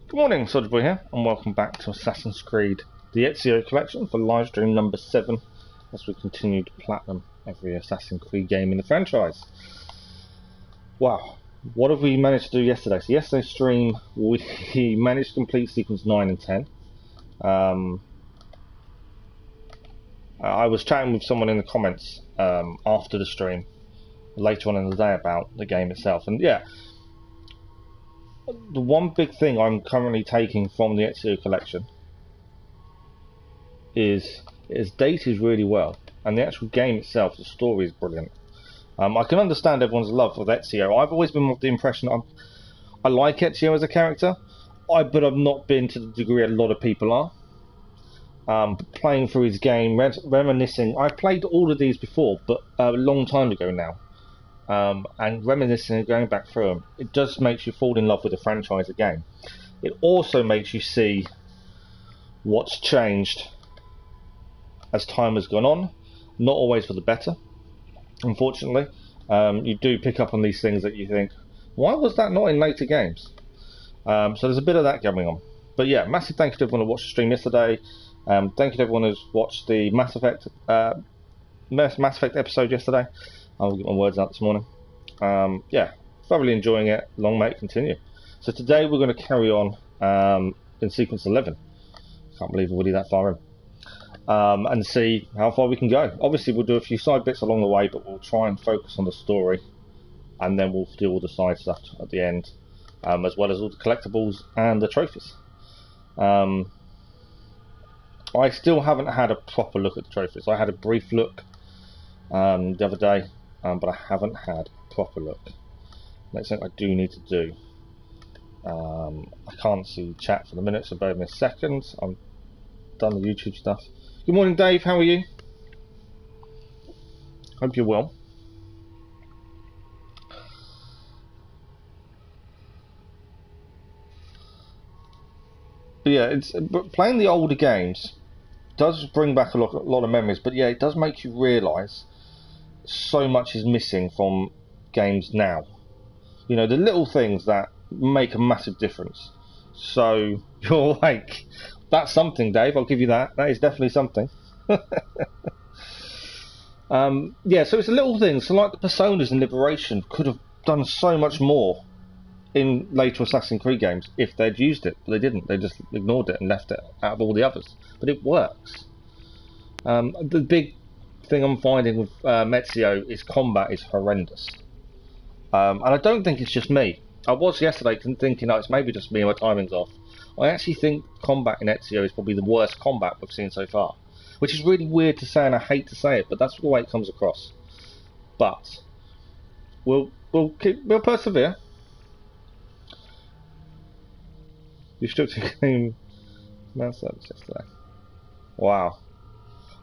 Good morning, Soldier Boy here, and welcome back to Assassin's Creed, the Ezio collection for livestream number 7, as we continue to platinum every Assassin's Creed game in the franchise. Wow, what have we managed to do yesterday? So yesterday's stream, we managed to complete sequence 9 and 10. I was chatting with someone in the comments after the stream, later on in the day, about the game itself, and yeah, the one big thing I'm currently taking from the Ezio collection is it's dated really well, and the actual game itself, the story is brilliant. I can understand everyone's love for Ezio. I've always been of the impression I like Ezio as a character, but I've not been to the degree a lot of people are. Playing through his game, reminiscing. I've played all of these before, but a long time ago now. And reminiscing and going back through them, it just makes you fall in love with the franchise again. It also makes you see what's changed as time has gone on, not always for the better, unfortunately. You do pick up on these things that you think, why was that not in later games? So there's a bit of that going on. But yeah, massive thank you to everyone who watched the stream yesterday. Thank you to everyone who's watched the Mass Effect episode yesterday. I'll get my words out this morning. Yeah, thoroughly enjoying it. Long may it continue. So today we're going to carry on in sequence 11. Can't believe we're already that far in. And see how far we can go. Obviously we'll do a few side bits along the way, but we'll try and focus on the story, and then we'll do all the side stuff at the end, as well as all the collectibles and the trophies. I still haven't had a proper look at the trophies. I had a brief look the other day, but I haven't had a proper look. Next thing I do need to do. I can't see chat for the minute, so bear with me a second. I'm done the YouTube stuff. Good morning, Dave. How are you? Hope you're well. But yeah, but playing the older games does bring back a lot of memories. But yeah, it does make you realise so much is missing from games now. You know, the little things that make a massive difference. So you're awake. That's something, Dave. I'll give you that. That is definitely something. Yeah, so it's the little things. So like the Personas and Liberation could have done so much more in later Assassin's Creed games if they'd used it. But they didn't. They just ignored it and left it out of all the others. But it works. The big thing I'm finding with Ezio is combat is horrendous. And I don't think it's just me. I was yesterday thinking, oh, it's maybe just me and my timing's off. I actually think combat in Ezio is probably the worst combat we've seen so far. Which is really weird to say, and I hate to say it, but that's the way it comes across. But we'll persevere. You still taking man service yesterday. Wow.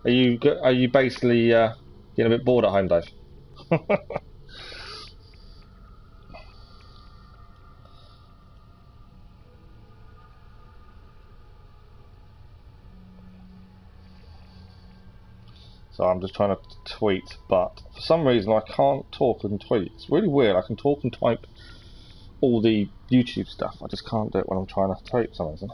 Are you basically getting a bit bored at home, Dave? So I'm just trying to tweet, but for some reason I can't talk and tweet. It's really weird. I can talk and type all the YouTube stuff. I just can't do it when I'm trying to tweet for some reason.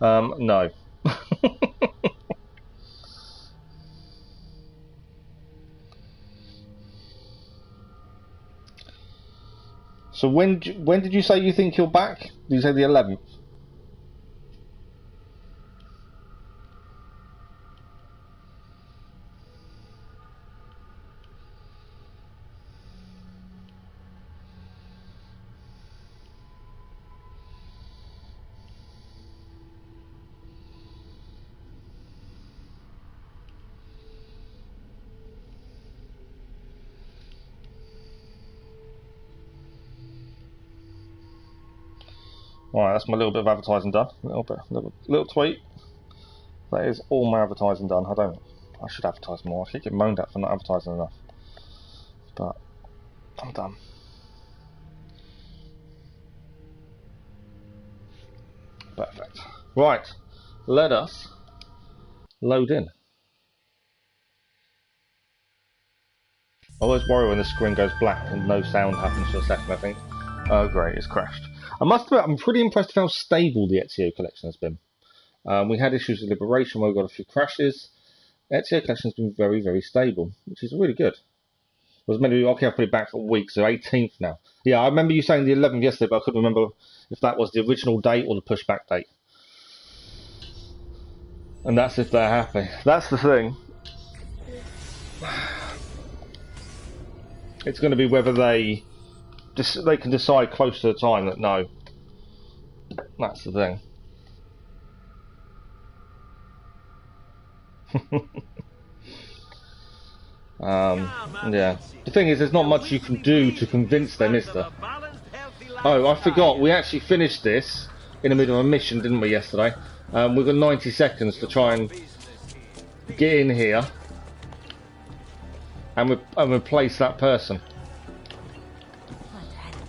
No. So when did you say you think you're back? Did you say the 11th? Alright, that's my little bit of advertising done. Little tweet. That is all my advertising done. I should advertise more. I keep getting moaned at for not advertising enough. But I'm done. Perfect. Right, let us load in. I always worry when the screen goes black and no sound happens for a second. I think, oh great, it's crashed. I must admit, I'm pretty impressed with how stable the Ezio collection has been. We had issues with Liberation where we got a few crashes. Ezio collection has been very, very stable, which is really good. It was meant to be, okay, I'll put it back for a week, so 18th now. Yeah, I remember you saying the 11th yesterday, but I couldn't remember if that was the original date or the pushback date. And that's if they're happy. That's the thing. It's going to be whether they can decide close to the time that no. That's the thing. Yeah. The thing is, there's not much you can do to convince them, is there? Oh, I forgot. We actually finished this in the middle of a mission, didn't we, yesterday? We've got 90 seconds to try and get in here and replace that person.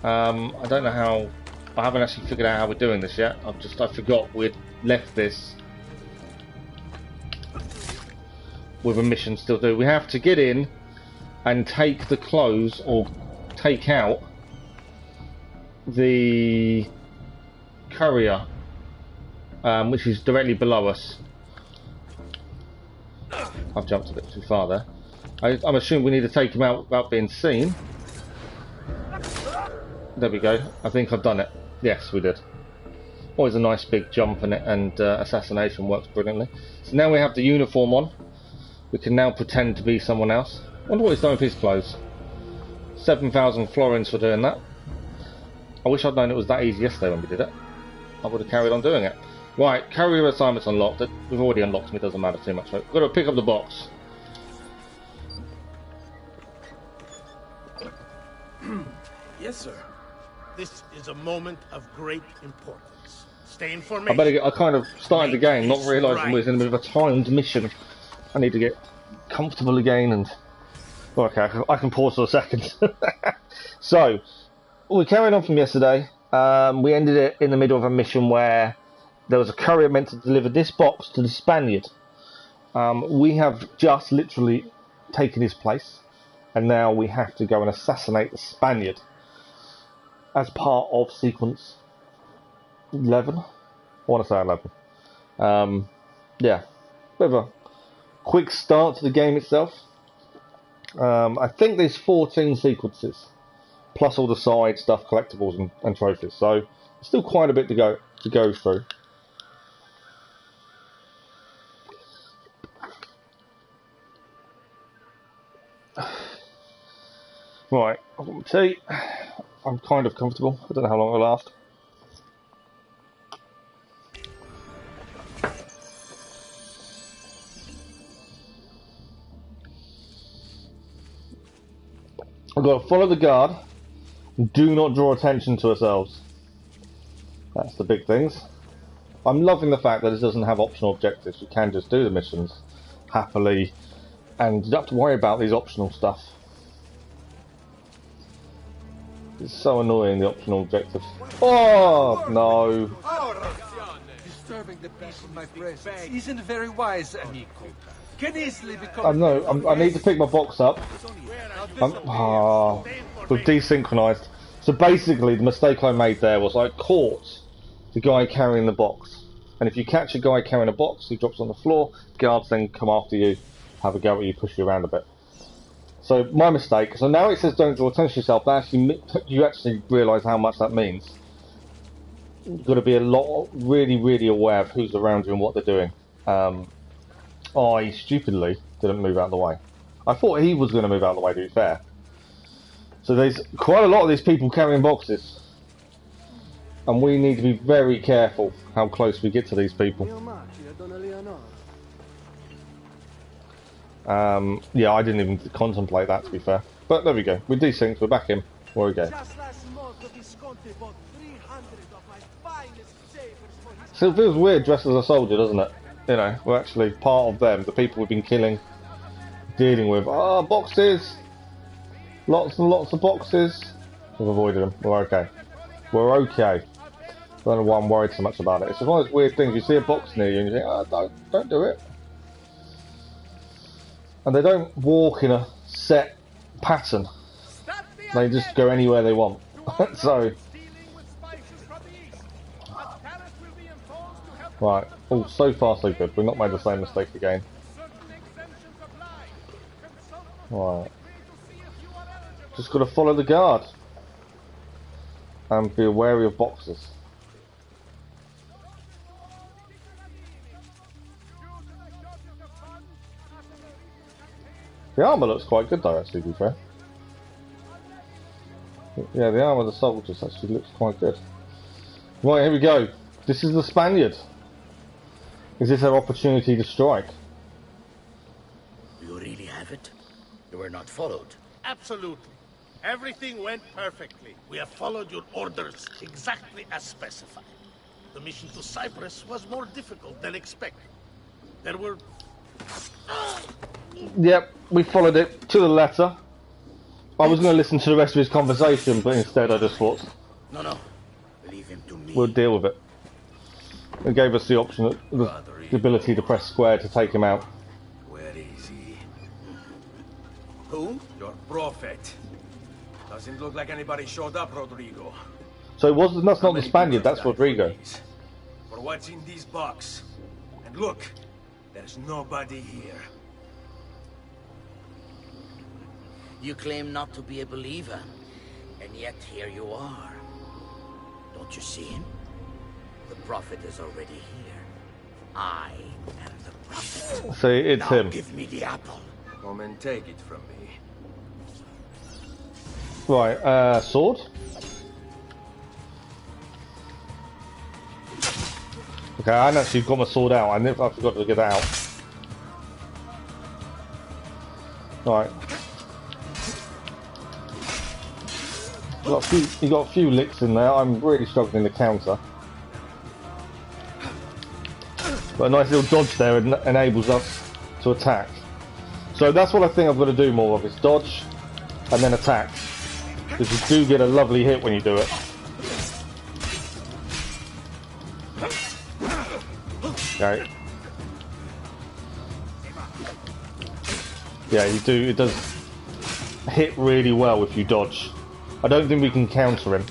I don't know how. I haven't actually figured out how we're doing this yet. I forgot we'd left this with a mission still to do. We have to get in and take the clothes or take out the courier, which is directly below us. I've jumped a bit too far there. I'm assuming we need to take him out without being seen. There we go. I think I've done it. Yes, we did. Always a nice big jump in it, and assassination works brilliantly. So now we have the uniform on. We can now pretend to be someone else. I wonder what he's done with his clothes. 7,000 florins for doing that. I wish I'd known it was that easy yesterday when we did it. I would have carried on doing it. Right, courier assignment's unlocked. We've already unlocked them, it doesn't matter too much. We've got to pick up the box. Yes, sir. This is a moment of great importance. Stay in formation. I kind of started the game, not realising we was in the middle of a timed mission. I need to get comfortable again and... Oh, okay, I can pause for a second. So, we carried on from yesterday. We ended it in the middle of a mission where there was a courier meant to deliver this box to the Spaniard. We have just literally taken his place, and now we have to go and assassinate the Spaniard as part of sequence 11. I want to say 11. Yeah, bit of a quick start to the game itself. I think there's 14 sequences, plus all the side stuff, collectibles and trophies. So still quite a bit to go through. Right, I've got my tea. I'm kind of comfortable. I don't know how long it'll last. We've got to follow the guard and do not draw attention to ourselves. That's the big things. I'm loving the fact that it doesn't have optional objectives. You can just do the missions happily and you don't have to worry about these optional stuff. It's so annoying, the optional objectives. Oh, no. Disturbing the peace of my presence isn't very wise, amico. Can easily become... I need to pick my box up. We've desynchronized. So basically, the mistake I made there was I caught the guy carrying the box. And if you catch a guy carrying a box, he drops on the floor, guards then come after you, have a go at you, push you around a bit. So my mistake. So now it says don't draw attention to yourself. But actually, you actually realise how much that means. You've got to be really aware of who's around you and what they're doing. I stupidly didn't move out of the way. I thought he was going to move out of the way, to be fair. So there's quite a lot of these people carrying boxes. And we need to be very careful how close we get to these people. Yeah, I didn't even contemplate that, to be fair. But there we go. We're desynced. We're back in. Where we go. So it feels weird dressed as a soldier, doesn't it? You know, we're actually part of them. The people we've been killing, dealing with. Ah, boxes! Lots and lots of boxes. We've avoided them. We're okay. We're okay. don't know why I'm worried so much about it. It's one of those weird things. You see a box near you and you think, oh, don't do it. And they don't walk in a set pattern. They just go anywhere they want. So, right. Oh, so far so good. We've not made the same mistake again. Right. Just got to follow the guard. And be wary of boxes. The armour looks quite good though, actually, to be fair. Yeah, the armour of the soldiers actually looks quite good. Right, here we go. This is the Spaniard. Is this our opportunity to strike? You really have it? You were not followed? Absolutely. Everything went perfectly. We have followed your orders exactly as specified. The mission to Cyprus was more difficult than expected. There were... Yep, we followed it to the letter. I was going to listen to the rest of his conversation, but instead I just thought... No. Leave him to me. We'll deal with it. It gave us the option, the ability to press square to take him out. Where is he? Who? Your prophet. Doesn't look like anybody showed up, Rodrigo. So it was, that's not the Spaniard, that's Rodrigo. For what's in this box. And look, there's nobody here. You claim not to be a believer, and yet here you are. Don't you see him? The prophet is already here. I am the prophet. So it's now him. Give me the apple. Come and take it from me. Right, sword. Okay, I hadn't actually got my sword out. I forgot to get it out. Right. You got a few licks in there. I'm really struggling to counter. But a nice little dodge there enables us to attack. So that's what I think I've got to do more of, is dodge and then attack. Because you do get a lovely hit when you do it. Okay. Yeah, you do. It does hit really well if you dodge. I don't think we can counter him.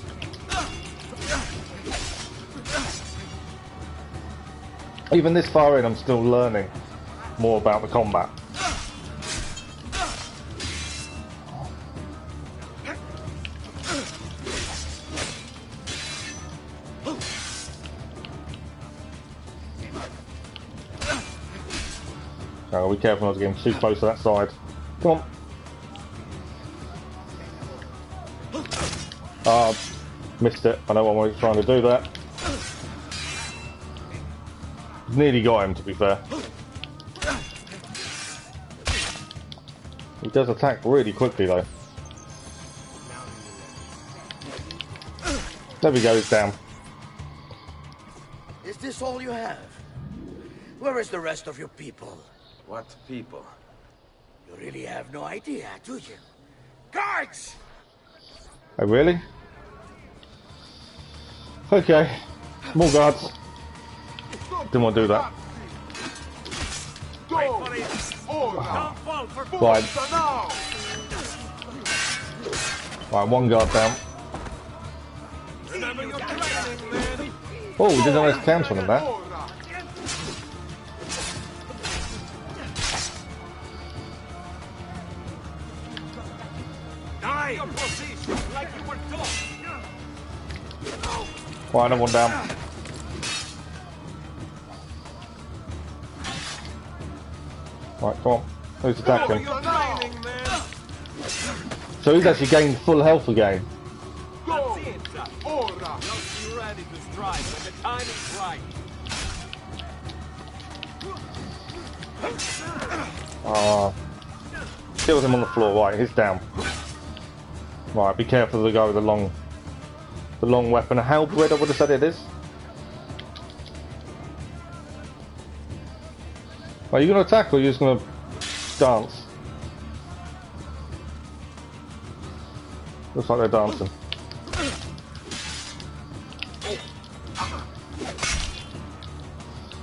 Even this far in, I'm still learning more about the combat. Oh, be careful not to get him too close to that side. Come on. Ah, missed it. I know what I was trying to do there. Nearly got him, to be fair. He does attack really quickly, though. There we go, he's down. Is this all you have? Where is the rest of your people? What people? You really have no idea, do you? Guards! Oh, really? Okay. More guards. Didn't want to do that. Right. Right, one guard down. Oh, we did a nice counter on that. Right, another one down. Right, come on. Who's attacking? So he's actually gained full health again. Kills him on the floor. Right, he's down. Right, be careful of the guy with the long weapon. A halberd, I would have said it is. Are you going to attack or are you just going to dance? Looks like they're dancing.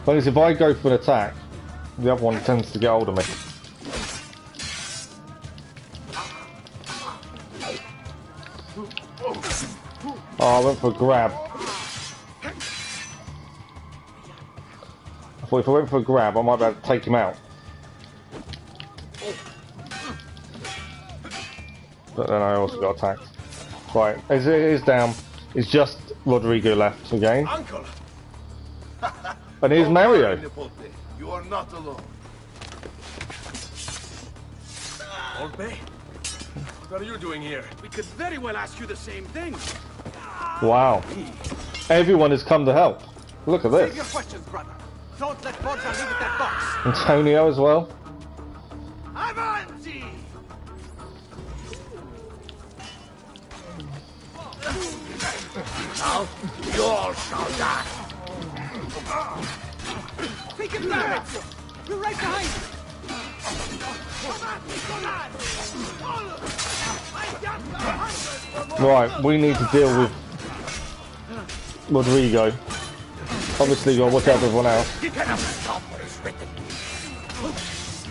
But if I go for an attack, the other one tends to get hold of me. Oh, I went for a grab. I thought if I went for a grab, I might be able to take him out. But then I also got attacked. Right, it is down. It's just Rodrigo left again. Uncle! And here's Mario. You are not alone. Olpe? What are you doing here? We could very well ask you the same thing. Wow. Everyone has come to help. Look at Save your this. questions, brother. Don't let Borgia leave with that box. Antonio as well. Avanti! Now, you all shall die. Take him down, Ezio. You're right behind him. Right, we need to deal with Rodrigo. Obviously, you've got to watch out for everyone else. You cannot stop what is written.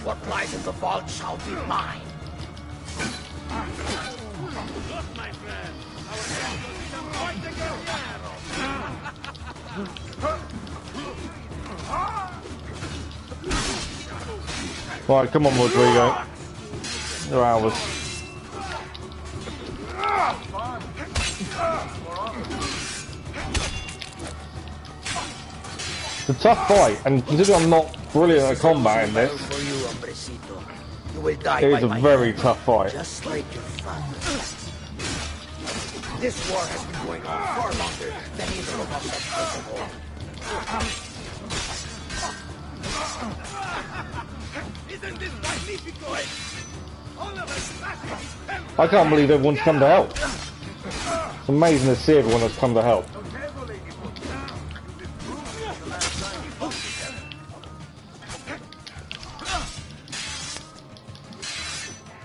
What lies in the vault shall be mine. Look, my friend. Our friend will become quite a guerrero. Right, come on, Rodrigo. You're ours. It's a tough fight, and considering I'm not brilliant at combat in this, For you, hombrecito. You will die it by is a my very hand, tough fight. just like your father. This war has been going on far longer than either of us has capable. Isn't this magnifico? All of us smashing his temple. I can't believe everyone's come to help. It's amazing to see everyone has come to help.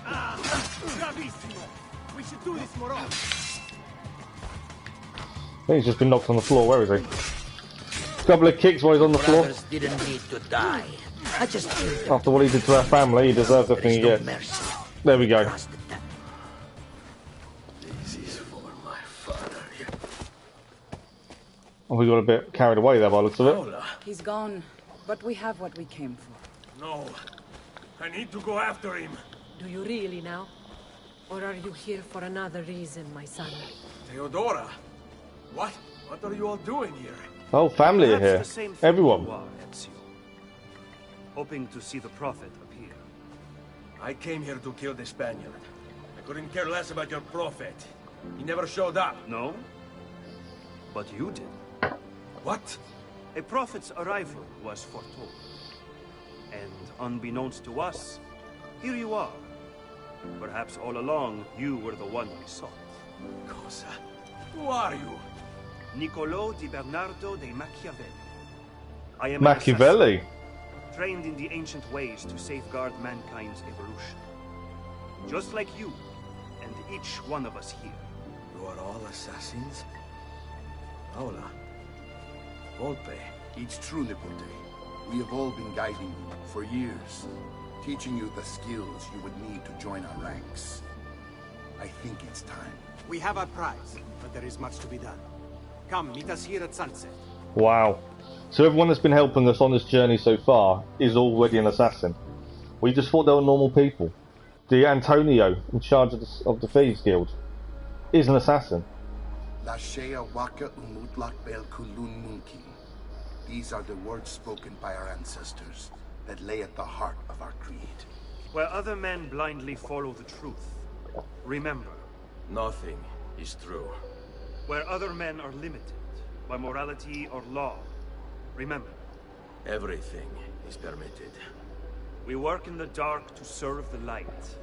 Bravissimo. We should do this more often. I think he's just been knocked on the floor. Where is he? A couple of kicks while he's on the floor. Brothers didn't need to die. I just killed them. After what he did to our family, he deserves everything he There is gets. no mercy. There we go. Trusted them. This is for my father. Oh, we got a bit carried away there by the looks of it. Paula. He's gone, but we have what we came for. No. I need to go after him. Do you really now? Or are you here for another reason, my son? Theodora? What? What are you all doing here? Oh, family are Perhaps here. the same thing Everyone. you are, Ezio. Hoping to see the prophet appear. I came here to kill the Spaniard. I couldn't care less about your prophet. He never showed up. No? But you did. What? A prophet's arrival was foretold. And unbeknownst to us, here you are. Perhaps all along, you were the one we sought. Cosa? Who are you? Niccolò di Bernardo de Machiavelli. I am an Machiavelli. assassin, trained in the ancient ways to safeguard mankind's evolution. Just like you, and each one of us here. You are all assassins? Paula. Volpe. It's true, Nipote. We have all been guiding you for years, teaching you the skills you would need to join our ranks. I think it's time. We have our prize, but there is much to be done. Come, meet us here at sunset. Wow. So everyone that's been helping us on this journey so far is already an assassin. We just thought they were normal people. The Antonio, in charge of the Thieves Guild, is an assassin. La Shea Waka Umutlak Bel Kulun Munki. These are the words spoken by our ancestors that lay at the heart of our creed. Where other men blindly follow the truth, remember, Nothing is true. where other men are limited by morality or law, remember, Everything is permitted. we work in the dark to serve the light.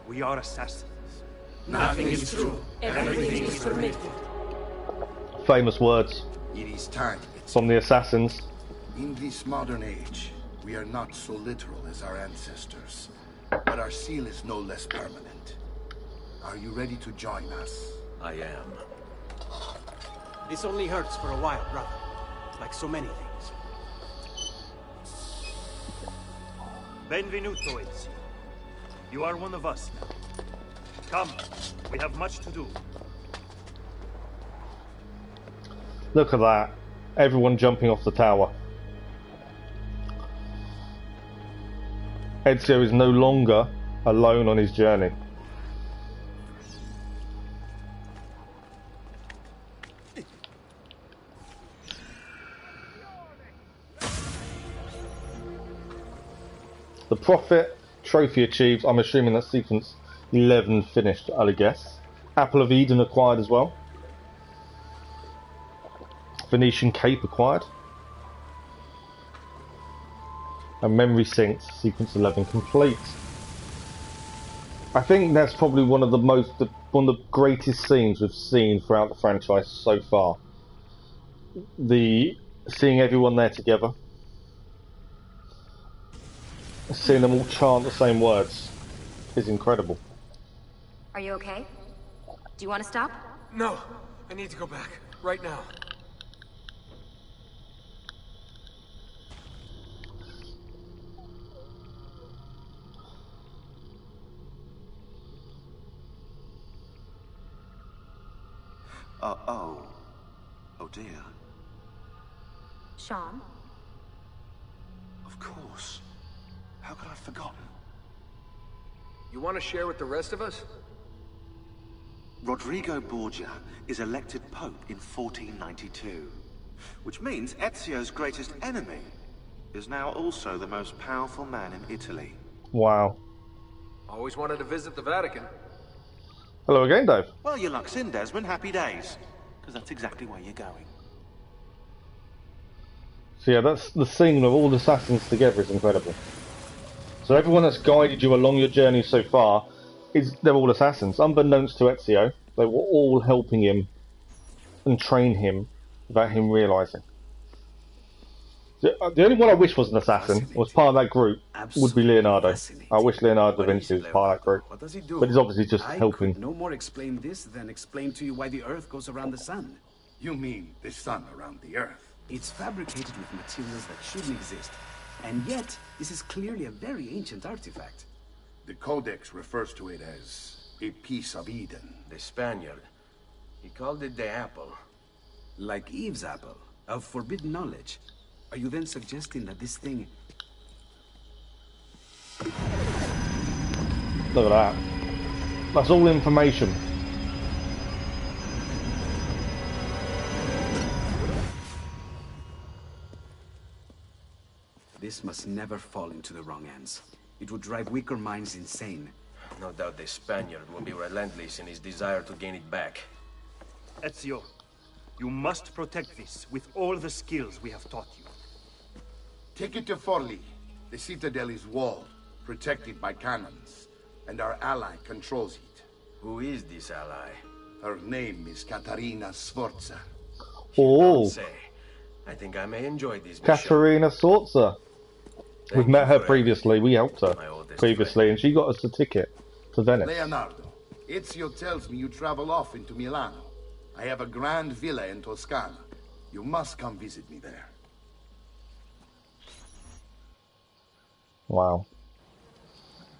We are assassins. Nothing is true. Everything is permitted. Famous words It is time. It's from the assassins. in this modern age, we are not so literal as our ancestors, but our seal is no less permanent. Are you ready to join us? I am. This only hurts for a while, brother. Like so many things. Benvenuto, Ezio. You are one of us now. Come, we have much to do. Look at that. Everyone jumping off the tower. Ezio is no longer alone on his journey. The Prophet trophy achieved. I'm assuming that's sequence 11 finished, I'll guess. Apple of Eden acquired as well. Venetian Cape acquired. And memory synced, sequence 11 complete. I think that's probably one of the greatest scenes we've seen throughout the franchise so far. Seeing everyone there together. Seeing them all chant the same words is incredible. Are you okay? Do you want to stop? No, I need to go back, right now. Oh dear. Sean? Of course. How could I have forgotten? You want to share with the rest of us? Rodrigo Borgia is elected Pope in 1492, which means Ezio's greatest enemy is now also the most powerful man in Italy. Wow. Always wanted to visit the Vatican. Hello again, Dave. Well, your luck's in, Desmond. Happy days. Because that's exactly where you're going. So yeah, that's the scene of all the assassins together is incredible. So everyone that's guided you along your journey so far, they're all assassins. Unbeknownst to Ezio, they were all helping him and train him without him realising. The only one I wish was an assassin, was part of that group, would be Leonardo. I wish Leonardo da Vinci was part of that group. What does he do? But he's obviously just helping. I could no more explain this than explain to you why the Earth goes around the Sun. You mean the sun around the Earth? It's fabricated with materials that shouldn't exist. And yet, this is clearly a very ancient artifact. The Codex refers to it as a piece of Eden. The Spaniard, he called it the apple. Like Eve's apple, of forbidden knowledge. Are you then suggesting that this thing... Look at that. That's all information. This must never fall into the wrong hands. It would drive weaker minds insane. No doubt the Spaniard will be relentless in his desire to gain it back. Ezio, you must protect this with all the skills we have taught you. Take it to Forli. The citadel is walled, protected by cannons, and our ally controls it. Who is this ally? Her name is Caterina Sforza. Oh, I think I may enjoy this mission. Caterina Sforza. We've met her previously. We helped her previously, and she got us the ticket to Venice. Leonardo, Ezio tells me you travel often to Milano. I have a grand villa in Toscana. You must come visit me there. Wow.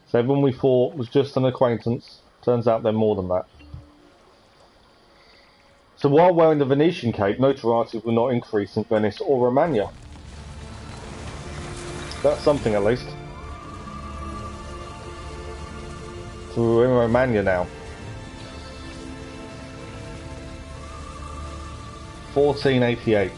So everyone we thought was just an acquaintance, turns out they're more than that. So while wearing the Venetian cape, notoriety will not increase in Venice or Romagna. That's something at least. So we're in Romagna now. 1488.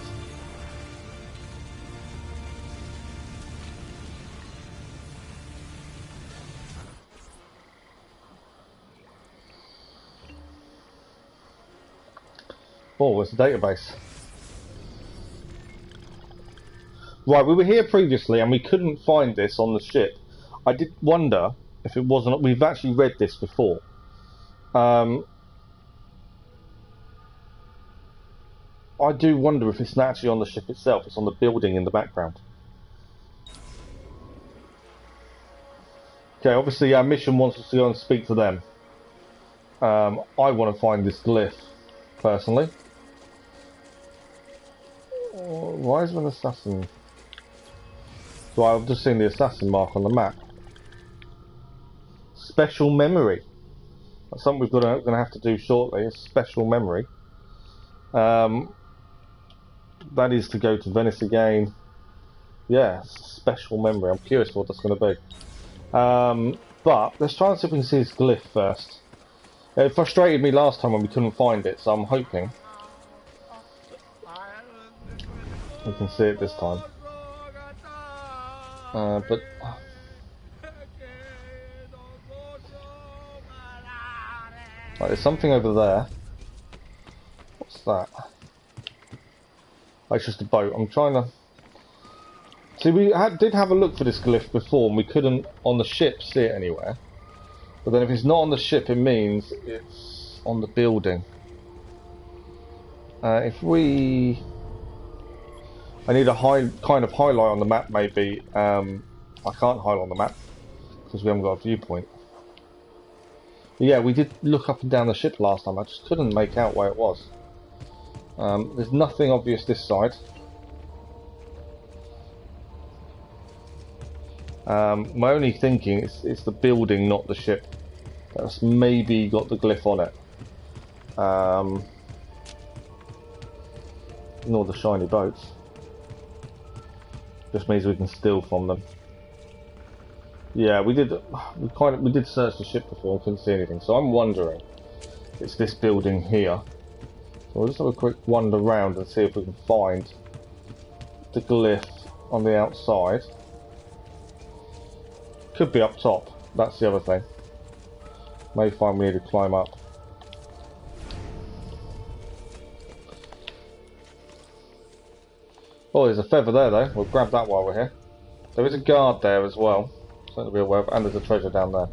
Oh, where's the database? Right, we were here previously and we couldn't find this on the ship. I did wonder if it wasn't... We've actually read this before. I do wonder if it's not actually on the ship itself. It's on the building in the background. Okay, obviously our mission wants us to go and speak to them. I want to find this glyph, personally. Why is there an assassin? Right, I've just seen the assassin mark on the map. Special memory. That's something we're going to have to do shortly. A special memory. That is to go to Venice again. Yeah, special memory. I'm curious what that's going to be. But let's try and see if we can see this glyph first. It frustrated me last time when we couldn't find it, so I'm hoping we can see it this time. But right, there's something over there. What's that? Oh, it's just a boat. I'm trying to see. We did have a look for this glyph before, and we couldn't on the ship see it anywhere. But then if it's not on the ship, it means it's on the building. If we... I need a kind of highlight on the map, maybe. I can't highlight on the map because we haven't got a viewpoint. But yeah, we did look up and down the ship last time. I just couldn't make out where it was. There's nothing obvious this side. My only thinking is it's the building, not the ship. That's maybe got the glyph on it. Ignore the shiny boats. Just means we can steal from them. Yeah, we did search the ship before and couldn't see anything. So I'm wondering, it's this building here. So we'll just have a quick wander around and see if we can find the glyph on the outside. Could be up top, that's the other thing. May find we need to climb up. Oh, there's a feather there though, we'll grab that while we're here. There is a guard there as well, something to be aware of, and there's a treasure down there.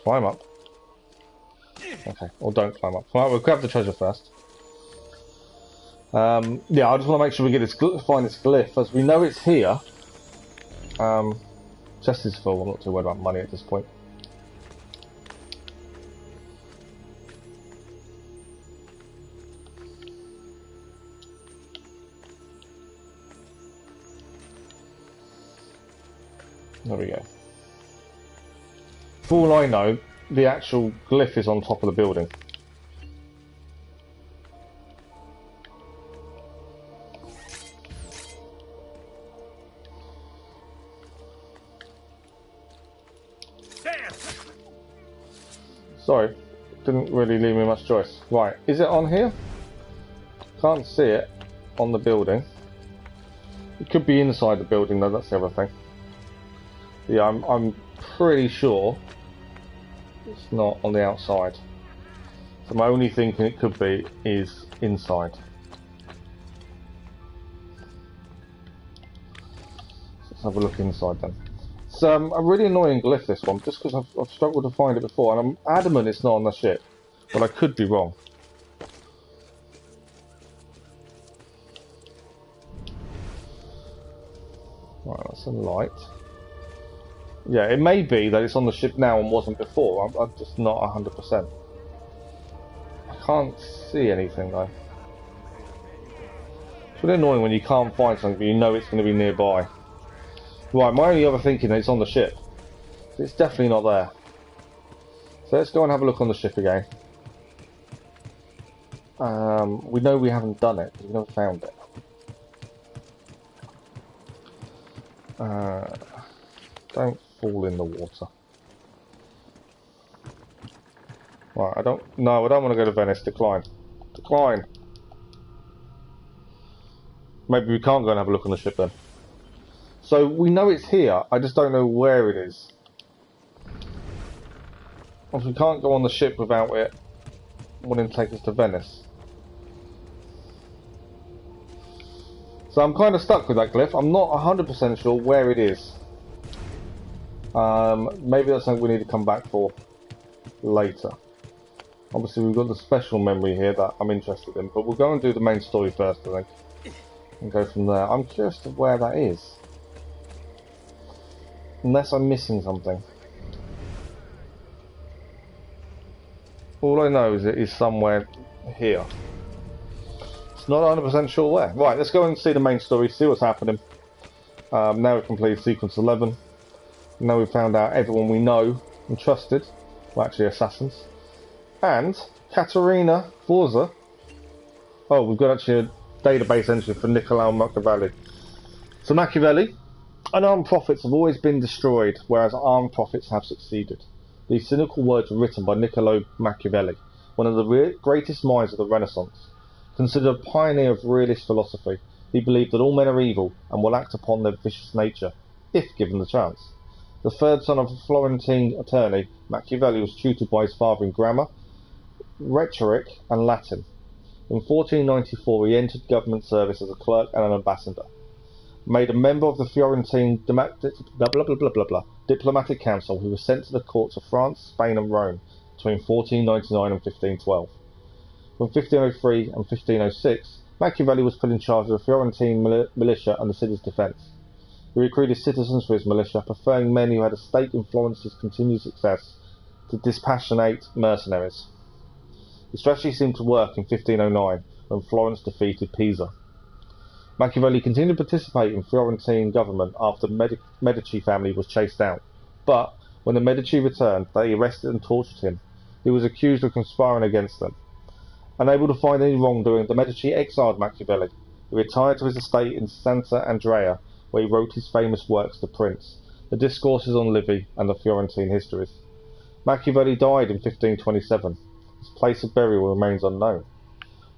Climb up. Okay, or don't climb up. Alright, we'll grab the treasure first. Yeah, I just want to make sure we get find this glyph, as we know it's here. Chest is full, I'm not too worried about money at this point. There we go. For all I know, the actual glyph is on top of the building. Sorry, didn't really leave me much choice. Right, is it on here? Can't see it on the building. It could be inside the building though, that's the other thing. Yeah, I'm pretty sure it's not on the outside. So my only thinking it could be is inside. Let's have a look inside then. It's a really annoying glyph, this one, just because I've struggled to find it before, and I'm adamant it's not on the ship, but I could be wrong. Right, that's a light. Yeah, it may be that it's on the ship now and wasn't before. I'm just not 100%. I can't see anything though. It's really annoying when you can't find something but you know it's going to be nearby. Right, my only other thinking is it's on the ship. It's definitely not there. So let's go and have a look on the ship again. We know we haven't done it because we never found it. Don't fall in the water. Right, I don't want to go to Venice. Decline. Decline. Maybe we can't go and have a look on the ship then. So we know it's here, I just don't know where it is. We can't go on the ship without it wanting to take us to Venice. So I'm kind of stuck with that glyph. I'm not 100% sure where it is. Maybe that's something we need to come back for later. Obviously we've got the special memory here that I'm interested in, but we'll go and do the main story first, I think, and go from there. I'm curious to where that is. Unless I'm missing something. All I know is it is somewhere here. It's not 100% sure where. Right, let's go and see the main story, see what's happening. Now we've completed sequence 11. Now we've found out everyone we know and trusted were actually assassins. And Caterina Forza. Oh, we've got actually a database entry for Niccolò Machiavelli. So Machiavelli, unarmed prophets have always been destroyed, whereas armed prophets have succeeded. These cynical words were written by Niccolò Machiavelli, one of the greatest minds of the Renaissance. Considered a pioneer of realist philosophy, he believed that all men are evil and will act upon their vicious nature, if given the chance. The third son of a Florentine attorney, Machiavelli was tutored by his father in grammar, rhetoric and Latin. In 1494 he entered government service as a clerk and an ambassador. Made a member of the Florentine diplomatic council, he was sent to the courts of France, Spain and Rome between 1499 and 1512. From 1503 and 1506, Machiavelli was put in charge of the Florentine militia and the city's defence. He recruited citizens for his militia, preferring men who had a stake in Florence's continued success to dispassionate mercenaries. The strategy seemed to work in 1509 when Florence defeated Pisa. Machiavelli continued to participate in Florentine government after the Medici family was chased out, but when the Medici returned, they arrested and tortured him. He was accused of conspiring against them. Unable to find any wrongdoing, the Medici exiled Machiavelli. He retired to his estate in Santa Andrea, where he wrote his famous works, The Prince, the Discourses on Livy, and the Florentine Histories. Machiavelli died in 1527. His place of burial remains unknown.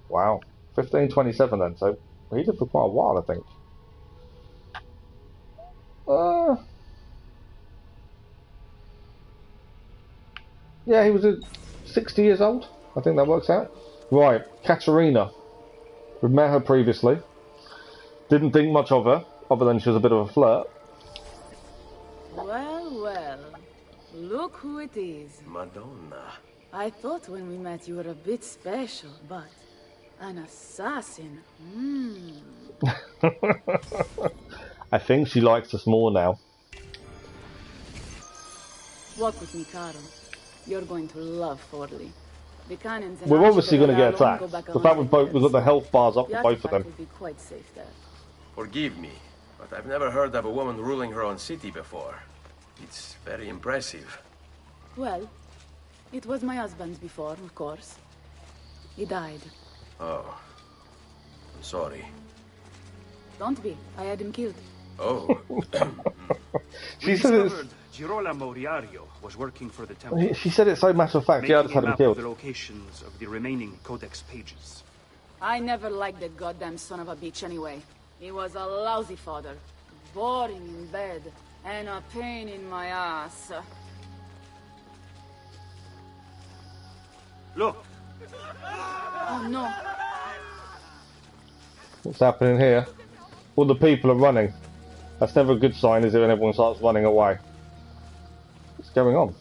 Wow, 1527 then, so he lived for quite a while, I think. Yeah, he was 60 years old. I think that works out. Right, Caterina. We've met her previously. Didn't think much of her, other than she was a bit of a flirt. Well, well. Look who it is. Madonna. I thought when we met you were a bit special, but an assassin. I think she likes us more now. Walk with me, Caro. You're going to love Forli. The cannons and We're obviously going to get Valhalla attacked. go The fact we've got the health bars up The for both of them. artifact will be quite safe there. Forgive me, but I've never heard of a woman ruling her own city before. It's very impressive. Well, it was my husband's before, of course. He died. Oh. I'm sorry. Don't be. I had him killed. Oh. She said it's... Girolamo Riario was working for the temple. She said it so matter of fact. Yeah, I just had him killed. The locations of the remaining codex pages. I never liked that goddamn son of a bitch anyway. He was a lousy father. Boring in bed. And a pain in my ass. Look! Oh no. What's happening here? All the people are running. That's never a good sign, is it, when everyone starts running away? What's going on?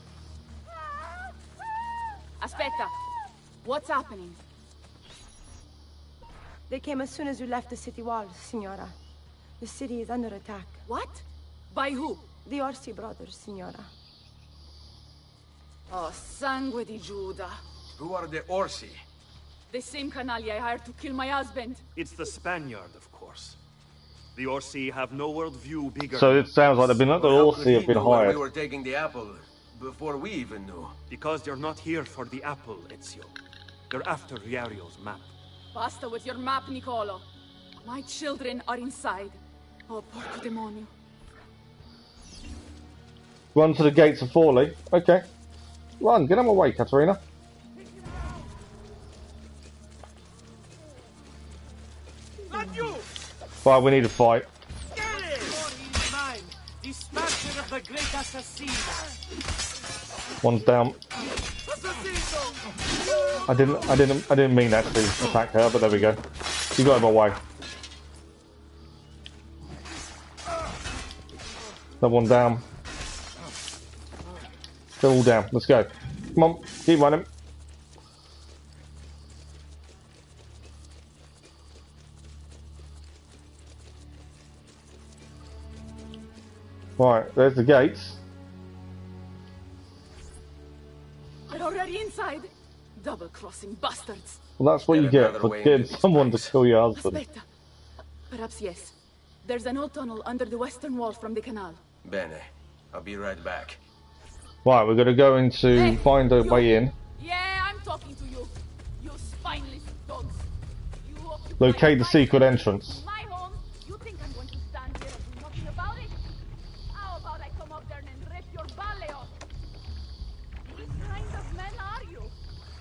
Aspetta. What's happening? They came as soon as you left the city walls, Signora. The city is under attack. What? By who? The Orsi brothers, Signora. Oh, sangue di Giuda. Who are the Orsi? The same canaglia I hired to kill my husband. It's the Spaniard, of course. The Orsi have no worldview bigger. So it sounds like the Orsi have been hired. We were taking the apple before we even knew. Because they're not here for the apple, Ezio. They're after Riario's map. Basta with your map, Nicolo. My children are inside. Oh, porco demonio. Run to the gates of Forli. Okay. Run, get out of my way, Caterina. Not you! Right, we need to fight. Get it! He's mine, dispatcher of the great assassin. One's down. I didn't mean that to attack her, but there we go. You got in my way. Another one down. They're all down. Let's go. Come on, keep running. Right, there's the gates. They're already inside. Double-crossing bastards. Well, that's what you get for getting someone to kill your husband. Aspetta. Perhaps yes. There's an old tunnel under the western wall from the canal. Bene. I'll be right back. Right, we're going to go into find a way in. Yeah, I'm talking to you. You spineless dogs. Locate the secret entrance. My home. You think I'm going to stand here and do nothing about it? How about I come up there and rip your ballet off? What kind of men are you?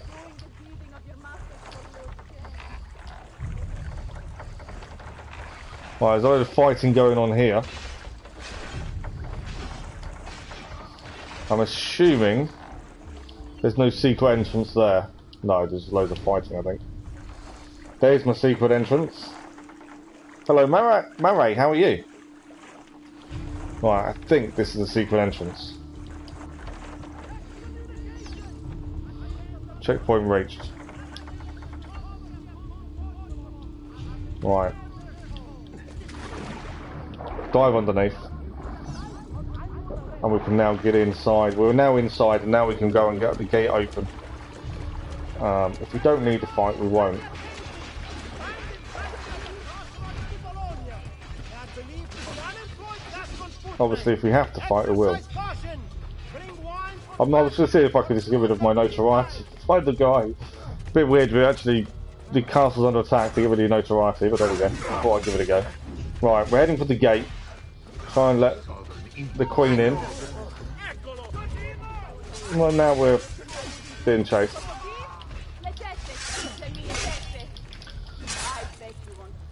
Doing the bidding of your masters for your gain. Right, there's a lot of fighting going on here. I'm assuming there's no secret entrance there. No, there's loads of fighting, I think. There's my secret entrance. Hello, Mare, how are you? Right, I think this is the secret entrance. Checkpoint reached. Right. Dive underneath. And we can now get inside. We're now inside, and now we can go and get the gate open. If we don't need to fight, we won't. Obviously, if we have to fight, we will. I was going to see if I could just get rid of my notoriety. Find the guy. A bit weird, we actually... The castle's under attack to get rid of your notoriety, but there we go. I thought I'd give it a go. Right, we're heading for the gate. Try and let the queen in. Well, now we're being chased.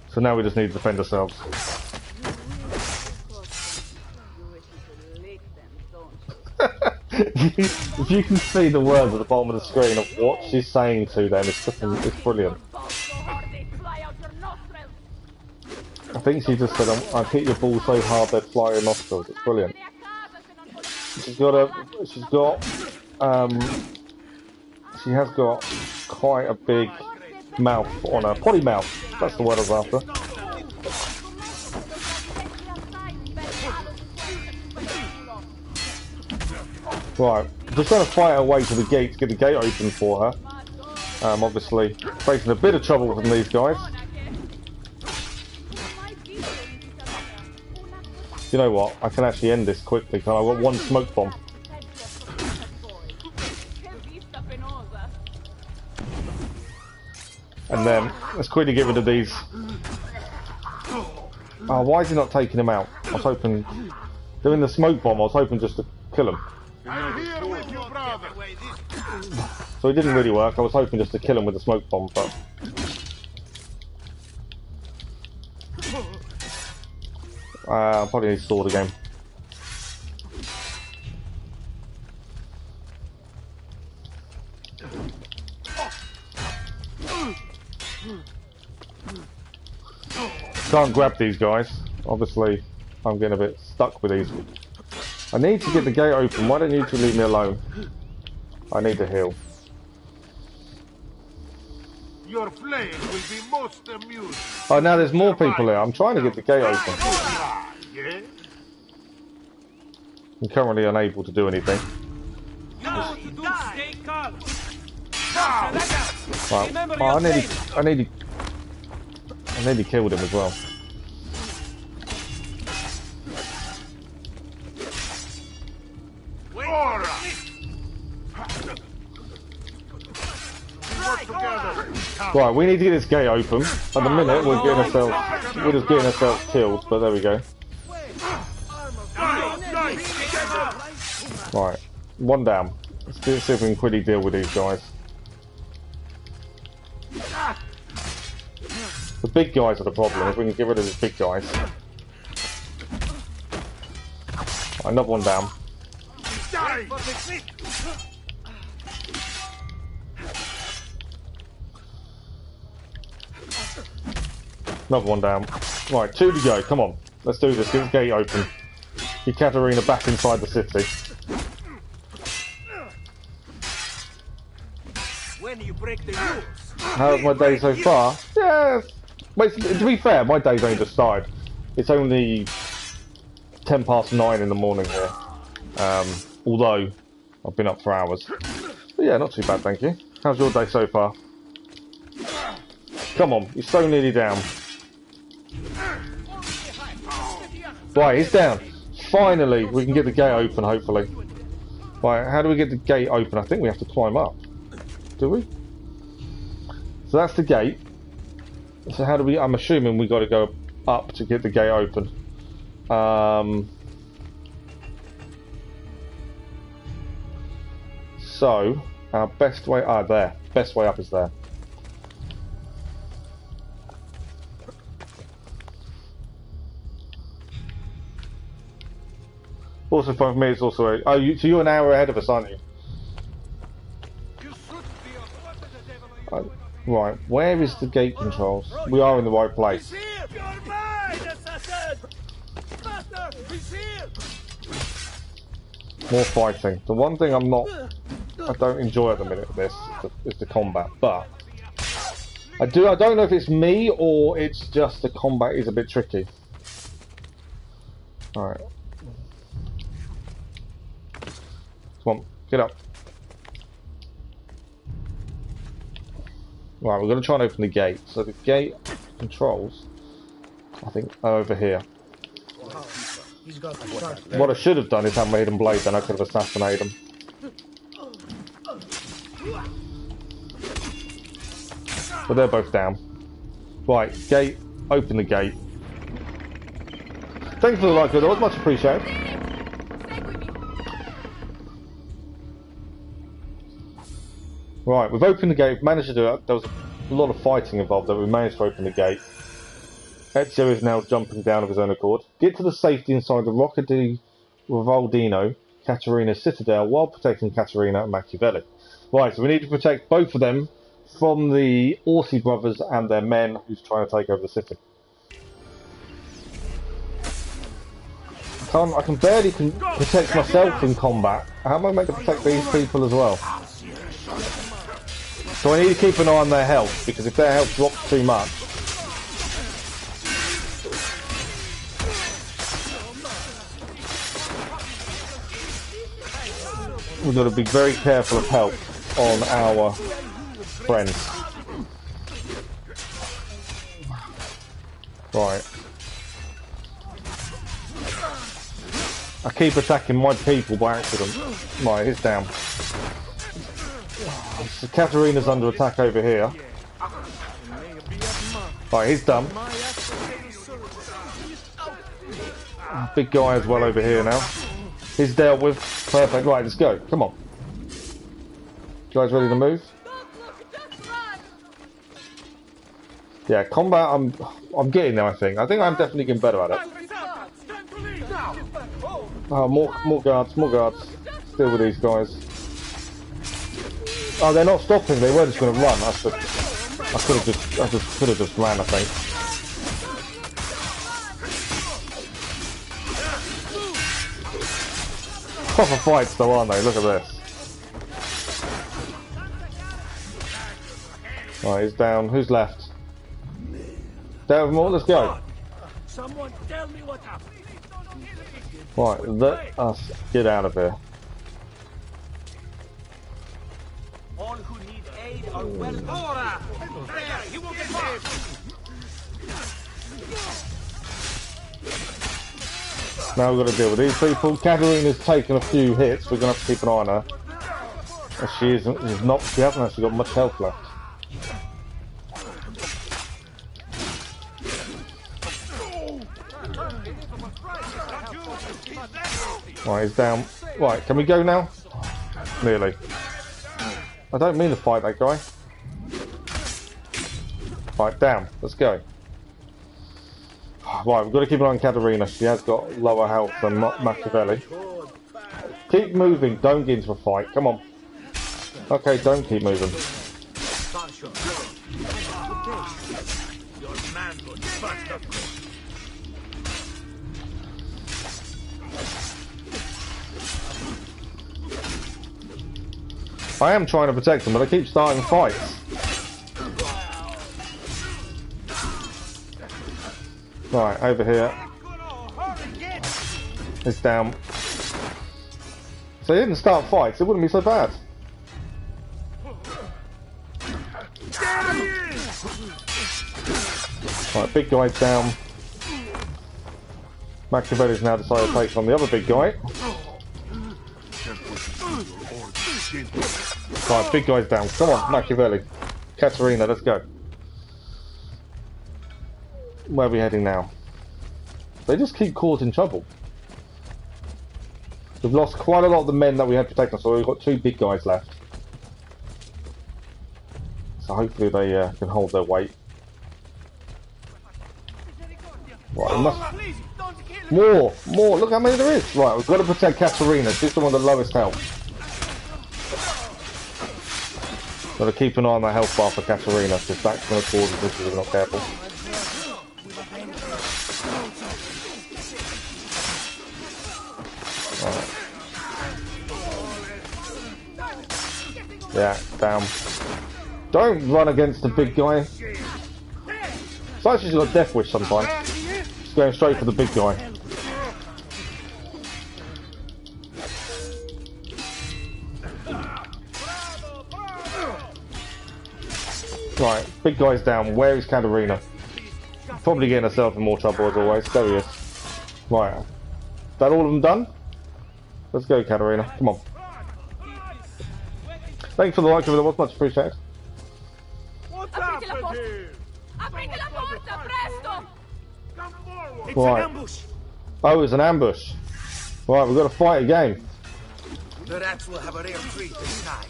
So now we just need to defend ourselves. If you can see the words at the bottom of the screen of what she's saying to them, it's brilliant. I think she just said, "I'll hit your ball so hard they'd fly your nostrils." It's brilliant. She has got quite a big mouth on her. Potty mouth. That's the word I was after. Right, just trying to fight our way to the gate to get the gate open for her. Obviously, facing a bit of trouble from these guys. You know what? I can actually end this quickly. Can I? I've got one smoke bomb. And then let's quickly get rid of these. Oh, why is he not taking him out? I was hoping, doing the smoke bomb, I was hoping just to kill him. So it didn't really work. I was hoping just to kill him with the smoke bomb, but I'll probably need sword again. Can't grab these guys. Obviously, I'm getting a bit stuck with these. I need to get the gate open. Why don't you two leave me alone? I need to heal. Your flame will be most amusing. Oh, now there's more people here. I'm trying to get the gate open. I'm currently unable to do anything. Right. Oh, I nearly killed him as well. Right, we need to get this gate open. At the minute, we're just getting ourselves killed. But there we go. Right, one down. Let's see if we can quickly deal with these guys. The big guys are the problem. If we can get rid of these big guys. Another one down. Another one down. Right, 2 to go. Come on. Let's do this. Get the gate open. Get Katerina back inside the city. When you break the rules. How's my day so far? Yes. Wait, to be fair, my day's only just started. It's only 9:10 in the morning here. Although I've been up for hours. But yeah, not too bad, thank you. How's your day so far? Come on, you're so nearly down. Right, he's down. Finally, we can get the gate open, hopefully. Right, how do we get the gate open? I think we have to climb up. Do we? So that's the gate. So how do we... I'm assuming we got to go up to get the gate open. So, our best way... Ah, there. Best way up is there. Also, for me, it's also... so you're an hour ahead of us, aren't you? Right, where is the gate controls? We are in the right place. More fighting. The one thing I don't enjoy at the minute of this is the combat, but I don't know if it's me or it's just the combat is a bit tricky. Alright. Come on, get up. Right, we're going to try and open the gate. So the gate controls, I think, are over here. What I should have done is have made him blade, then I could have assassinated him. But they're both down. Right, gate, open the gate. Thanks for the like, it was much appreciated. Right, we've opened the gate, we've managed to do it. There was a lot of fighting involved, but we managed to open the gate. Ezio is now jumping down of his own accord. Get to the safety inside the Rocca di Ravaldino, Caterina's citadel, while protecting Caterina and Machiavelli. Right, so we need to protect both of them from the Odyssey brothers and their men who's trying to take over the city. I can barely protect myself in combat. How am I meant to protect these people as well? So I need to keep an eye on their health, because if their health drops too much... we've got to be very careful of health on our friends. Right. I keep attacking my people by accident. Right, he's down. So Caterina's under attack over here. Right, he's done. Big guy as well over here now. He's dealt with. Perfect. Right, let's go. Come on. You guys ready to move? Yeah, combat, I'm getting there, I think. I think I'm definitely getting better at it. Oh, more guards, more guards. Still with these guys. Oh, they're not stopping. They were just going to run. I could have just ran, I think. Proper fights, though, aren't they? Look at this. Right, he's down. Who's left? Down more. Let's go. Someone tell me what happened. Right, let us get out of here. All who need aid are welcome. He will get hit. Now we've got to deal with these people. Caterina's taken a few hits. We're going to have to keep an eye on her. She hasn't actually got much health left. Right, he's down. Right, can we go now? Nearly. I don't mean to fight that guy. Right, down. Let's go. Right, we've got to keep an eye on Caterina. She has got lower health than Machiavelli. Keep moving. Don't get into a fight. Come on. Okay, don't keep moving. I am trying to protect them, but I keep starting fights. Right, over here. It's down. So they didn't start fights, it wouldn't be so bad. Right, big guy's down. Machiavelli's now decided to take on the other big guy. Right, big guy's down. Come on, Machiavelli. Caterina, let's go. Where are we heading now? They just keep causing trouble. We've lost quite a lot of the men that we had protecting us, so we've got 2 big guys left. So hopefully they can hold their weight. Right, we must... More! Look how many there is! Right, we've got to protect Caterina. She's the one with the lowest health. Got to keep an eye on that health bar for Caterina, because that's going to cause us issues if we're not careful. Right. Yeah, down. Don't run against the big guy. It's like she's got Death Wish sometimes. She's going straight for the big guy. Right, big guy's down. Where is Caterina? Probably getting herself in more trouble as always. There he is. Right. Is that all of them done? Let's go, Caterina. Come on. Thanks for the like, that was much appreciated. Aprite la porta! Aprite la porta, presto! It's an ambush! Oh, it's an ambush. Right, we've got to fight again. The rats will have a rare treat this time.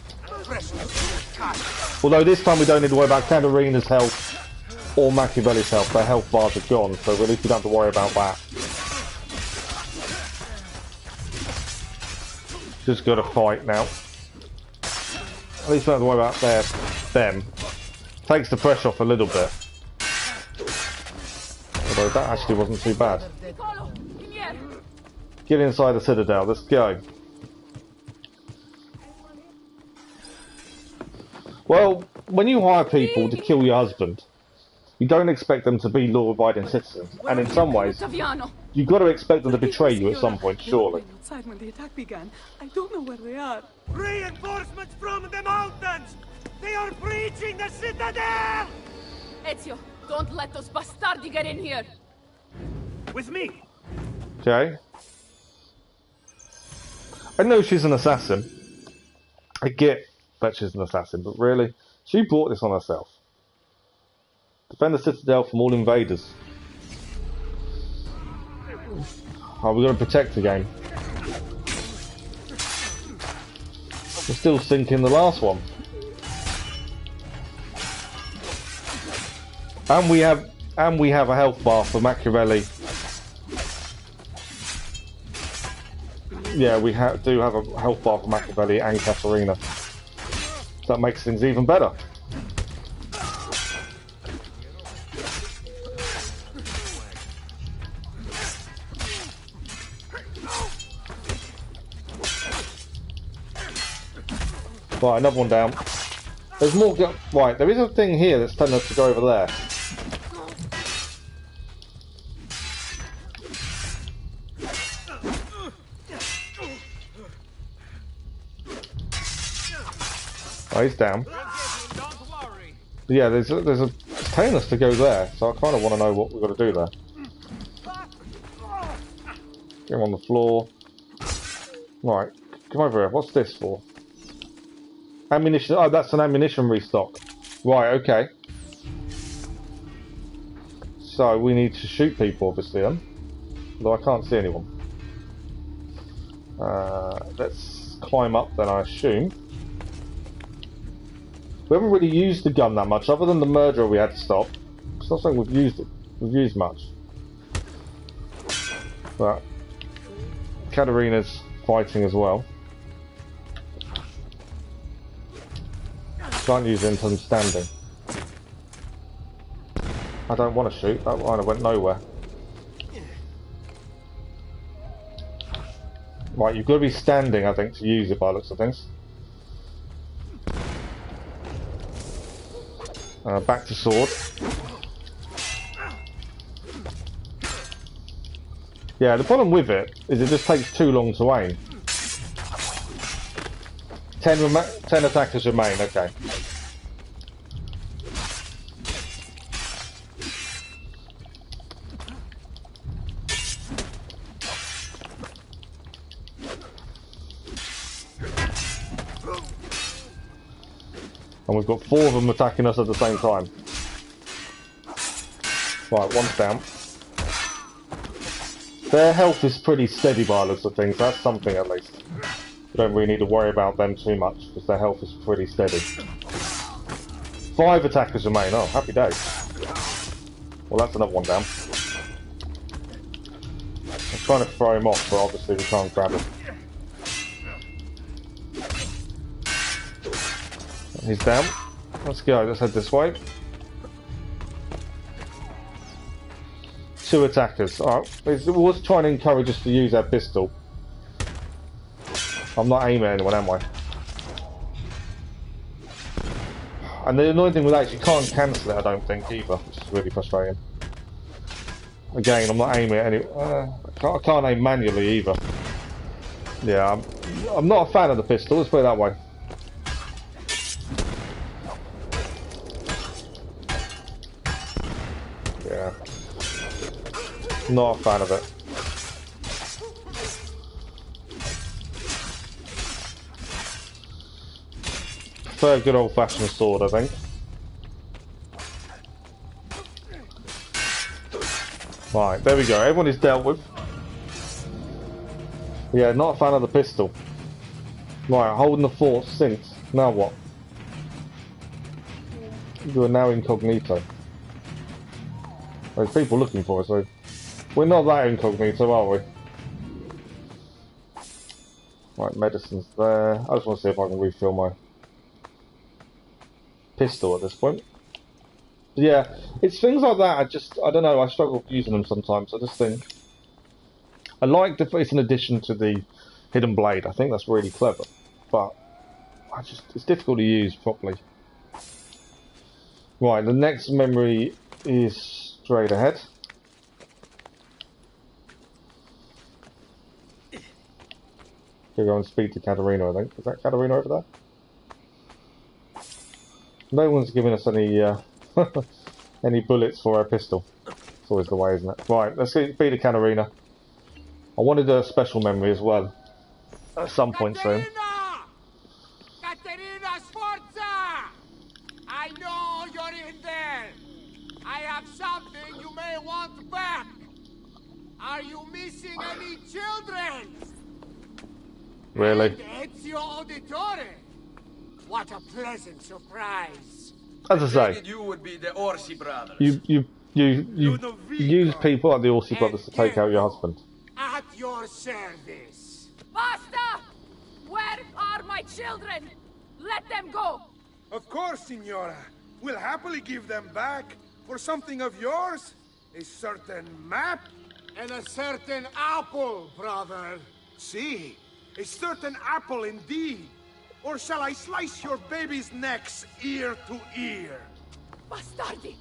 Although this time we don't need to worry about Caterina's health or Machiavelli's health. Their health bars are gone, so at least we don't have to worry about that. Just got to fight now. At least we don't have to worry about them. Takes the pressure off a little bit. Although that actually wasn't too bad. Get inside the citadel, let's go. Well, when you hire people to kill your husband, you don't expect them to be law-abiding citizens. And in some ways, you've got to expect them to betray you at some point, surely. Outside when the attack began. I don't know where they are. Reinforcements from the mountains! They are breaching the citadel! Ezio, don't let those bastardi get in here! With me! Okay. I know she's an assassin. I get that she's an assassin, but really, she brought this on herself. Defend the citadel from all invaders. Oh, we've got to protect the game. We're still sinking the last one. And we have a health bar for Machiavelli. Yeah, we do have a health bar for Machiavelli and Caterina. That makes things even better. Right, another one down. There's more. Right, there is a thing here that's telling us to go over there. Oh, he's down. Yeah, there's a telling us to go there, so I kind of want to know what we've got to do there. Get him on the floor. Right, come over here. What's this for? Ammunition. Oh, that's an ammunition restock. Right, okay. So we need to shoot people, obviously, then. Although I can't see anyone. Let's climb up then, I assume. We haven't really used the gun that much, other than the murderer we had to stop. It's not something we've used much. But Caterina's fighting as well. Can't use it until I'm standing. I don't want to shoot, that line went nowhere. Right, you've got to be standing, I think, to use it by the looks of things. Back to sword. Yeah, the problem with it is it just takes too long to aim. 10 attackers remain, okay. And we've got 4 of them attacking us at the same time. Right, one's down. Their health is pretty steady by the looks of things. That's something at least. We don't really need to worry about them too much because their health is pretty steady. 5 attackers remain. Oh, happy days. Well, that's another one down. I'm trying to throw him off, but obviously we can't grab him. He's down. Let's go. Let's head this way. 2 attackers. Alright. It was trying to encourage us to use our pistol. I'm not aiming at anyone, am I? And the annoying thing with that is you can't cancel it, I don't think, either, which is really frustrating. Again, I'm not aiming at any... I can't aim manually either. Yeah, I'm not a fan of the pistol, let's put it that way. Yeah. Not a fan of it. Prefer a good old-fashioned sword, I think. Right, there we go. Everyone is dealt with. Yeah, not a fan of the pistol. Right, holding the fort sinks. Now what? You are now incognito. There's people looking for us, so we're not that incognito, are we? Right, medicine's there. I just want to see if I can refill my pistol at this point. Yeah, it's things like that. I don't know. I struggle with using them sometimes. I just think I like that it's an addition to the hidden blade. I think that's really clever, but it's difficult to use properly. Right, the next memory is straight ahead. Go and speak to Katerina, I think. Is that Katerina over there? No one's giving us any any bullets for our pistol. It's always the way, isn't it? Right, let's speak to Katerina. I wanted a special memory as well at some point soon. Caterina Sforza! I know you're in there. I have something you may want back. Are you missing any children? Really? Ezio Auditore. What a pleasant surprise. As I say, you would be the Orsy brothers. You use people like the Orsy brothers to take out your husband. At your service. Basta! Where are my children? Let them go! Of course, Signora. We'll happily give them back for something of yours. A certain map. And a certain apple, brother. See, a certain apple indeed. Or shall I slice your baby's necks ear to ear? Bastardi!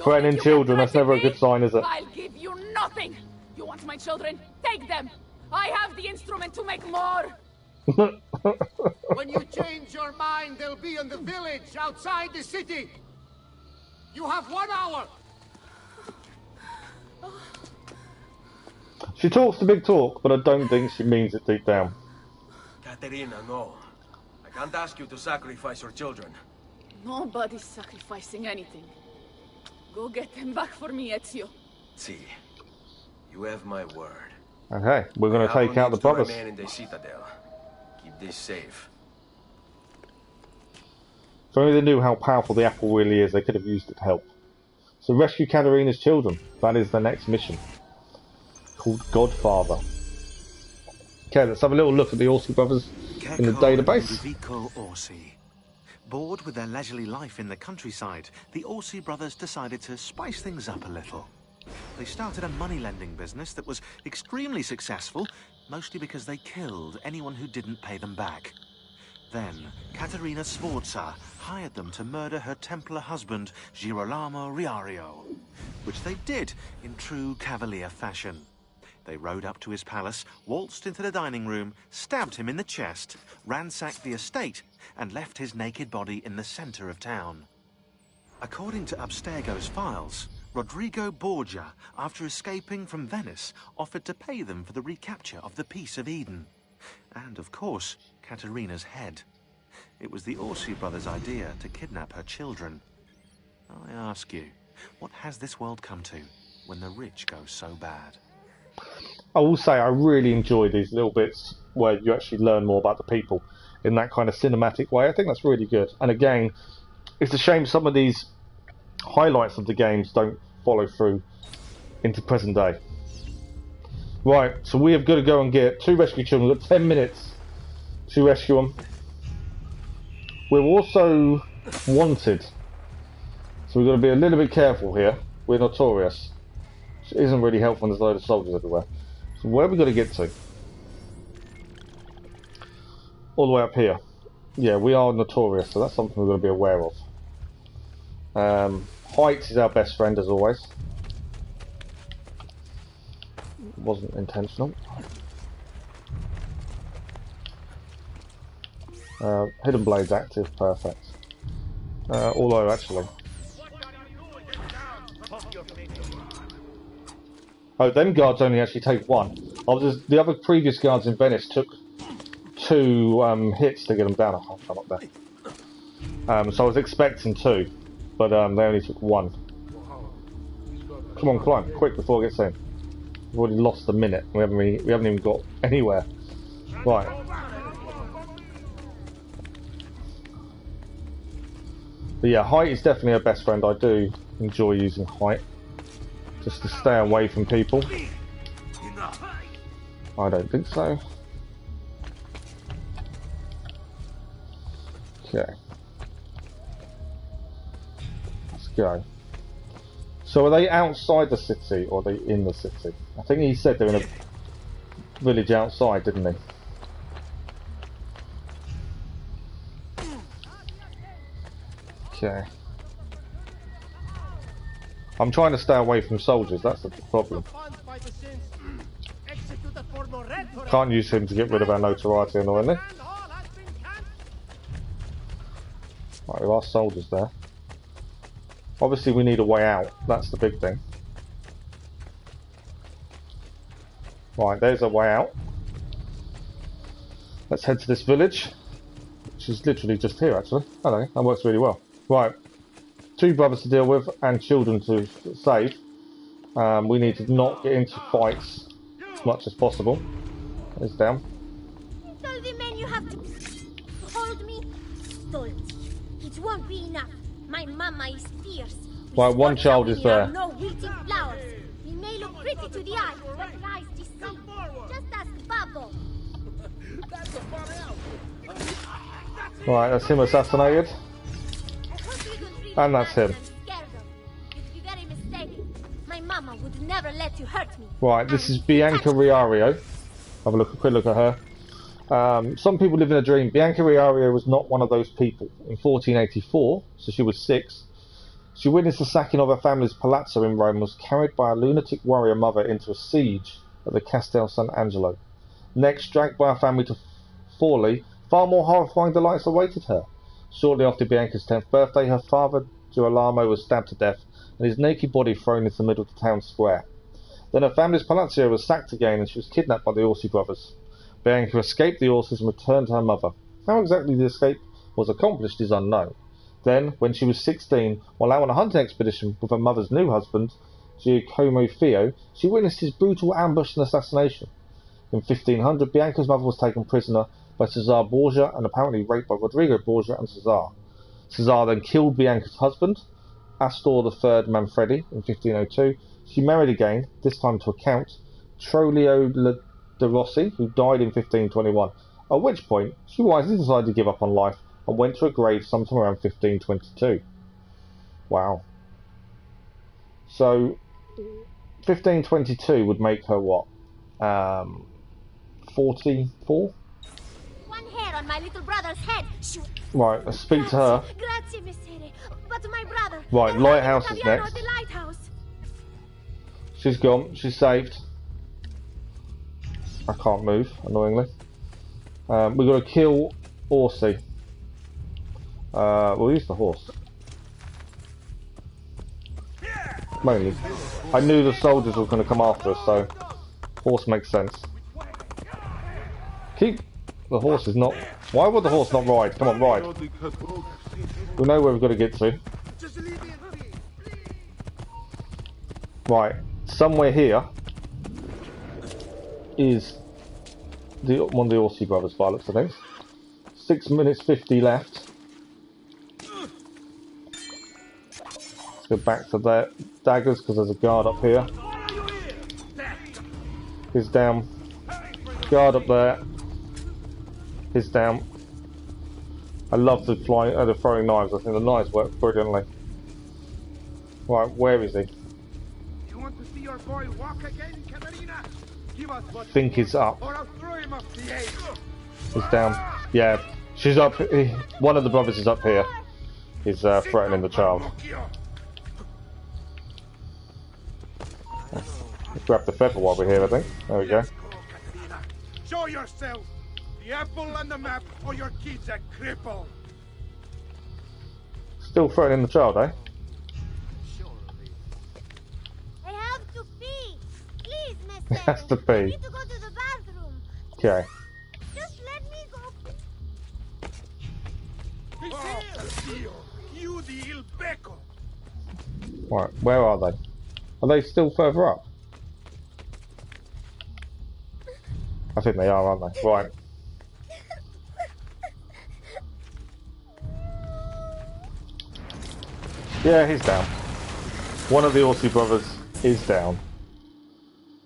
Threatening children, that's never a good sign, is it? I'll give you nothing! You want my children? Take them! I have the instrument to make more! When you change your mind, they'll be in the village outside the city. You have 1 hour. She talks the big talk, but I don't think she means it deep down. Caterina, no. I can't ask you to sacrifice your children. Nobody's sacrificing anything. Go get them back for me, Ezio. See, you have my word. Okay, we're going to take out the brothers. Remain in the citadel. Keep this safe. If only they knew how powerful the apple really is, they could have used it to help. So rescue Caterina's children. That is the next mission. Called Godfather. Okay, let's have a little look at the Orsy brothers in the database. Ludovico Orsy. Bored with their leisurely life in the countryside, the Orsy brothers decided to spice things up a little. They started a money-lending business that was extremely successful, mostly because they killed anyone who didn't pay them back. Then, Caterina Sforza hired them to murder her Templar husband, Girolamo Riario, which they did in true cavalier fashion. They rode up to his palace, waltzed into the dining room, stabbed him in the chest, ransacked the estate, and left his naked body in the center of town. According to Abstergo's files, Rodrigo Borgia, after escaping from Venice, offered to pay them for the recapture of the Peace of Eden. And, of course, Caterina's head. It was the Odyssey brothers' idea to kidnap her children. I ask you, what has this world come to when the rich go so bad? I will say I really enjoy these little bits where you actually learn more about the people in that kind of cinematic way. I think that's really good. And again, it's a shame some of these highlights of the games don't follow through into present day. Right, so we have got to go and get 2 rescue children. We've got 10 minutes to rescue them. We're also wanted, so we've got to be a little bit careful here. We're notorious, which isn't really helpful when there's a load of soldiers everywhere. So where have we got to get to? All the way up here. Yeah, we are notorious, so that's something we've got to be aware of. Height is our best friend as always. Wasn't intentional. Hidden blades active, perfect. Although actually, oh, them guards only actually take 1. The other previous guards in Venice took 2 hits to get them down. I can't come up there. So I was expecting 2, but they only took 1. Come on, climb quick before it gets in. We've already lost a minute. We haven't even got anywhere. Right. But yeah, height is definitely our best friend. I do enjoy using height just to stay away from people. I don't think so. Okay. Let's go. So are they outside the city or are they in the city? I think he said they're in a village outside, didn't he? Okay. I'm trying to stay away from soldiers, that's the problem. Can't use him to get rid of our notoriety, annoyingly. Right, there are soldiers there. Obviously we need a way out, that's the big thing. Right, there's a way out. Let's head to this village, which is literally just here actually. Hello, that works really well. Right, 2 brothers to deal with and children to save. We need to not get into fights as much as possible. It's down. Tell the men you have to hold me. Don't. It won't be enough. My mama is fierce. Right, 1 child is there. No wilting flowers. We may look pretty to the eye, but lies deceive. Just ask Bubble. Right, that's him assassinated. And that's him. You'd be very mistaken. My mama would never let you hurt me. Right, this is Bianca Riario. Have a quick look at her. Some people live in a dream. Bianca Riario was not one of those people. In 1484, so she was 6, she witnessed the sacking of her family's palazzo in Rome, was carried by a lunatic warrior mother into a siege at the Castel San Angelo. Next, dragged by her family to Forlì, far more horrifying delights awaited her. Shortly after Bianca's 10th birthday, her father, Girolamo, was stabbed to death and his naked body thrown into the middle of the town square. Then her family's palazzo was sacked again and she was kidnapped by the Odyssey brothers. Bianca escaped the Orsies and returned to her mother. How exactly the escape was accomplished is unknown. Then, when she was 16, while out on a hunting expedition with her mother's new husband, Giacomo Fio, she witnessed his brutal ambush and assassination. In 1500, Bianca's mother was taken prisoner by Cesare Borgia and apparently raped by Rodrigo Borgia and Cesare. Cesare then killed Bianca's husband, Astor III Manfredi, in 1502. She married again, this time to a count, Troilio de Rossi, who died in 1521, at which point she wisely decided to give up on life and went to her grave sometime around 1522. Wow. So, 1522 would make her what? 44? One hair on my little brother's head. Right, let's speak to her. Grazie, Messere. But my brother. Right, lighthouse is next. The lighthouse. She's gone. She's saved. I can't move, annoyingly. We've got to kill Orsi. We'll use the horse. Mainly. I knew the soldiers were going to come after us, so horse makes sense. Keep The horse is not... Why would the horse not ride? Come on, ride. We know where we've got to get to. Right. Somewhere here is one of the Odyssey brothers by the looks of things. 6 minutes 50 left. Let's go back to the daggers because there's a guard up here. He's down. Guard up there. He's down. I love the throwing knives. I think the knives work brilliantly. Right, where is he? You want to see your boy walk again, Katarina? Give us what I think he's up. or I'll throw him off the edge. He's down. Yeah, she's up. One of the brothers is up here. He's threatening the child. Let's grab the feather while we're here, I think. There we go. Show yourself. The apple on the map, or your kid's a cripple. Still threatening the child, eh? I have to pee. Please, He Mister. has to I pee. need to go to the bathroom. Okay. Just let me go. Oh, Ezio, you the il becco. Right, where are they? Are they still further up? I think they are, aren't they? Right. Yeah, he's down. One of the Odyssey brothers is down.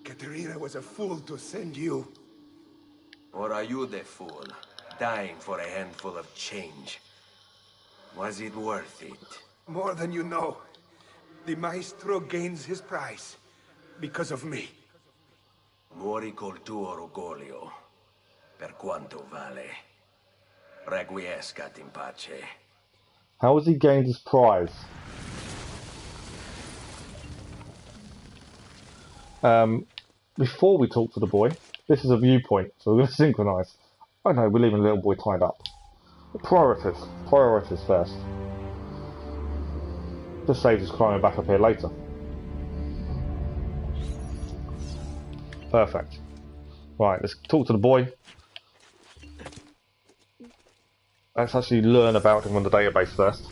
Katerina was a fool to send you. Or are you the fool, dying for a handful of change? Was it worth it? More than you know. The maestro gains his prize because of me. Muori col tuo orgoglio, per quanto vale. Requiescat in pace. How has he gained his prize? Before we talk to the boy, this is a viewpoint, so we're going to synchronise. Oh no, we're leaving the little boy tied up. Priorities. Priorities first. Just saves us climbing back up here later. Perfect. Right, let's talk to the boy. Let's actually learn about him on the database first.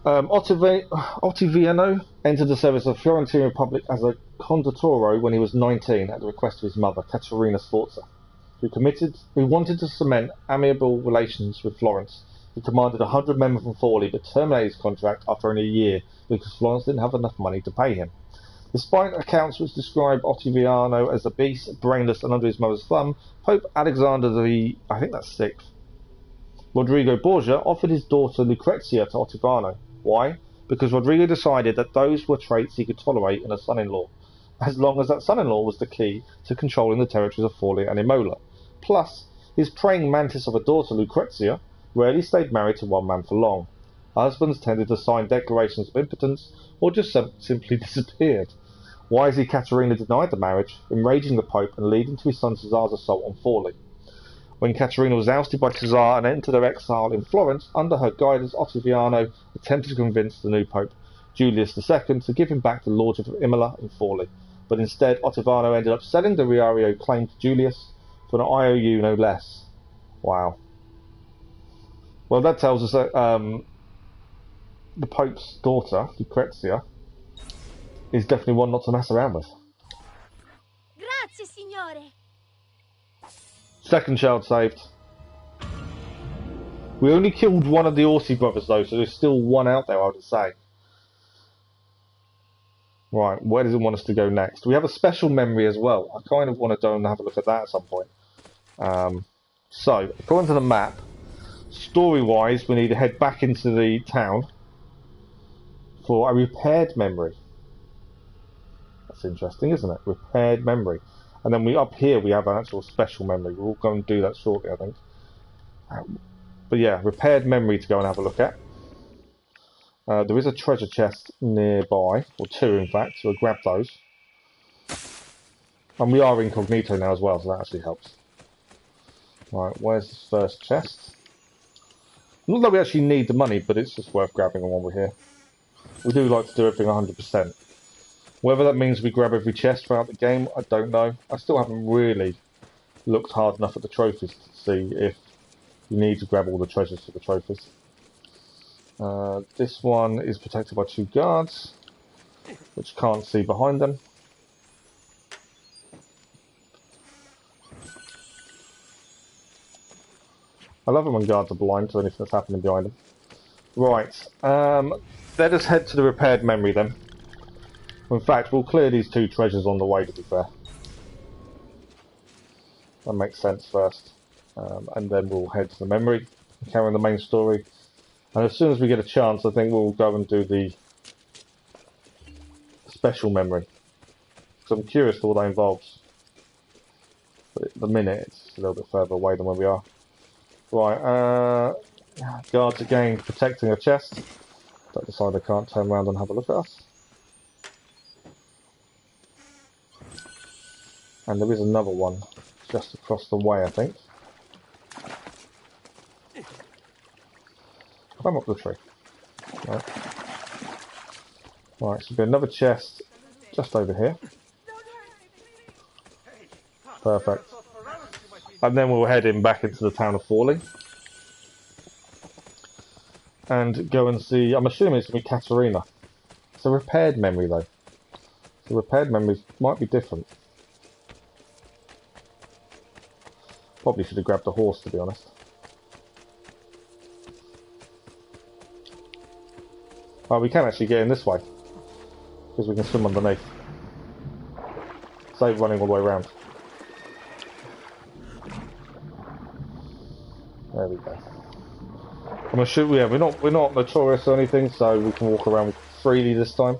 Ottaviano entered the service of the Florentine Republic as a condottore when he was 19 at the request of his mother, Caterina Sforza, who wanted to cement amiable relations with Florence. He commanded 100 men from Forlì but terminated his contract after only a year because Florence didn't have enough money to pay him. Despite accounts which describe Ottaviano as a beast, brainless and under his mother's thumb, Pope Alexander the, I think that's 6th, Rodrigo Borgia offered his daughter Lucrezia to Ottaviano. Why? Because Rodrigo decided that those were traits he could tolerate in a son-in-law, as long as that son-in-law was the key to controlling the territories of Forlì and Imola. Plus, his praying mantis of a daughter, Lucrezia, rarely stayed married to one man for long. Husbands tended to sign declarations of impotence or just simply disappeared. Wisely, Caterina denied the marriage, enraging the Pope and leading to his son Cesar's assault on Forlì. When Caterina was ousted by Cesar and entered her exile in Florence, under her guidance Ottaviano attempted to convince the new Pope, Julius II, to give him back the lordship of Imola and Forlì. But instead, Ottaviano ended up selling the Riario claim to Julius for an IOU no less. Wow. Well, that tells us that the Pope's daughter, Lucrezia, is definitely one not to mess around with. Grazie, signore. Second child saved. We only killed one of the Odyssey brothers though, so there's still one out there, I would say. Right, where does it want us to go next? We have a special memory as well. I kind of want to go and have a look at that at some point. So, according to the map, story-wise, we need to head back into the town for a repaired memory. That's interesting, isn't it? Repaired memory. And then up here we have an actual special memory. We'll go and do that shortly, I think. But yeah, repaired memory to go and have a look at. There is a treasure chest nearby, or two in fact, so we'll grab those. And we are incognito now as well, so that actually helps. Right, where's this first chest? Not that we actually need the money, but it's just worth grabbing them while we're here. We do like to do everything 100%. Whether that means we grab every chest throughout the game, I don't know. I still haven't really looked hard enough at the trophies to see if you need to grab all the treasures for the trophies. This one is protected by 2 guards, which can't see behind them. I love it when guards are blind to anything that's happening behind them. Right, let us head to the repaired memory then. In fact, we'll clear these 2 treasures on the way, to be fair. That makes sense first. And then we'll head to the memory, carry on the main story. And as soon as we get a chance, I think we'll go and do the special memory. So I'm curious to what that involves. But at the minute, it's a little bit further away than where we are. Right, guards again protecting a chest. Don't decide they can't turn around and have a look at us. And there is another one just across the way, I think. Climb up the tree. Right, so there'll be another chest just over here. Perfect. And then we'll head in back into the town of Forley. And go and see, I'm assuming it's going to be Katarina. It's a repaired memory though. So repaired memories might be different. Probably should have grabbed a horse, to be honest. Oh, we can actually get in this way. Because we can swim underneath. Save running all the way around. There we go. I'm assuming, yeah, we're not notorious or anything, so we can walk around freely this time.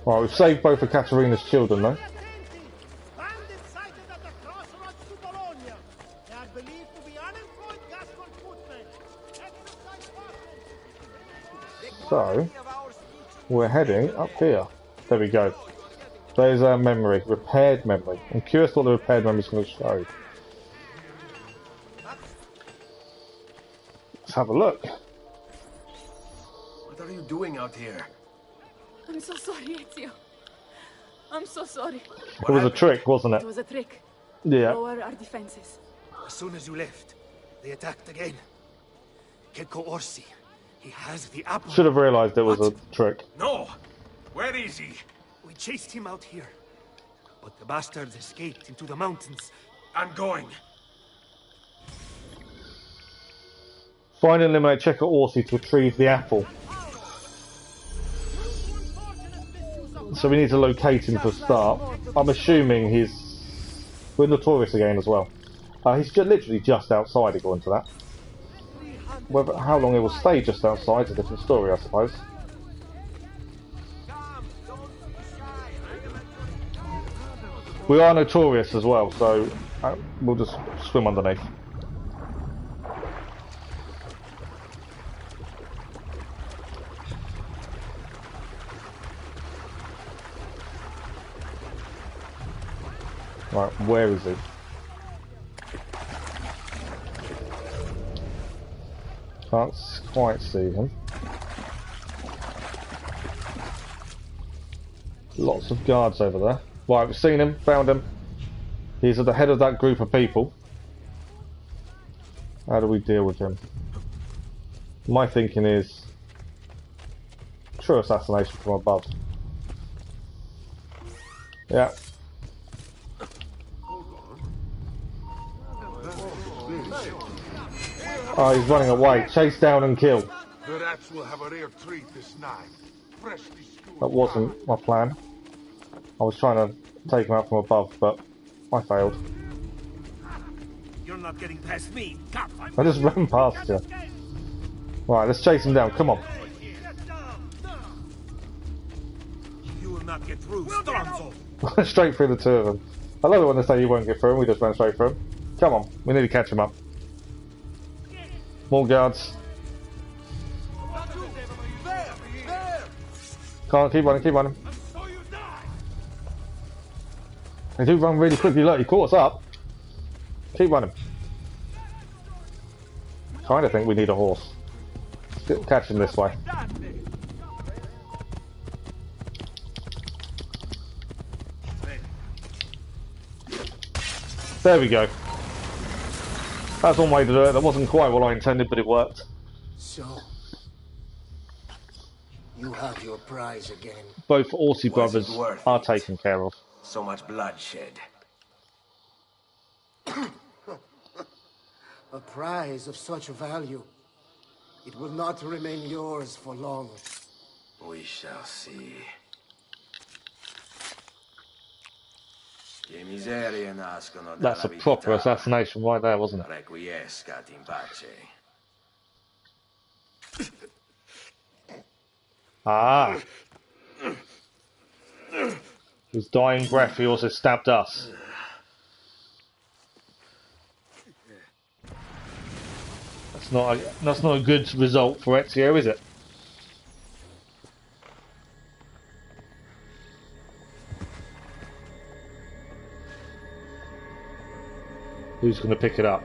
Alright, we've saved both of Katarina's children though. So, we're heading up here. There we go. There's our memory, repaired memory. I'm curious what the repaired memory is going to show. Let's have a look. What are you doing out here? I'm so sorry, Ezio. I'm so sorry. It was a trick, wasn't it? It was a trick. Yeah. Lower our defenses. As soon as you left, they attacked again. Keko Orsi. He has the apple. Should have realised it was a trick. No! Where is he? We chased him out here. But the bastards escaped into the mountains. I'm going. Find and eliminate Checker Orsi to retrieve the apple. So we need to locate him for a start. I'm assuming we're notorious again as well. He's literally just outside according to that. How long it will stay just outside is a different story, I suppose. We are notorious as well, so we'll just swim underneath. Right, where is he? Can't quite see him. Lots of guards over there. Right, we've seen him, found him. He's at the head of that group of people. How do we deal with him? My thinking is true assassination from above. Yeah. Oh, he's running away. Chase down and kill. The rats will have a rare treat this night. Freshly stewed. That wasn't my plan. I was trying to take him out from above, but I failed. You're not getting past me. I just ran past you. Right, let's chase him down. Come on. You will not get through, Stronzo. Straight through the 2 of them. I love it when they say you won't get through him. We just ran straight through him. Come on, we need to catch him up. More guards. Come on, keep running, keep running. They do run really quickly. Look, he caught us up. Keep running. Kind of think we need a horse. Let's catch him this way. There we go. That's one way to do it. That wasn't quite what I intended, but it worked. So, you have your prize again. Both Odyssey Was it brothers worth are it? taken care of. So much bloodshed. A prize of such value. It will not remain yours for long. We shall see. Che miserie nascono That's a dalla proper avidità. assassination right there, wasn't it? Requiescat in pace. Ah. His dying breath, he also stabbed us. That's not a good result for Ezio, is it? Who's going to pick it up?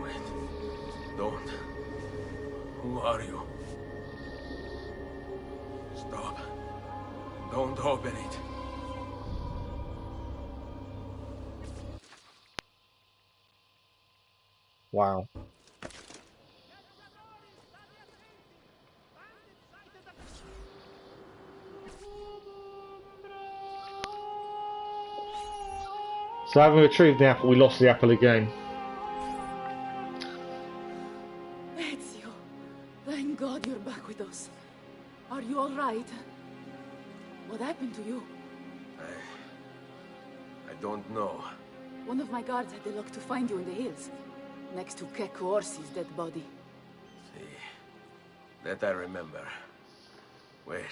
Wait. Don't. Who are you? Stop. Don't open it. Wow. So having retrieved the apple, we lost the apple again. Ezio, thank God you're back with us. Are you all right? What happened to you? I don't know. One of my guards had the luck to find you in the hills, next to Kek Orsi's dead body. See, that I remember. Wait,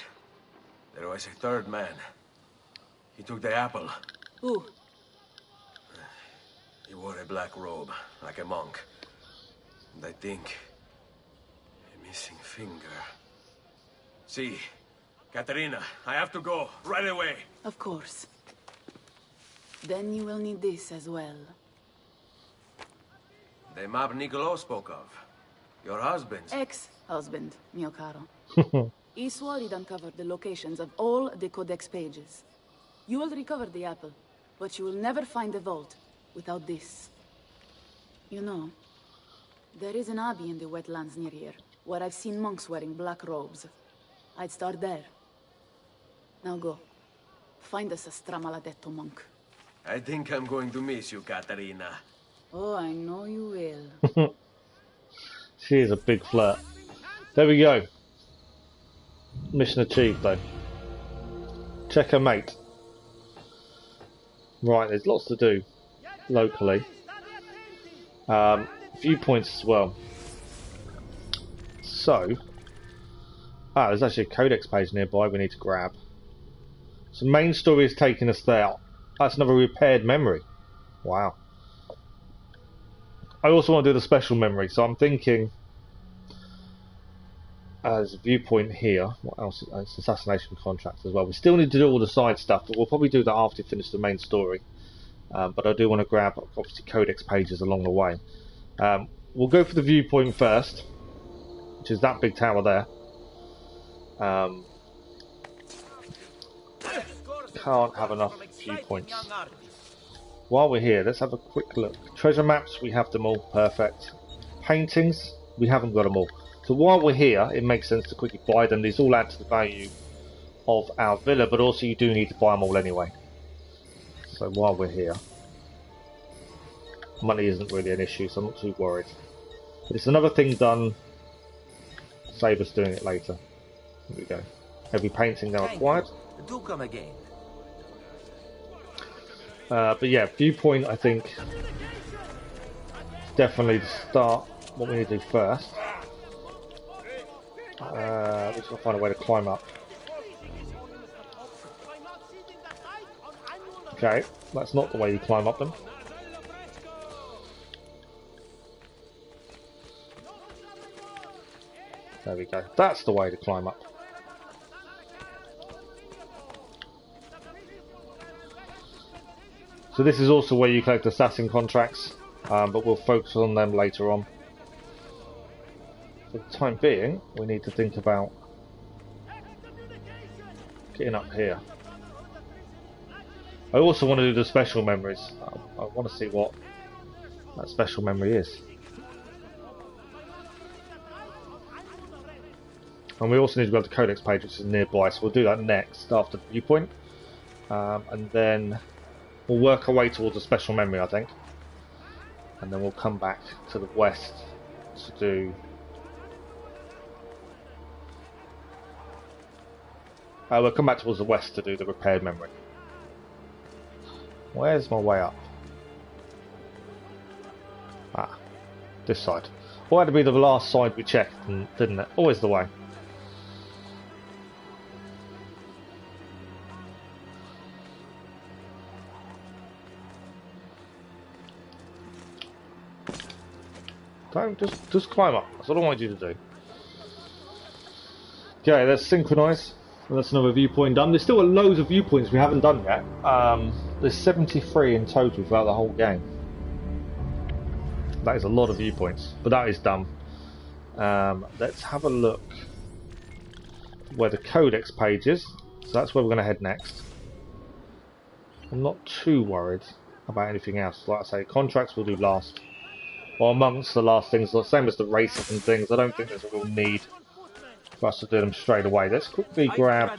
there was a third man. He took the apple. Who? He wore a black robe, like a monk. And I think... a missing finger. See, Katerina, I have to go, right away. Of course. Then you will need this as well. The map Niccolo spoke of. Your husband's. Ex-husband, mio caro. He swore he'd uncovered the locations of all the Codex pages. You will recover the apple, but you will never find the vault without this. You know, there is an abbey in the wetlands near here, where I've seen monks wearing black robes. I'd start there. Now go. Find us a stramaladetto monk. I think I'm going to miss you, Katerina. Oh, I know you will. She is a big flirt. There we go. Mission achieved, though. Check her mate. Right, there's lots to do locally. Viewpoints as well. So, there's actually a codex page nearby we need to grab. So main story is taking us there. That's another repaired memory. Wow. I also want to do the special memory, so I'm thinking there's a viewpoint here. What else? It's assassination contracts as well. We still need to do all the side stuff, but we'll probably do that after we finish the main story. But I do want to grab, obviously, codex pages along the way. We'll go for the viewpoint first, which is that big tower there. Can't have enough viewpoints. While we're here, let's have a quick look. Treasure maps, we have them all. Perfect. Paintings, we haven't got them all. So while we're here, it makes sense to quickly buy them. These all add to the value of our villa, but also you do need to buy them all anyway. So while we're here, money isn't really an issue, so I'm not too worried. But it's another thing done, save us doing it later. Here we go. Every painting now acquired. Do come again. But yeah, viewpoint, I think, definitely the start. What we need to do first. We're just gonna find a way to climb up. Okay, that's not the way you climb up them. There we go. That's the way to climb up. So this is also where you collect assassin contracts, but we'll focus on them later on. For the time being, we need to think about getting up here. I also want to do the special memories. I want to see what that special memory is. And we also need to go to the codex page, which is nearby, so we'll do that next after the viewpoint. And then we'll work our way towards a special memory, I think. And then we'll come back to the west to do... we'll come back towards the west to do the repaired memory. Where's my way up? Ah, this side. Well, had to be the last side we checked, didn't it? Always the way. Don't just climb up. That's what I want you to do. Okay, let's synchronise. That's another viewpoint done. There's still loads of viewpoints we haven't done yet. There's 73 in total throughout the whole game. That is a lot of viewpoints, but that is done. Let's have a look where the codex page is. So that's where we're going to head next. I'm not too worried about anything else. Like I say, contracts we'll do last. Or amongst the last things, same as the races and things. I don't think there's a real need for us to do them straight away. Let's quickly grab...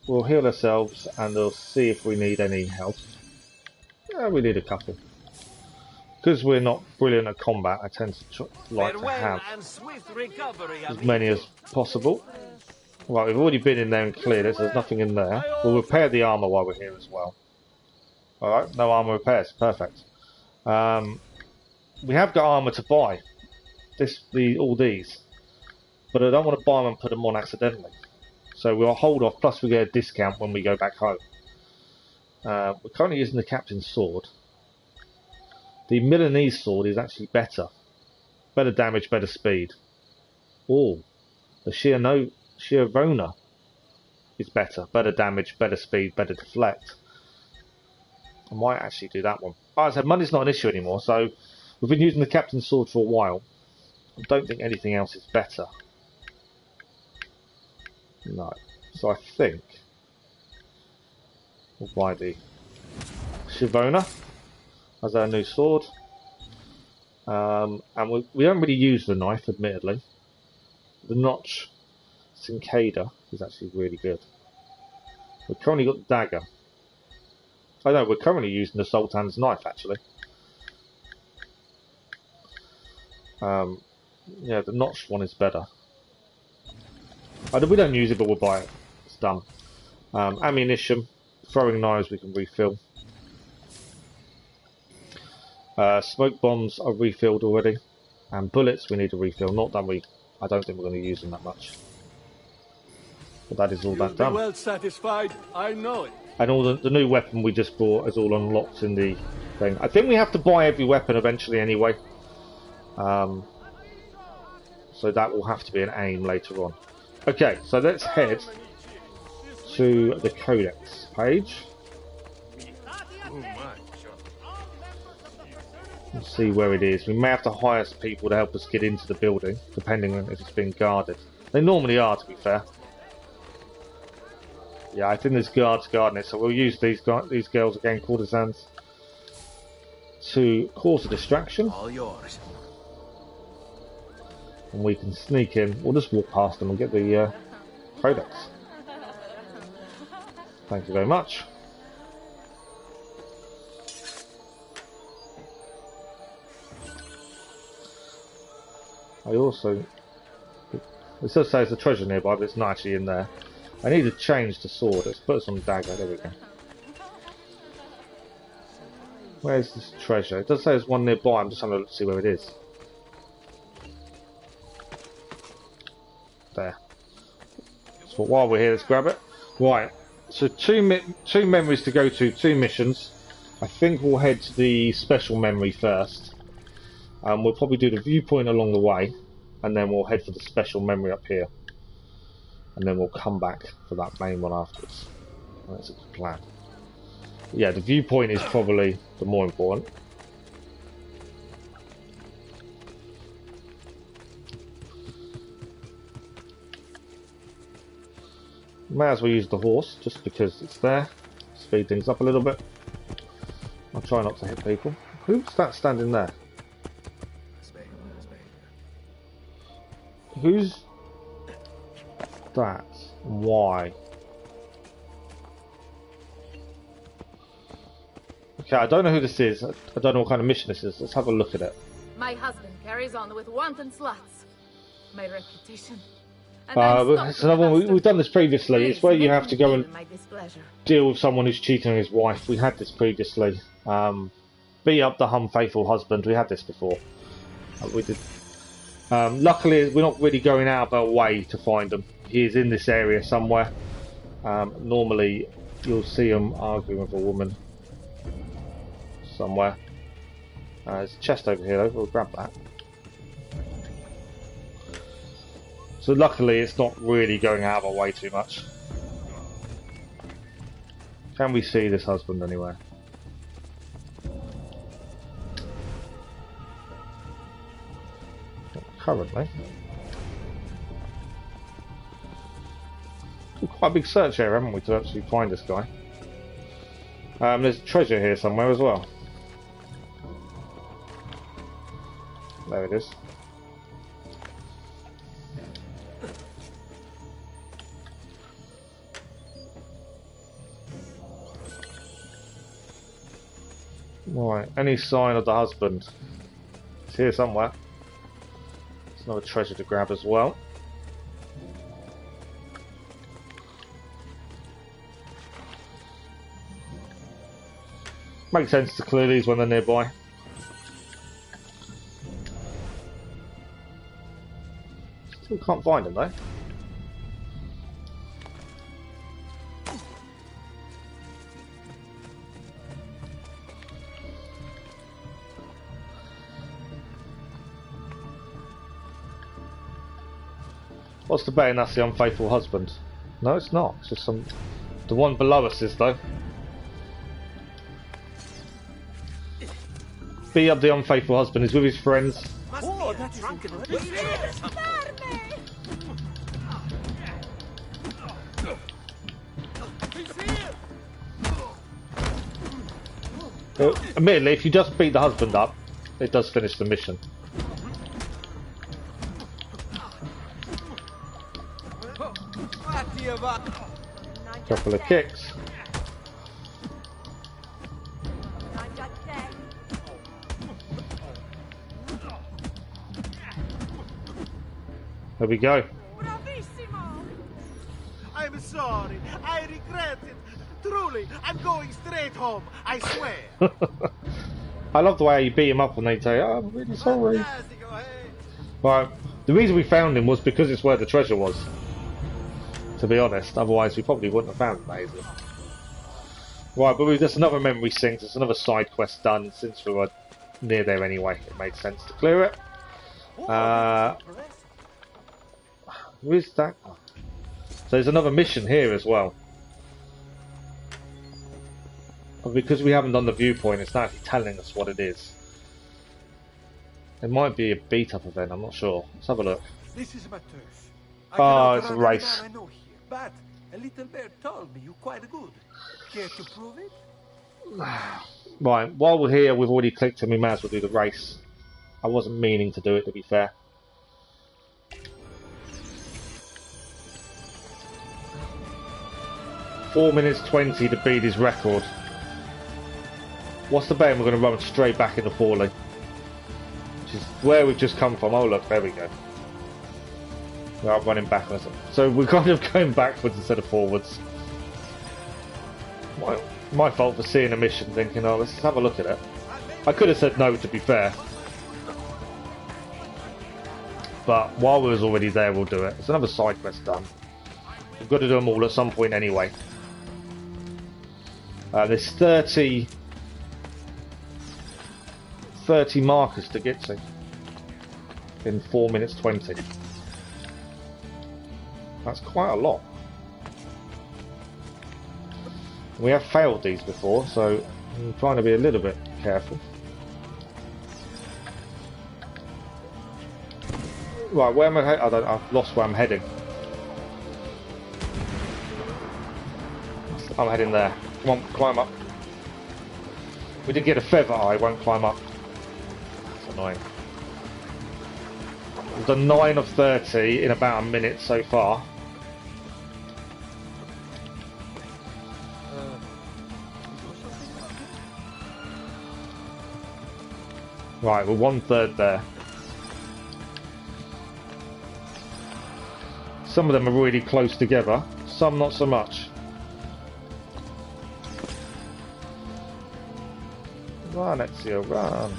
We'll heal ourselves and we'll see if we need any help. Yeah, we need a couple. Because we're not brilliant at combat, I tend to like to have as many as possible. Right, we've already been in there and cleared it, so there's nothing in there. We'll repair the armour while we're here as well. Alright, no armour repairs, perfect. We have got armour to buy. All these. But I don't want to buy them and put them on accidentally. So we'll hold off, plus we get a discount when we go back home. We're currently using the captain's sword. The Milanese sword is actually better. Better damage, better speed. Oh, the Schiavona is better. Better damage, better speed, better deflect. I might actually do that one. Like I said, money's not an issue anymore, so we've been using the captain's sword for a while. I don't think anything else is better. No. So I think we'll buy the Schiavona as our new sword. And we don't really use the knife, admittedly. The notch Cicada is actually really good. We've currently got the dagger. Oh no, we're currently using the Sultan's knife, actually. Yeah, the notched one is better. We don't use it, but we'll buy it. It's done. Ammunition, throwing knives we can refill. Smoke bombs are refilled already, and bullets we need to refill. Not that I don't think we're going to use them that much. But that is all that done. Well satisfied, I know it. And all the new weapon we just bought is all unlocked in the thing. I think we have to buy every weapon eventually anyway. So that will have to be an aim later on. Okay, so let's head to the codex page. Let's see where it is. We may have to hire some people to help us get into the building, depending on if it's being guarded. They normally are, to be fair. Yeah, I think there's guards guarding it, so we'll use these girls again, courtesans, to cause a distraction. All yours. And we can sneak in. We'll just walk past them and get the codex. Thank you very much. I also... It does say there's a treasure nearby, but it's not actually in there. I need to change the sword. Let's put us on the dagger. There we go. Where's this treasure? It does say there's one nearby. I'm just trying to see where it is. There. So while we're here, let's grab it. Right. So two memories to go to. 2 missions. I think we'll head to the special memory first. We'll probably do the viewpoint along the way, and then we'll head for the special memory up here. And then we'll come back for that main one afterwards. That's a good plan. Yeah, the viewpoint is probably the more important. May as well use the horse, just because it's there. It's speed things up a little bit. I'll try not to hit people. Who's that standing there? Who's that? Why? Okay, I don't know who this is. I don't know what kind of mission this is. Let's have a look at it. My husband carries on with wanton sluts. My reputation. It's another one. We've done this previously. It's where you have to go and deal with someone who's cheating on his wife. We had this previously. Beat up the unfaithful husband. We had this before. We did. Luckily, we're not really going out of our way to find him. He is in this area somewhere. Normally, you'll see him arguing with a woman somewhere. There's a chest over here, though. We'll grab that. So luckily, it's not really going out of our way too much. Can we see this husband anywhere? Currently. Quite a big search here, haven't we, to actually find this guy? There's treasure here somewhere as well. There it is. Right, any sign of the husband? It's here somewhere. There's another treasure to grab as well. Makes sense to clear these when they're nearby. Still can't find them though. What's the betting that's the unfaithful husband? No, it's not. It's just some. The one below us is though. Beat up the unfaithful husband. He's with his friends. Oh, that's drunken. Admittedly, if you just beat the husband up, it does finish the mission. Couple of kicks. There we go. I'm sorry. I regret it. Truly, I'm going straight home. I swear. I love the way you beat him up when they say, oh, I'm really sorry. Right. The reason we found him was because it's where the treasure was. To be honest, otherwise we probably wouldn't have found him easily. Right, but there's another memory sync, there's another side quest done. Since we were near there anyway, it made sense to clear it. Who is that? Oh. So there's another mission here as well. But because we haven't done the viewpoint, it's not actually telling us what it is. It might be a beat-up event, I'm not sure. Let's have a look. This is my turf. Oh, it's a race. I know here, but a little bird told me you're quite good. Care to prove it? Right, while we're here, we've already clicked and we may as well do the race. I wasn't meaning to do it, to be fair. Four minutes 20 to beat his record. What's the bet? We're going to run straight back into Forley, which is where we've just come from. Oh look, there we go. We are running back. So we're kind of going backwards instead of forwards. My fault for seeing a mission thinking, oh, let's have a look at it. I could have said no, to be fair. But while we was already there, we'll do it. It's another side quest done. We've got to do them all at some point anyway. There's 30 markers to get to in 4 minutes 20. That's quite a lot. We have failed these before, so I'm trying to be a little bit careful. Right, where am I heading? I've lost where I'm heading. I'm heading there. Come on, climb up. We did get a feather eye, won't climb up. That's annoying. We've done 9 of 30 in about a minute so far. Right, we're 1/3 there. Some of them are really close together, some not so much. Run, Ezio, run.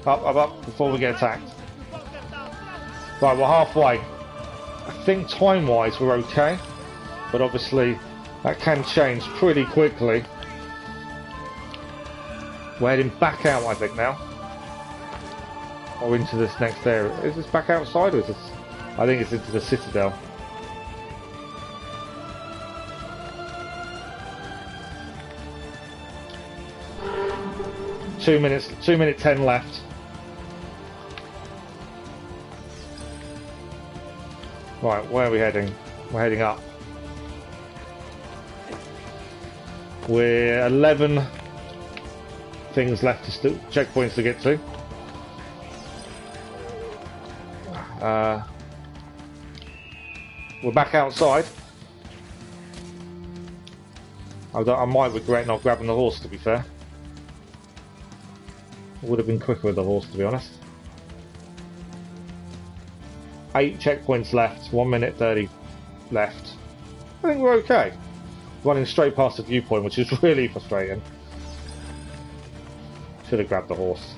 Up, before we get attacked. Right, we're halfway. I think time-wise we're okay, but obviously that can change pretty quickly. We're heading back out, I think, now. Or into this next area. Is this back outside or is this... I think it's into the Citadel. Two minute 10 left. Right, where are we heading? We're heading up. We're 11 things left to checkpoints to get to. We're back outside. I might regret not grabbing the horse, to be fair. It would have been quicker with the horse, to be honest. 8 checkpoints left, 1 minute 30 left. I think we're okay. Running straight past the viewpoint, which is really frustrating. Should have grabbed the horse.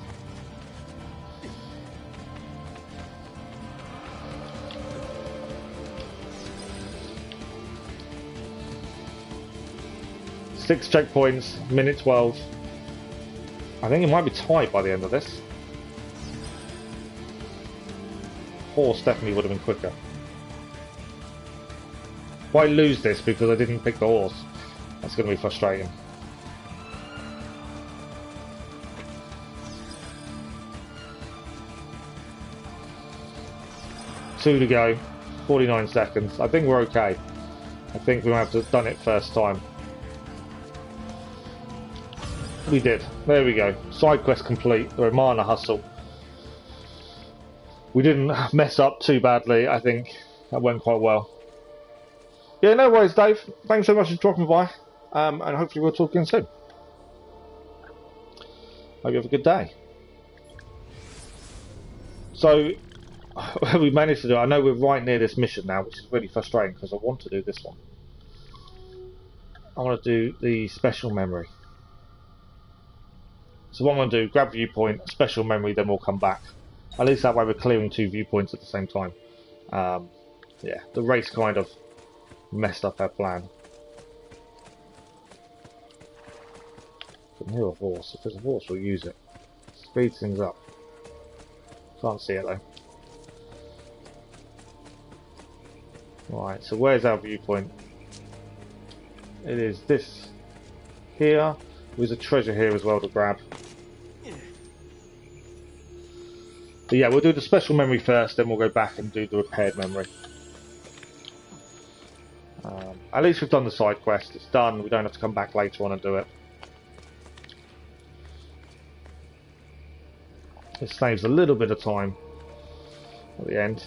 Six checkpoints, minute 12. I think it might be tight by the end of this. Horse definitely would have been quicker. If I lose this because I didn't pick the horse, that's going to be frustrating. Two to go, 49 seconds. I think we're okay. I think we might have to have done it first time. We did. There we go. Side quest complete. The Romana hustle. We didn't mess up too badly. I think that went quite well. Yeah, no worries, Dave. Thanks so much for dropping by. And hopefully we'll talk again soon. Hope you have a good day. So, we managed to do it. I know we're right near this mission now, which is really frustrating because I want to do this one. I want to do the special memory. So what I'm going to do, grab viewpoint, special memory, then we'll come back. At least that way we're clearing 2 viewpoints at the same time. Yeah, the race kind of messed up our plan. Can hear a horse. If there's a horse, we'll use it. Speeds things up. Can't see it though. Right, so where's our viewpoint? It is this here. There's a treasure here as well to grab. But yeah, we'll do the special memory first, then we'll go back and do the repaired memory. At least we've done the side quest. It's done. We don't have to come back later on and do it. It saves a little bit of time at the end.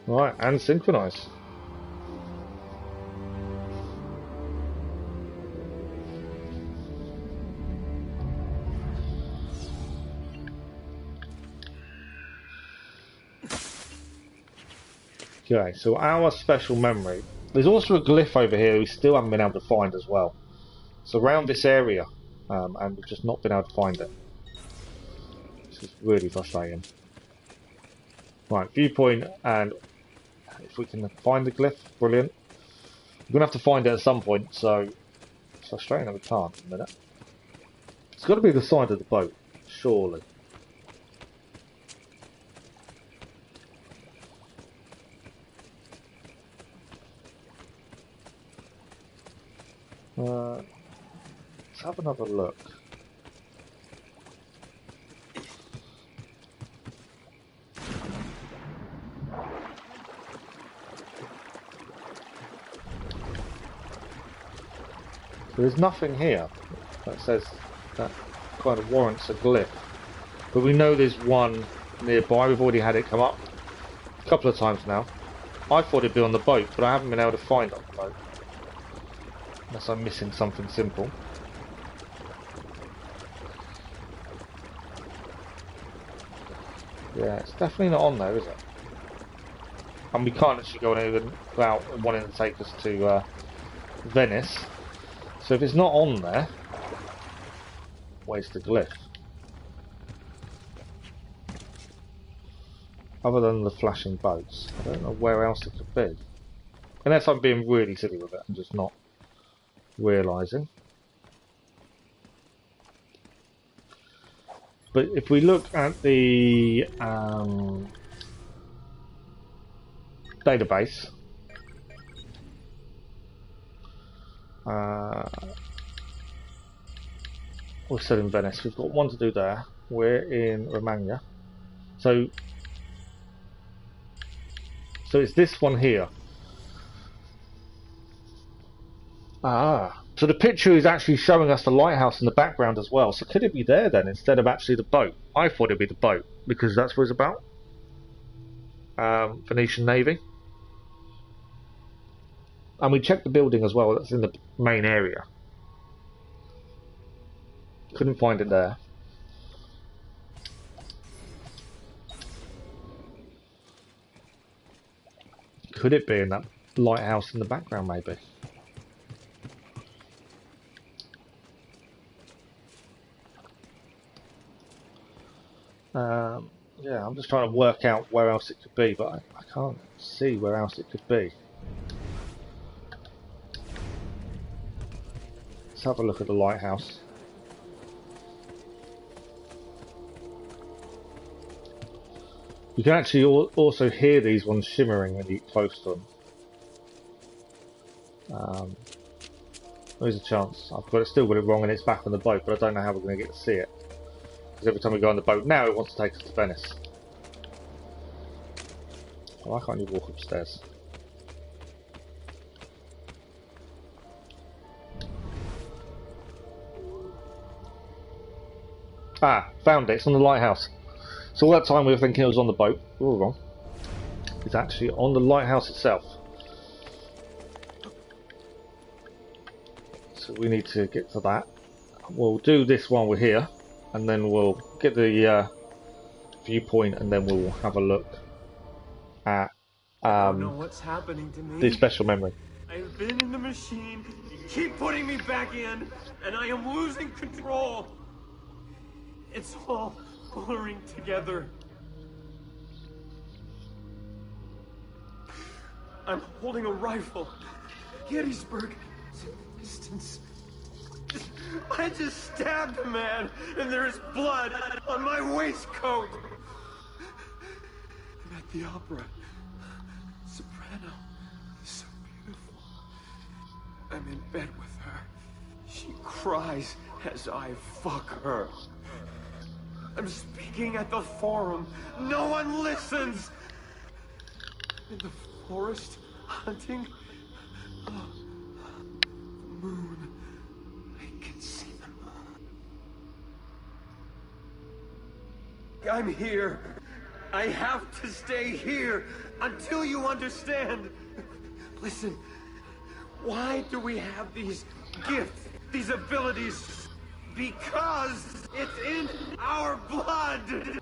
Right, and synchronise. Okay, so our special memory. There's also a glyph over here we still haven't been able to find as well. It's around this area, and we've just not been able to find it. This is really frustrating. Right, viewpoint, and if we can find the glyph, brilliant. We're going to have to find it at some point, so it's frustrating that we can't in a minute. It's got to be the side of the boat, surely. Let's have another look. There is nothing here that says that kind of warrants a glyph. But we know there's one nearby. We've already had it come up a couple of times now. I thought it'd be on the boat, but I haven't been able to find it on the boat. Unless I'm missing something simple. Yeah, it's definitely not on there, is it? And we can't actually go on without wanting to take us to Venice. So if it's not on there, where's the glyph? Other than the flashing boats, I don't know where else it could be. Unless I'm being really silly with it and just not realising. But if we look at the database, we're still in Venice. We've got one to do there. We're in Romagna. So it's this one here. So the picture is actually showing us the lighthouse in the background as well. So could it be there then instead of actually the boat? I thought it'd be the boat because that's what it's about. Venetian Navy. And we checked the building as well. That's in the main area. Couldn't find it there. Could it be in that lighthouse in the background maybe? Yeah, I'm just trying to work out where else it could be, but I can't see where else it could be. Let's have a look at the lighthouse. You can actually also hear these ones shimmering when you get close to them. There's a chance. Still got it wrong and it's back on the boat, but I don't know how we're going to get to see it. Because every time we go on the boat now, it wants to take us to Venice. Why can't you walk upstairs? Ah, found it. It's on the lighthouse. So all that time we were thinking it was on the boat. We were wrong. It's actually on the lighthouse itself. So we need to get to that. We'll do this while we're here. And then we'll get the viewpoint, and then we'll have a look at I don't know what's happening to me. the special memory. I've been in the machine. You keep putting me back in, and I am losing control. It's all blurring together. I'm holding a rifle. Gettysburg. Distance. I just stabbed a man, and there is blood on my waistcoat. I'm at the opera. Soprano is so beautiful. I'm in bed with her. She cries as I fuck her. I'm speaking at the forum. No one listens. In the forest, hunting. Oh, the moon. I'm here. I have to stay here until you understand. Listen, why do we have these gifts, these abilities? Because it's in our blood.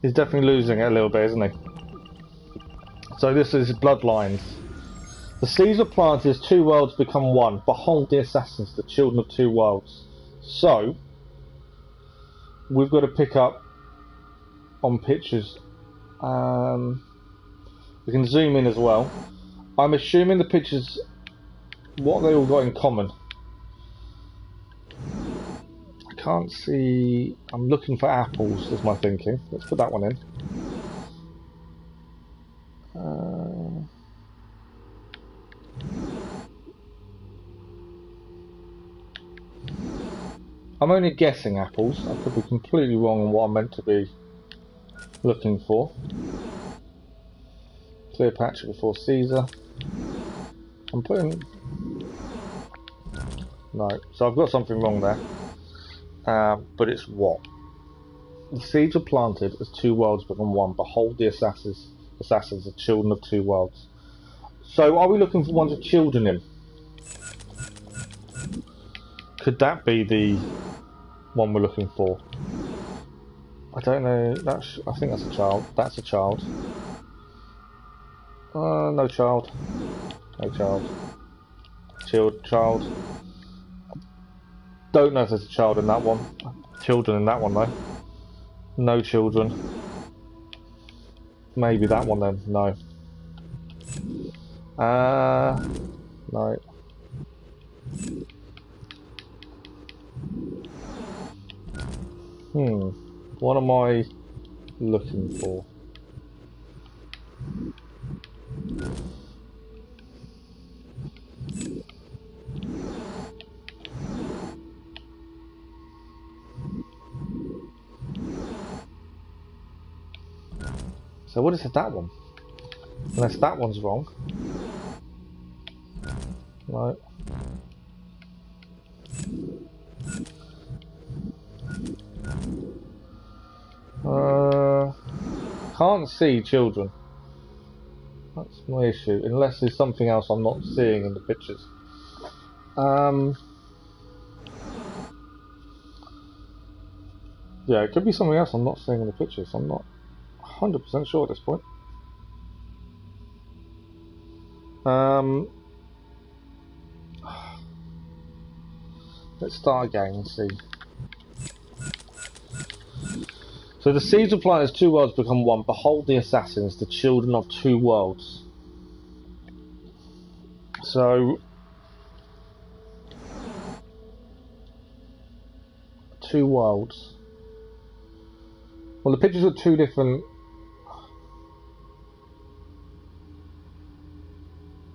He's definitely losing it a little bit, isn't he? So this is bloodlines. The seeds are planted as two worlds become one. Behold the assassins, the children of two worlds. So, we've got to pick up on pictures. We can zoom in as well. I'm assuming the pictures, what they all got in common. I can't see. I'm looking for apples, is my thinking. Let's put that one in. I'm only guessing apples. I could be completely wrong on what I'm meant to be looking for. Cleopatra before Caesar. I'm putting... No, so I've got something wrong there. But it's what? The seeds are planted as two worlds become one. Behold the assassins are children of two worlds. So are we looking for ones with children in? Could that be the one we're looking for? I don't know. I think that's a child. That's a child. No child. No child. Child. Don't know if there's a child in that one. Children in that one though. No children. Maybe that one then. No. No. What am I looking for? So what is it, that one? Unless that one's wrong. No. Can't see children. That's my issue. Unless there's something else I'm not seeing in the pictures. Yeah, it could be something else I'm not seeing in the pictures. I'm not 100% sure at this point. Let's start again and see. So the seeds of planets, two worlds become one. Behold the assassins, the children of two worlds. So two worlds. Well, the pictures are two different.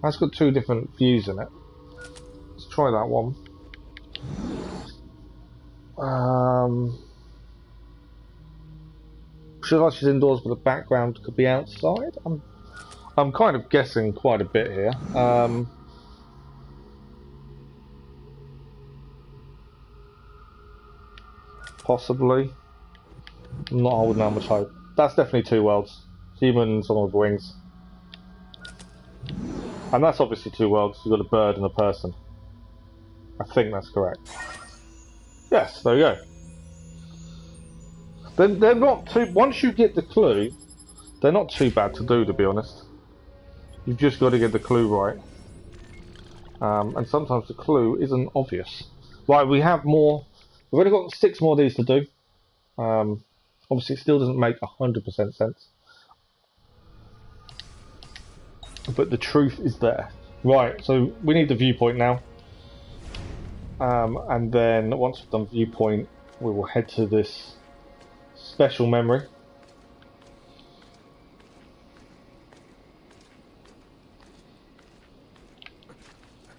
That's got two different views in it. Let's try that one. Should I she's indoors, but the background could be outside? I'm kind of guessing quite a bit here. Possibly. I'm not holding out much hope. That's definitely two worlds. Human and someone with wings. And that's obviously two worlds. You've got a bird and a person. I think that's correct. Yes, there we go. They're not too... Once you get the clue, they're not too bad to do, to be honest. You've just got to get the clue right. And sometimes the clue isn't obvious. Right, we have more... We've only got 6 more of these to do. Obviously, it still doesn't make 100% sense. But the truth is there. Right, so we need the viewpoint now. And then once we've done viewpoint, we will head to this special memory.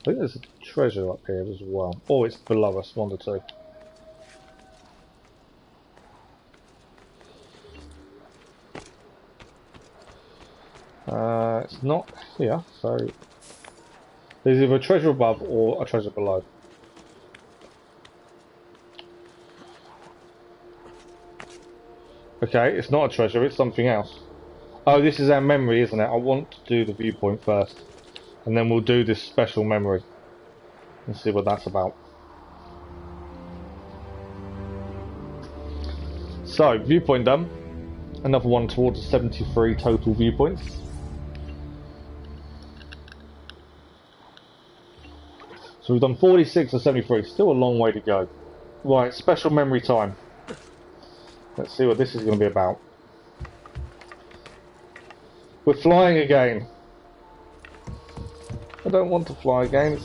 I think there's a treasure up here as well. Oh, it's below us, 1 to 2. It's not here, so there's either a treasure above or a treasure below. Okay, it's not a treasure, it's something else. Oh, this is our memory, isn't it? I want to do the viewpoint first, and then we'll do this special memory and see what that's about. So, viewpoint done. Another one towards 73 total viewpoints. So we've done 46 or 73, still a long way to go. Right, special memory time. Let's see what this is going to be about. We're flying again. I don't want to fly again.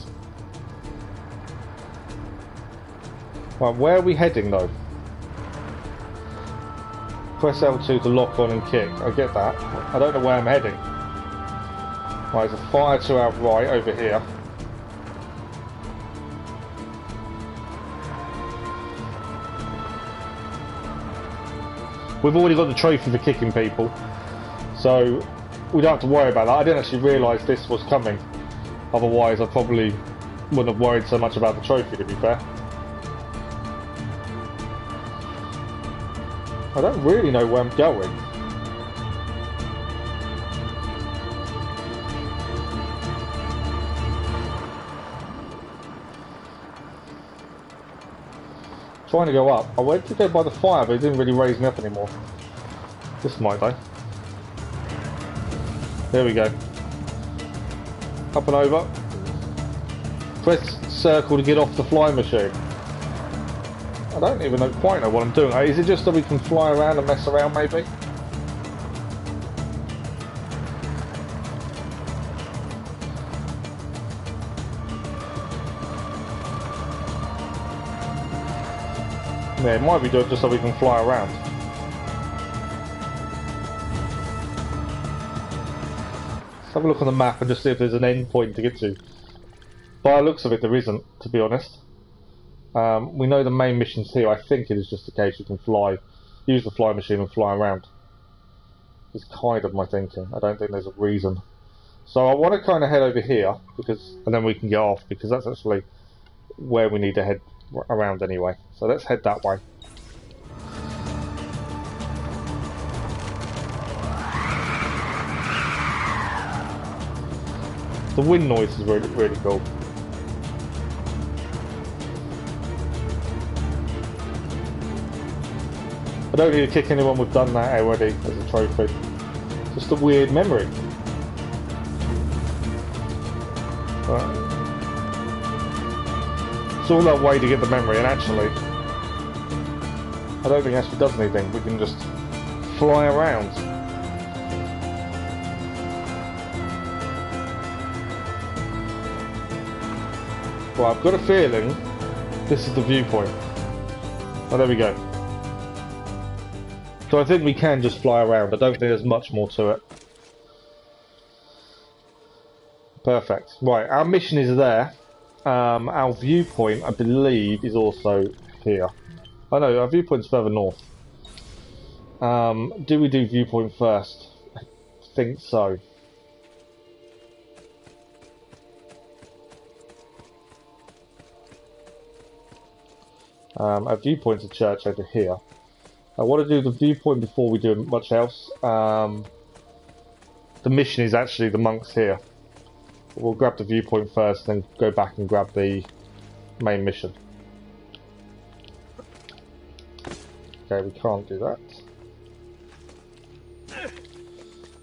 Right, where are we heading though? Press L2 to lock on and kick. I get that. I don't know where I'm heading. Right, there's a fire to our right over here. We've already got the trophy for kicking people, so we don't have to worry about that. I didn't actually realise this was coming. Otherwise, I probably wouldn't have worried so much about the trophy, to be fair. I don't really know where I'm going. Trying to go up. I went to go by the fire, but it didn't really raise me up anymore. This might though. There we go. Up and over. Press circle to get off the flying machine. I don't even quite know what I'm doing. Is it just that we can fly around and mess around maybe? Yeah, it might be just so we can fly around. Let's have a look on the map and just see if there's an end point to get to. By the looks of it, there isn't, to be honest. We know the main mission's here. I think it is just a case you can fly, use the fly machine and fly around. It's kind of my thinking. I don't think there's a reason. So I want to kind of head over here, and then we can get off, because that's actually where we need to head around anyway. So let's head that way. The wind noise is really, really cool. I don't need to kick anyone, we've done that already as a trophy. Just a weird memory. Right. It's all that way to get the memory, and actually I don't think it actually does anything. We can just fly around. Well, I've got a feeling this is the viewpoint. Oh, there we go. So I think we can just fly around. I don't think there's much more to it. Perfect. Right, our mission is there. Our viewpoint, I believe, is also here. Oh no, our viewpoint's further north. Do we do viewpoint first? I think so. Our viewpoint's a church over here. I want to do the viewpoint before we do much else. The mission is actually the monks here. We'll grab the viewpoint first, then go back and grab the main mission. Okay, we can't do that.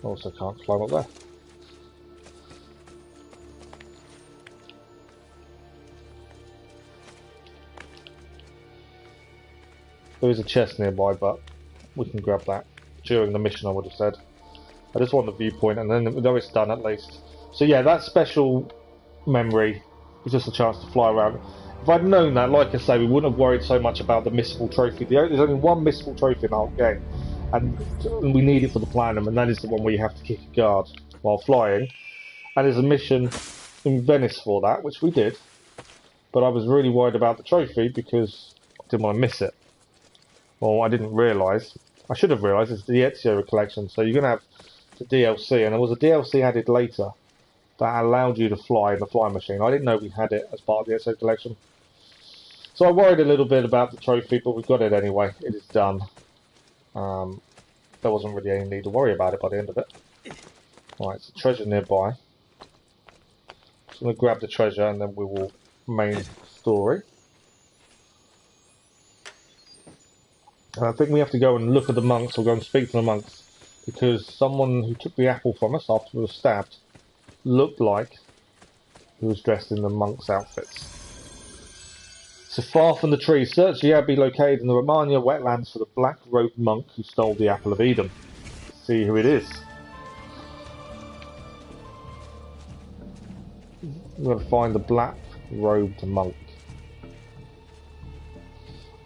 Also can't climb up there. There is a chest nearby, but we can grab that during the mission, I would have said. I just want the viewpoint, and then know it's done at least. So yeah, that special memory was just a chance to fly around. If I'd known that, like I say, we wouldn't have worried so much about the missable trophy. There's only one missable trophy in the whole game, and we need it for the Platinum, and that is the one where you have to kick a guard while flying. And there's a mission in Venice for that, which we did. But I was really worried about the trophy because I didn't want to miss it. Well, I didn't realise. I should have realised it's the Ezio collection, so you're going to have the DLC, and there was a DLC added later that allowed you to fly in the flying machine. I didn't know we had it as part of the Ezio collection. So I worried a little bit about the trophy, but we got it anyway. It is done. There wasn't really any need to worry about it by the end of it. Alright, so treasure nearby. Just going to grab the treasure and then we will main story. And I think we have to go and look at the monks, or go and speak to the monks, because someone who took the apple from us after we were stabbed looked like he was dressed in the monk's outfits. So far from the tree, search the abbey located in the Romagna wetlands for the black-robed monk who stole the apple of Eden. Let's see who it is. We're going to find the black-robed monk.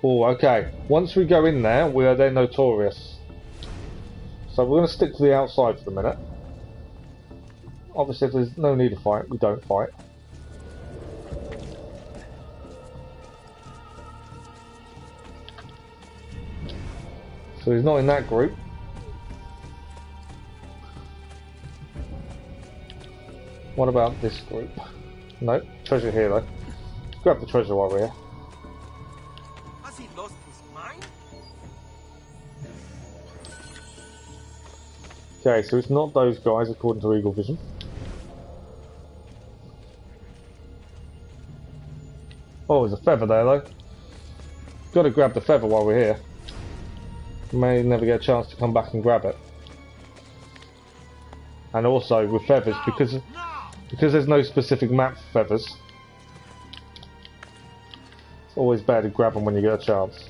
Oh, okay. Once we go in there, we are then notorious. So we're going to stick to the outside for the minute. Obviously, if there's no need to fight, we don't fight. So he's not in that group. What about this group? Nope, treasure here though. Grab the treasure while we're here. Has he lost his mind? Okay, so it's not those guys according to Eagle Vision. Oh, there's a feather there though. Got to grab the feather while we're here. May never get a chance to come back and grab it. And also with feathers, because there's no specific map for feathers, it's always better to grab them when you get a chance.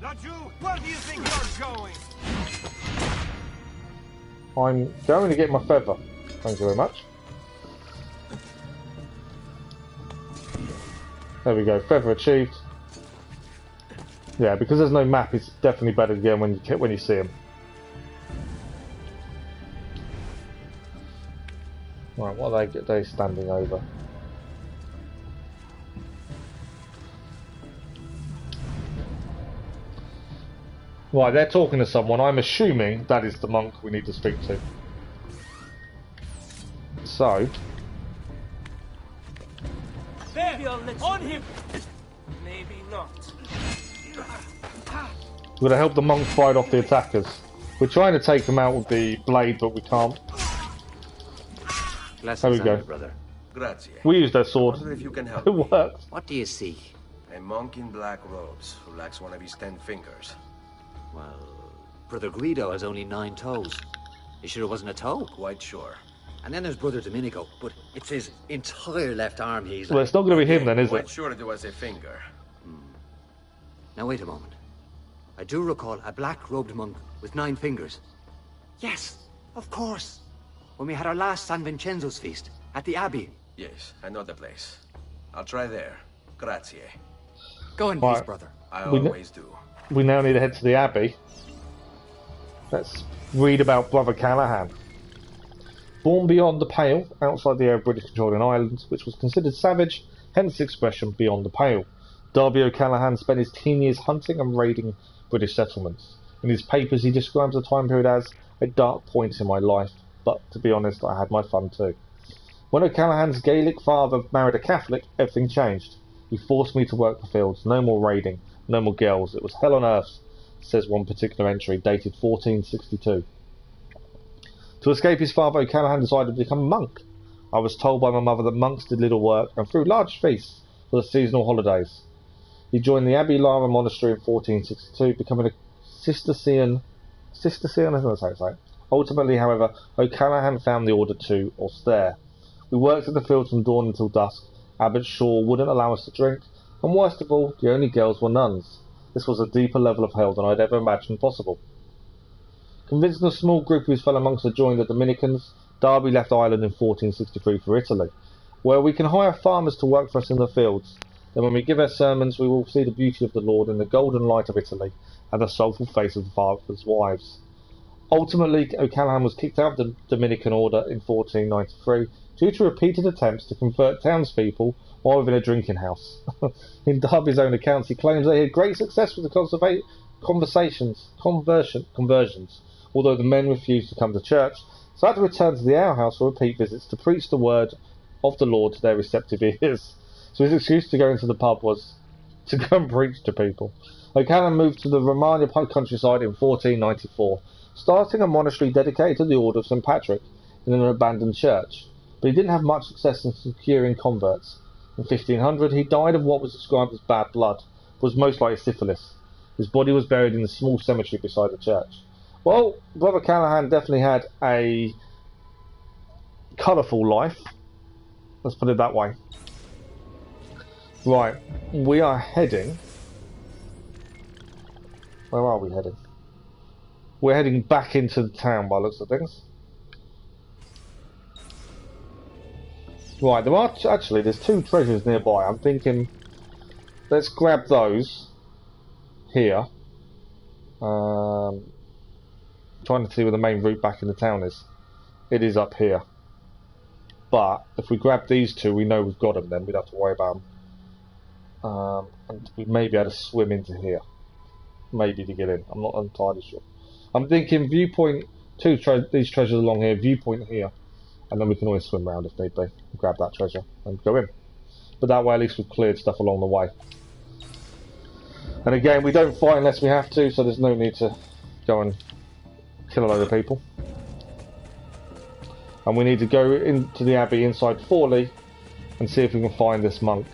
Laju, where do you think you're going? I'm going to get my feather. Thank you very much. There we go, feather achieved. Yeah, because there's no map, it's definitely better to get them when you see them. Right, what are they standing over? Right, they're talking to someone. I'm assuming that is the monk we need to speak to. So... Maybe I'll let on him. Maybe not. We're going to help the monk fight off the attackers. We're trying to take them out with the blade, but we can't. There we go. Brother. Grazie. We used their sword. I wonder if you can help It me. worked. What do you see? A monk in black robes who lacks one of his 10 fingers. Well, Brother Guido has only 9 toes. You sure it wasn't a toe? Quite sure. And then there's Brother Domenico, but it's his entire left arm he's... Well, it's not going to be him then, is Quite it? sure it was a finger. Now wait a moment. I do recall a black-robed monk with 9 fingers. Yes, of course. When we had our last San Vincenzo's feast at the Abbey. Yes, I know the place. I'll try there. Grazie. Go in Right. peace, brother. I We always do. We now need to head to the Abbey. Let's read about Brother Callahan. Born beyond the Pale, outside the area of British controlled in Ireland, which was considered savage, hence the expression beyond the Pale. Darby O'Callahan spent his teen years hunting and raiding British settlements. In his papers he describes the time period as a dark point in my life, but to be honest I had my fun too. When O'Callahan's Gaelic father married a Catholic, everything changed. He forced me to work the fields, no more raiding, no more girls, it was hell on earth, says one particular entry, dated 1462. To escape his father, O'Callahan decided to become a monk. I was told by my mother that monks did little work and threw large feasts for the seasonal holidays. He joined the Abbey Lara Monastery in 1462, becoming a Cistercian, I don't know how to say it. Ultimately, however, O'Callahan found the order too austere. We worked in the fields from dawn until dusk. Abbot Shaw wouldn't allow us to drink, and worst of all, the only girls were nuns. This was a deeper level of hell than I'd ever imagined possible. Convincing a small group of his fellow monks to join the Dominicans, Darby left Ireland in 1463 for Italy, where we can hire farmers to work for us in the fields. Then when we give our sermons, we will see the beauty of the Lord in the golden light of Italy and the soulful face of the father's wives. Ultimately, O'Callahan was kicked out of the Dominican order in 1493 due to repeated attempts to convert townspeople while within a drinking house. In Darby's own accounts, he claims that he had great success with the conversions, although the men refused to come to church, so had to return to the alehouse for repeat visits to preach the word of the Lord to their receptive ears. So his excuse to go into the pub was to go and preach to people. O'Callahan moved to the Romagna countryside in 1494, starting a monastery dedicated to the Order of St. Patrick in an abandoned church, but he didn't have much success in securing converts. In 1500 he died of what was described as bad blood, but was most likely syphilis. His body was buried in a small cemetery beside the church. Well, Brother Callahan definitely had a colourful life, let's put it that way. Right, we are heading... Where are we heading? We're heading back into the town by the looks of things. Right, there are actually, there's 2 treasures nearby. I'm thinking, let's grab those here. Trying to see where the main route back in the town is. It is up here. But if we grab these 2, we know we've got them. Then we don't have to worry about them. And we may be able to swim into here. Maybe to get in. I'm not entirely sure. I'm thinking viewpoint these treasures along here, viewpoint here, and then we can always swim around if need be, and grab that treasure and go in. But that way at least we've cleared stuff along the way. And again, we don't fight unless we have to, so there's no need to go and kill a load of people. And we need to go into the abbey inside Forley and see if we can find this monk.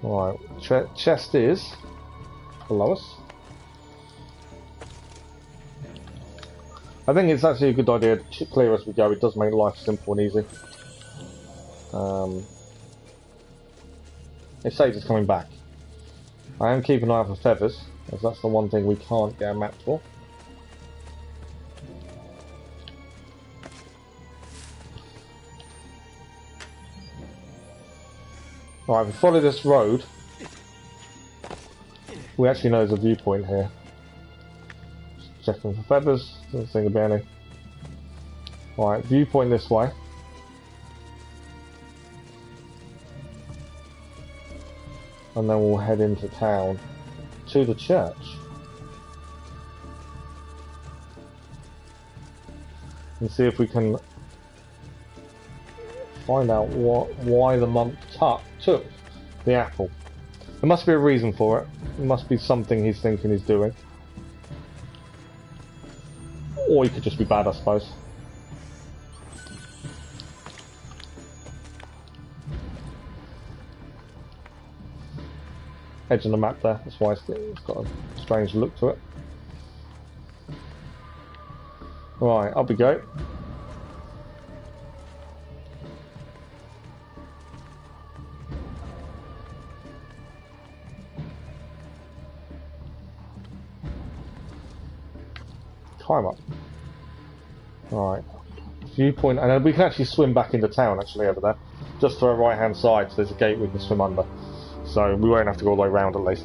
Right, chest is below us. I think it's actually a good idea to clear as we go. It does make life simple and easy. It says it's coming back. I am keeping an eye out for feathers, as that's the one thing we can't get a map for. Alright, if we follow this road, we actually know there's a viewpoint here. Just checking for feathers, doesn't seem to be any. Alright, viewpoint this way. And then we'll head into town to the church. And see if we can find out why the monk took the apple. There must be a reason for it. There must be something he's thinking he's doing. Or he could just be bad, I suppose. Edge on the map there, that's why it's got a strange look to it. Right, up we go. Climb up. Right, viewpoint, and then we can actually swim back into town actually over there. Just to our right hand side, so there's a gate we can swim under. So we won't have to go all the way around at least.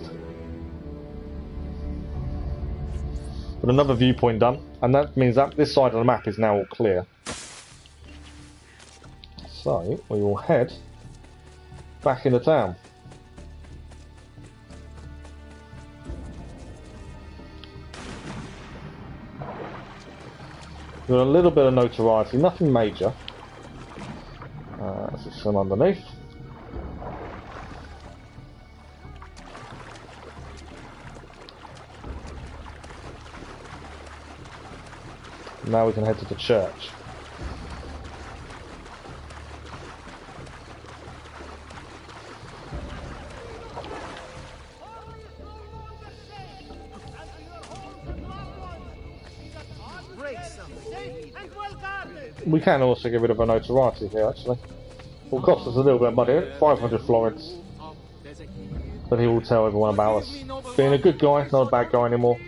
But another viewpoint done, and that means that this side of the map is now all clear. So we will head back into town. We've got a little bit of notoriety, nothing major. Let's just swim underneath. Now we can head to the church. We can also get rid of our notoriety here actually. It will cost us a little bit of money, 500 florins. But he will tell everyone about us. Being a good guy, not a bad guy anymore.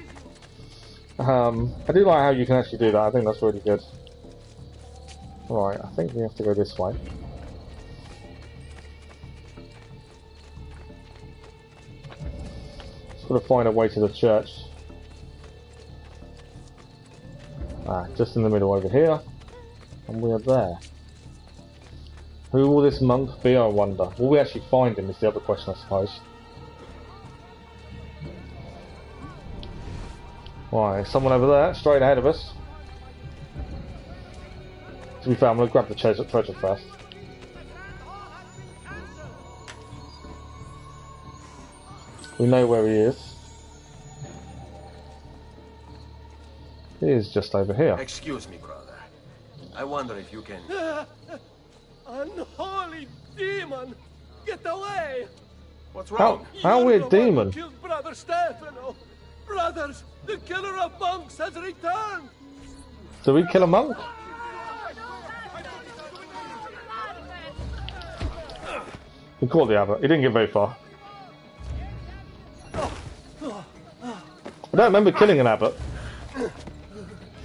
I do like how you can actually do that. I think that's really good. Right, I think we have to go this way. Just got to find a way to the church. Just in the middle over here. And we are there. Who will this monk be, I wonder? Will we actually find him is the other question, I suppose. Right, someone over there, straight ahead of us. To be fair, I'm going to grab the treasure first. We know where he is. He is just over here. Excuse me, brother. I wonder if you can... Unholy demon! Get away! What's wrong? How weird demon? Killed Brother Stefano. Brothers, the killer of monks has returned! Did we kill a monk? We caught the abbot. He didn't get very far. I don't remember killing an abbot.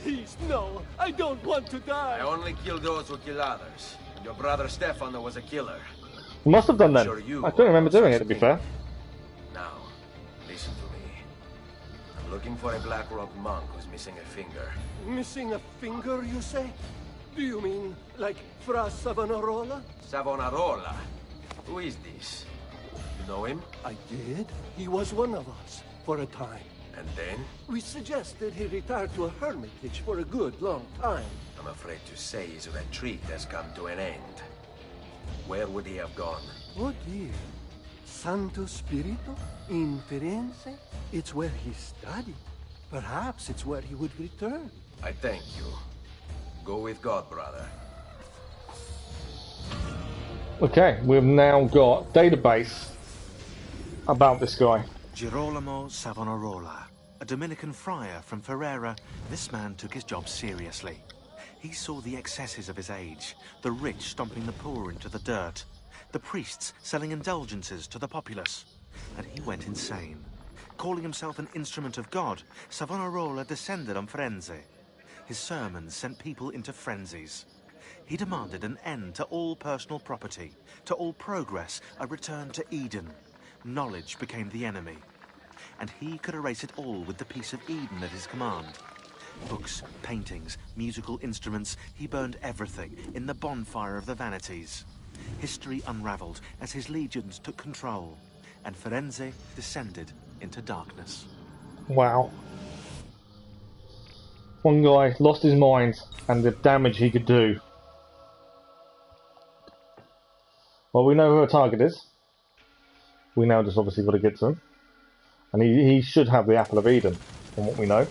Please, no. I don't want to die. I only kill those who kill others. Your brother Stefano was a killer. We must have done that. Sure, I don't remember doing it, to be fair. Now, listen to me. I'm looking for a black-robed monk who's missing a finger. Missing a finger, you say? Do you mean like Fra Savonarola? Savonarola? Who is this? You know him? I did. He was one of us, for a time. And then? We suggested he retire to a hermitage for a good long time. I'm afraid to say his retreat has come to an end. Where would he have gone? Oh dear. Santo Spirito? In Firenze? It's where he studied. Perhaps it's where he would return. I thank you. Go with God, brother. Okay, we've now got database about this guy. Girolamo Savonarola, a Dominican friar from Ferrara. This man took his job seriously. He saw the excesses of his age, the rich stomping the poor into the dirt, the priests selling indulgences to the populace, and he went insane. Calling himself an instrument of God, Savonarola descended on Firenze. His sermons sent people into frenzies. He demanded an end to all personal property, to all progress, a return to Eden. Knowledge became the enemy, and he could erase it all with the piece of Eden at his command. Books, paintings, musical instruments, he burned everything in the bonfire of the vanities. History unraveled as his legions took control, and Firenze descended into darkness. Wow. One guy lost his mind and the damage he could do. Well, we know who our target is. We now just obviously got to get to him. And he should have the Apple of Eden, from what we know.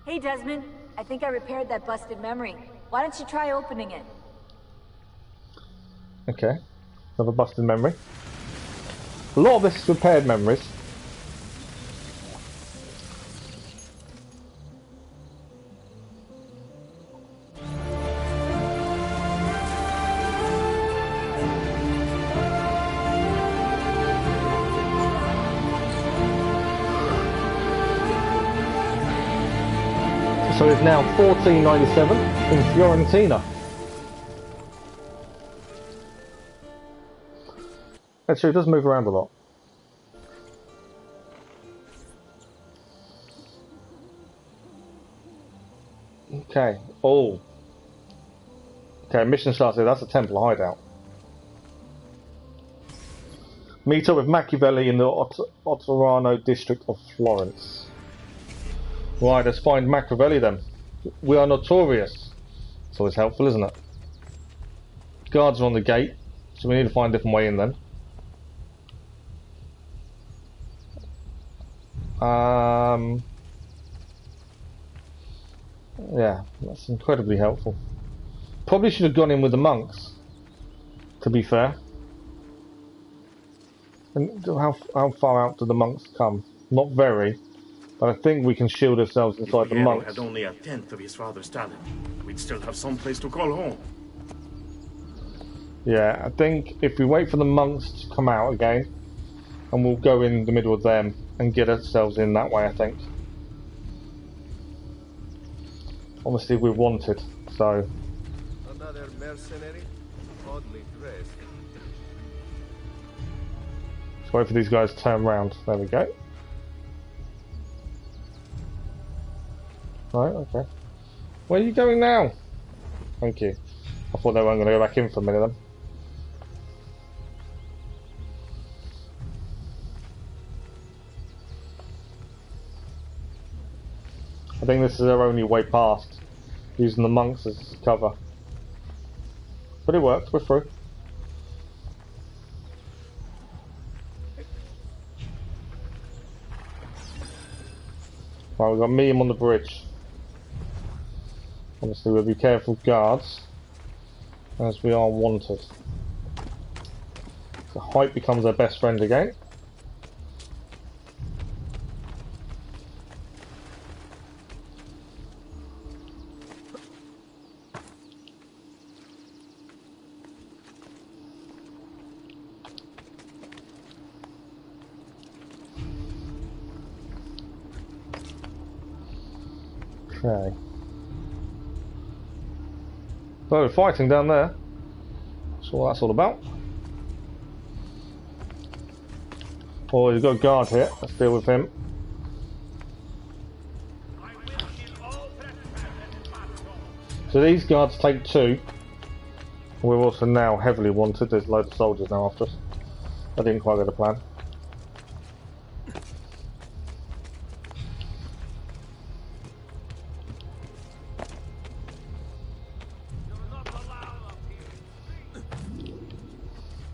Hey Desmond, I think I repaired that busted memory. Why don't you try opening it? Okay, another busted memory. A lot of this is repaired memories. So it's now 1497 in Fiorentina. Actually, it does move around a lot. Okay. Oh. Okay, mission started. That's a temple hideout. Meet up with Machiavelli in the Otterano district of Florence. Right, let's find Machiavelli then. We are notorious. It's always helpful, isn't it? Guards are on the gate, so we need to find a different way in then. Yeah, that's incredibly helpful. Probably should have gone in with the monks, to be fair. And how far out do the monks come? Not very. But I think we can shield ourselves inside the monks. If Piero had only a tenth of his father's talent, we'd still have some place to call home. Yeah, I think if we wait for the monks to come out again, and we'll go in the middle of them and get ourselves in that way, I think. Obviously we're wanted, so... Another mercenary? Oddly dressed. Let's wait for these guys to turn around. There we go. Right, okay. Where are you going now? Thank you. I thought they weren't going to go back in for a minute then. I think this is our only way past, using the monks as cover. But it worked, we're through. Right, we've got medium on the bridge. Obviously we'll be careful guards, as we are wanted. So height becomes our best friend again. Okay. So we're fighting down there. That's what that's all about. Oh, he's got a guard here. Let's deal with him. So these guards take 2. We're also now heavily wanted. There's loads of soldiers now after us. I didn't quite get the plan.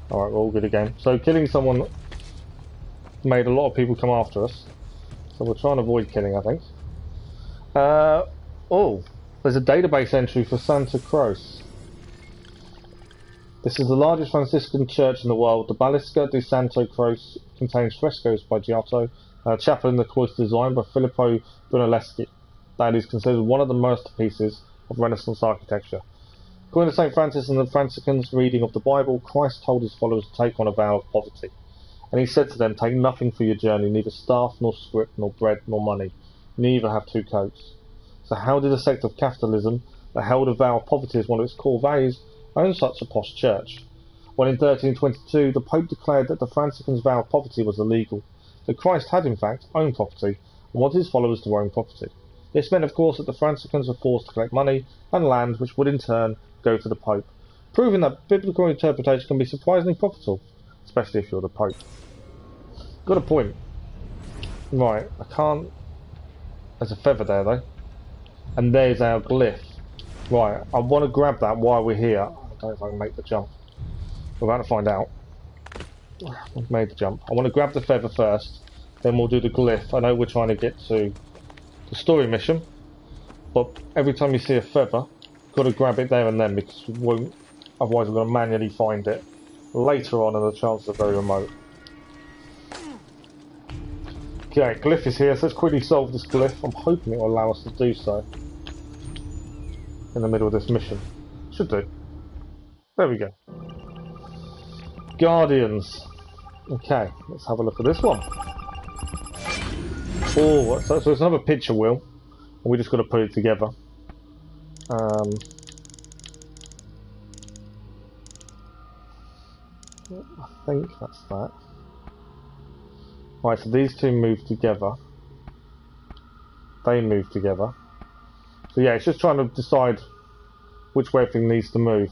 Alright, we're all good again. So killing someone made a lot of people come after us. So we're trying to avoid killing, I think. Oh, there's a database entry for Santa Cruz. This is the largest Franciscan church in the world. The Basilica di Santo Croce contains frescoes by Giotto, a chapel in the cloister designed by Filippo Brunelleschi. That is considered one of the masterpieces of Renaissance architecture. According to St. Francis and the Franciscans' reading of the Bible, Christ told his followers to take on a vow of poverty. And he said to them, take nothing for your journey, neither staff, nor scrip, nor bread, nor money. Neither have 2 coats. So how did a sect of capitalism that held a vow of poverty as one of its core values own such a posh church? When in 1322 the Pope declared that the Franciscans' vow of poverty was illegal, that Christ had in fact owned property and wanted his followers to own property. This meant of course that the Franciscans were forced to collect money and land which would in turn go to the Pope, proving that biblical interpretation can be surprisingly profitable, especially if you're the Pope. Got a point. Right, I can't... There's a feather there though. And there's our glyph. Right, I want to grab that while we're here. I don't know if I can make the jump. We're about to find out. We've made the jump. I want to grab the feather first, then we'll do the glyph. I know we're trying to get to the story mission, but every time you see a feather, you've got to grab it there and then because we won't, otherwise we're going to manually find it later on and the chances are very remote. Okay, glyph is here, so let's quickly solve this glyph. I'm hoping it will allow us to do so in the middle of this mission. Should do. There we go. Guardians. Okay, let's have a look at this one. Oh, so it's another picture wheel. And we just got to put it together. I think that's that. Right, so these 2 move together. They move together. So yeah, it's just trying to decide which way everything needs to move.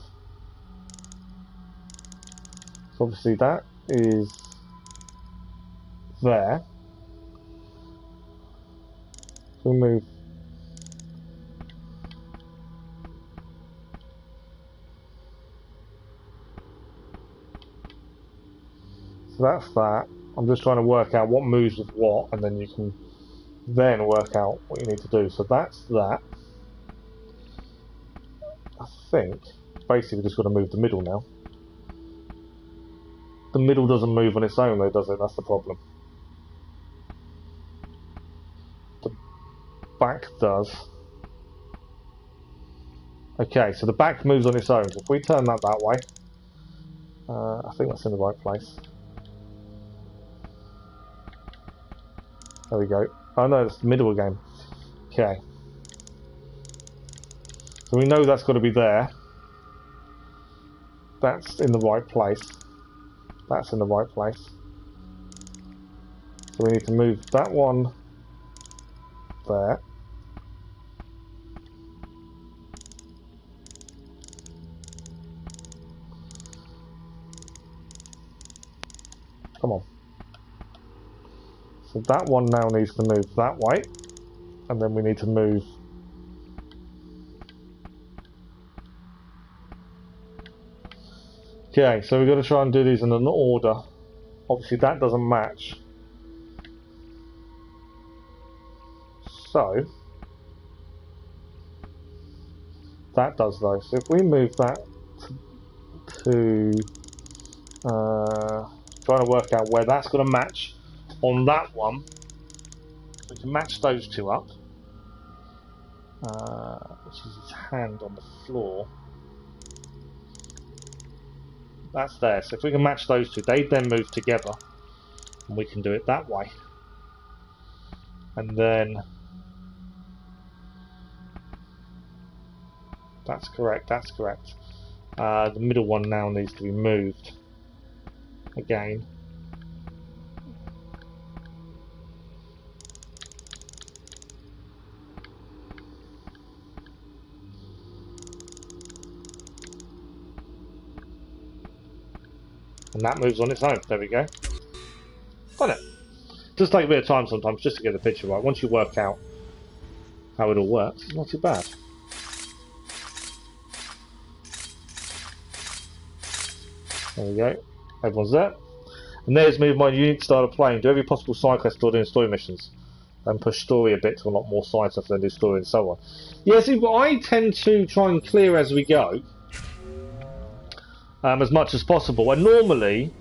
So obviously that is there. So we move. So that's that. I'm just trying to work out what moves with what, and then you can then work out what you need to do. So that's that. I think basically we've just got to move the middle now. The middle doesn't move on its own though, does it? That's the problem. The back does. Okay, so the back moves on its own. So if we turn that way, I think that's in the right place. There we go. Oh no, it's the middle again. Okay. So we know that's got to be there. That's in the right place. That's in the right place. So we need to move that one there. Come on. So that one now needs to move that way. And then we need to move okay, so we've got to try and do these in an order. Obviously that doesn't match. So that does though. So if we move that to trying to work out where that's going to match on that one, we can match those 2 up. Which is his hand on the floor. That's there. So if we can match those 2, they then move together, and we can do it that way. And then that's correct. That's correct. The middle one now needs to be moved again. And that moves on its own. There we go. Got it. Does take a bit of time sometimes just to get the picture right. Once you work out how it all works, it's not too bad. There we go. Everyone's there. And there's me with my unique style of playing. Do every possible side quest or doing story missions. And push story a bit to unlock more side stuff than do story and so on. Yeah, see, but I tend to try and clear as we go. As much as possible. And normally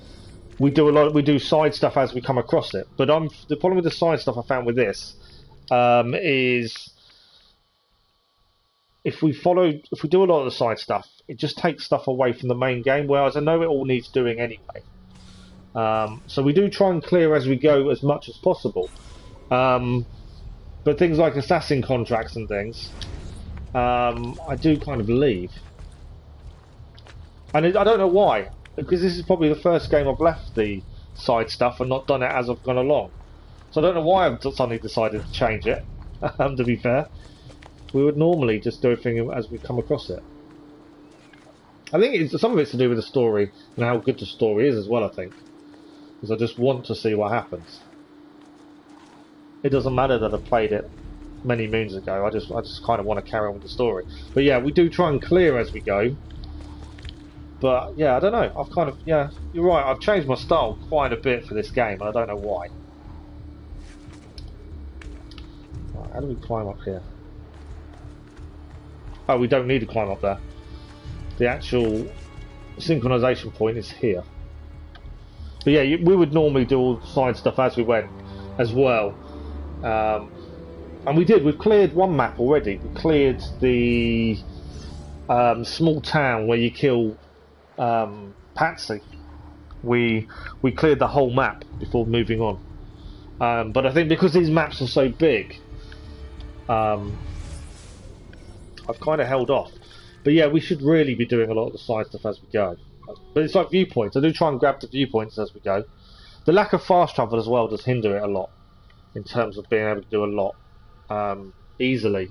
we do side stuff as we come across it. But the problem with the side stuff I found with this is if we do a lot of the side stuff, it just takes stuff away from the main game, whereas I know it all needs doing anyway. So we do try and clear as we go as much as possible. But things like assassin contracts and things, I do kind of leave. And I don't know why, because this is probably the first game I've left the side stuff and not done it as I've gone along. So I don't know why I've suddenly decided to change it, to be fair. We would normally just do everything as we come across it. I think some of it's to do with the story and how good the story is as well, I think. Because I just want to see what happens. It doesn't matter that I played it many moons ago, I just kind of want to carry on with the story. But yeah, we do try and clear as we go. But yeah, I don't know, yeah, you're right, I've changed my style quite a bit for this game and I don't know why. Right, how do we climb up here? Oh, we don't need to climb up there. The actual synchronization point is here. But yeah, we would normally do all the side stuff as we went as well. And we've cleared one map already. We cleared the small town where you kill Patsy. We cleared the whole map before moving on. But I think because these maps are so big, I've kind of held off. But yeah, we should really be doing a lot of the side stuff as we go. But it's like viewpoints. I do try and grab the viewpoints as we go. The lack of fast travel as well does hinder it a lot in terms of being able to do a lot easily.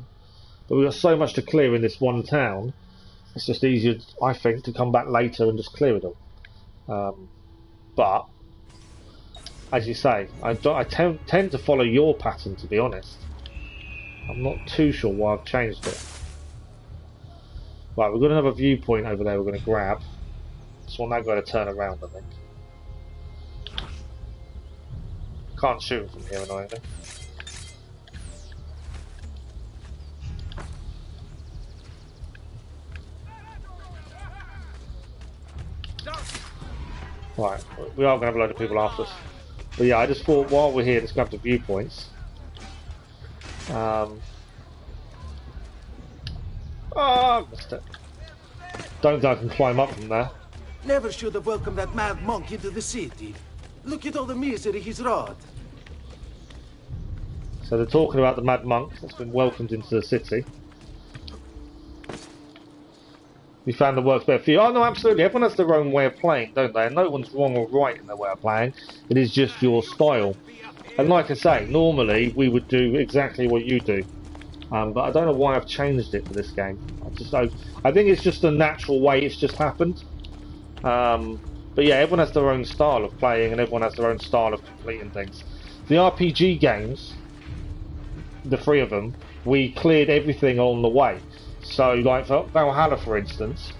But we've got so much to clear in this one town. It's just easier, I think, to come back later and just clear it all. But as you say, I tend to follow your pattern, to be honest. I'm not too sure why I've changed it. Right, we've got another viewpoint over there we're going to grab. This one now got to turn around, I think. Can't shoot from here, annoyingly. Right, we are going to have a load of people after us. But yeah, I just thought while we're here, let's grab the viewpoints. Oh, missed it. Don't think I can climb up from there. Never should have welcomed that mad monk into the city. Look at all the misery he's wrought. So they're talking about the mad monk that's been welcomed into the city. We found the works better for you. Oh no, absolutely. Everyone has their own way of playing, don't they? And no one's wrong or right in their way of playing. It is just your style. And like I say, normally we would do exactly what you do. But I don't know why I've changed it for this game. I think it's just a natural way it's just happened. But yeah, everyone has their own style of playing and everyone has their own style of completing things. The RPG games, the three of them, we cleared everything on the way. So like for Valhalla, for instance,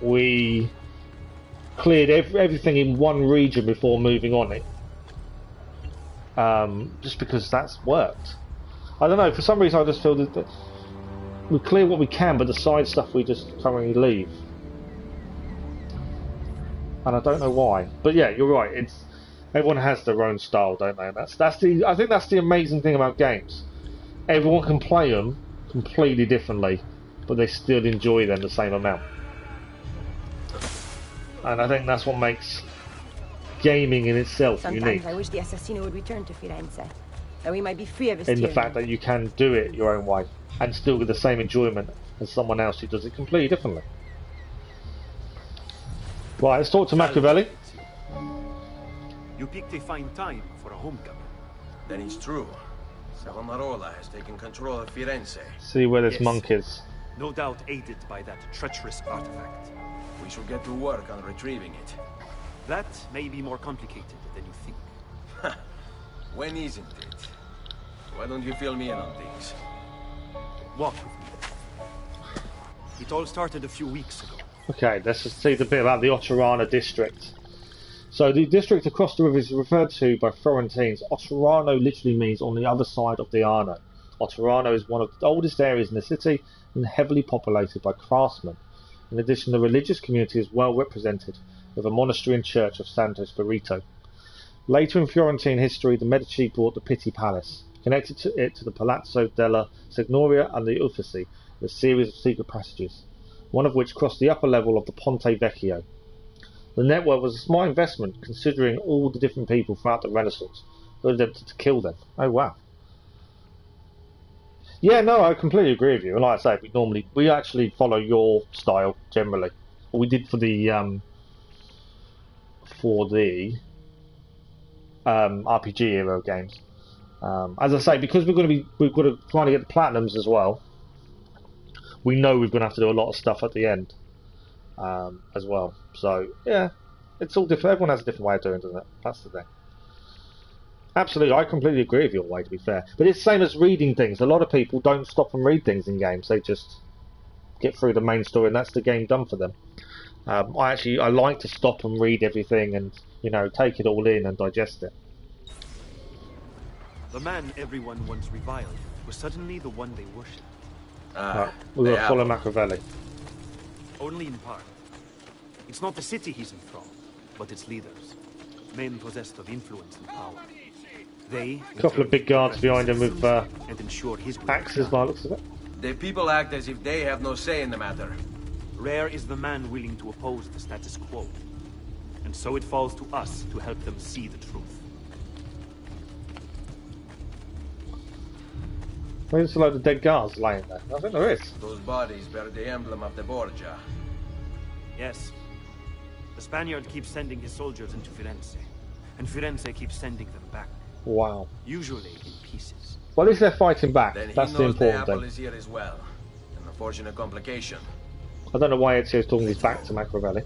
we cleared everything in one region before moving on it. Just because that's worked. I don't know, for some reason I just feel that we clear what we can, but the side stuff we just currently leave. And I don't know why. But yeah, you're right, everyone has their own style, don't they? And I think that's the amazing thing about games. Everyone can play them completely differently, but they still enjoy them the same amount. And I think that's what makes gaming in itself unique. Sometimes I wish the Assassino would return to Firenze, that we might be free of his in the tyranny. fact that you can do it your own way and still get the same enjoyment as someone else who does it completely differently. Right, let's talk to Machiavelli. You picked a fine time for a homecoming. Then it's true. Savonarola has taken control of Firenze. See where this monk is. No doubt aided by that treacherous artifact. We should get to work on retrieving it. That may be more complicated than you think. When isn't it? Why don't you fill me in on things? Walk with me. It all started a few weeks ago. Okay, let's just see the bit about the Otterana district. So the district across the river is referred to by Florentines. Otterano literally means on the other side of the Arno. Otterano is one of the oldest areas in the city and heavily populated by craftsmen. In addition, the religious community is well represented, with a monastery and church of Santo Spirito. Later in Florentine history, the Medici bought the Pitti Palace, connected to it to the Palazzo della Signoria and the Uffizi, with a series of secret passages, one of which crossed the upper level of the Ponte Vecchio. The network was a smart investment, considering all the different people throughout the Renaissance who attempted to kill them. Oh wow. Yeah, no, I completely agree with you. And like I say, we actually follow your style generally. We did for the RPG era games. As I say, because we've got to try to get the platinums as well. We know we're going to have to do a lot of stuff at the end as well. So yeah, it's all different. Everyone has a different way of doing it, doesn't it? That's the thing. Absolutely, I completely agree with your way, to be fair. But it's the same as reading things. A lot of people don't stop and read things in games. They just get through the main story, and that's the game done for them. I like to stop and read everything and, take it all in and digest it. The man everyone once reviled was suddenly the one they worshipped. We're going to follow Machiavelli. Only in part. It's not the city he's enthralled, but its leaders. Men possessed of influence and power. They... A couple of big guards behind him with and ensure his axes by the looks of it. The people act as if they have no say in the matter. Rare is the man willing to oppose the status quo. And so it falls to us to help them see the truth. There's a load of dead guards laying there. I think there is. Those bodies bear the emblem of the Borgia. Yes. The Spaniard keeps sending his soldiers into Firenze. And Firenze keeps sending them back. Wow. Usually in pieces. Well, at least they're fighting back. Then That's he the knows the important apple thing. is here as well. An unfortunate complication. I don't know why Ezio's talking his back to Machiavelli.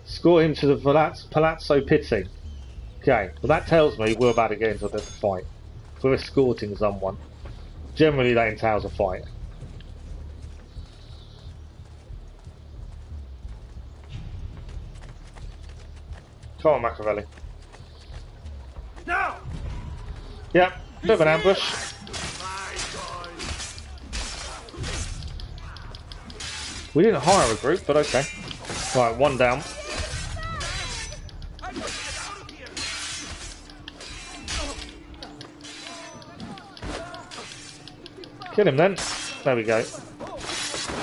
Score him to the Palazzo Pitti. Okay, well that tells me we're about to get into a fight. If we're escorting someone, generally that entails a fight. Come on, Machiavelli. No! Yep, bit of an ambush. We didn't hire a group, but okay. Right, one down. Kill him then. There we go.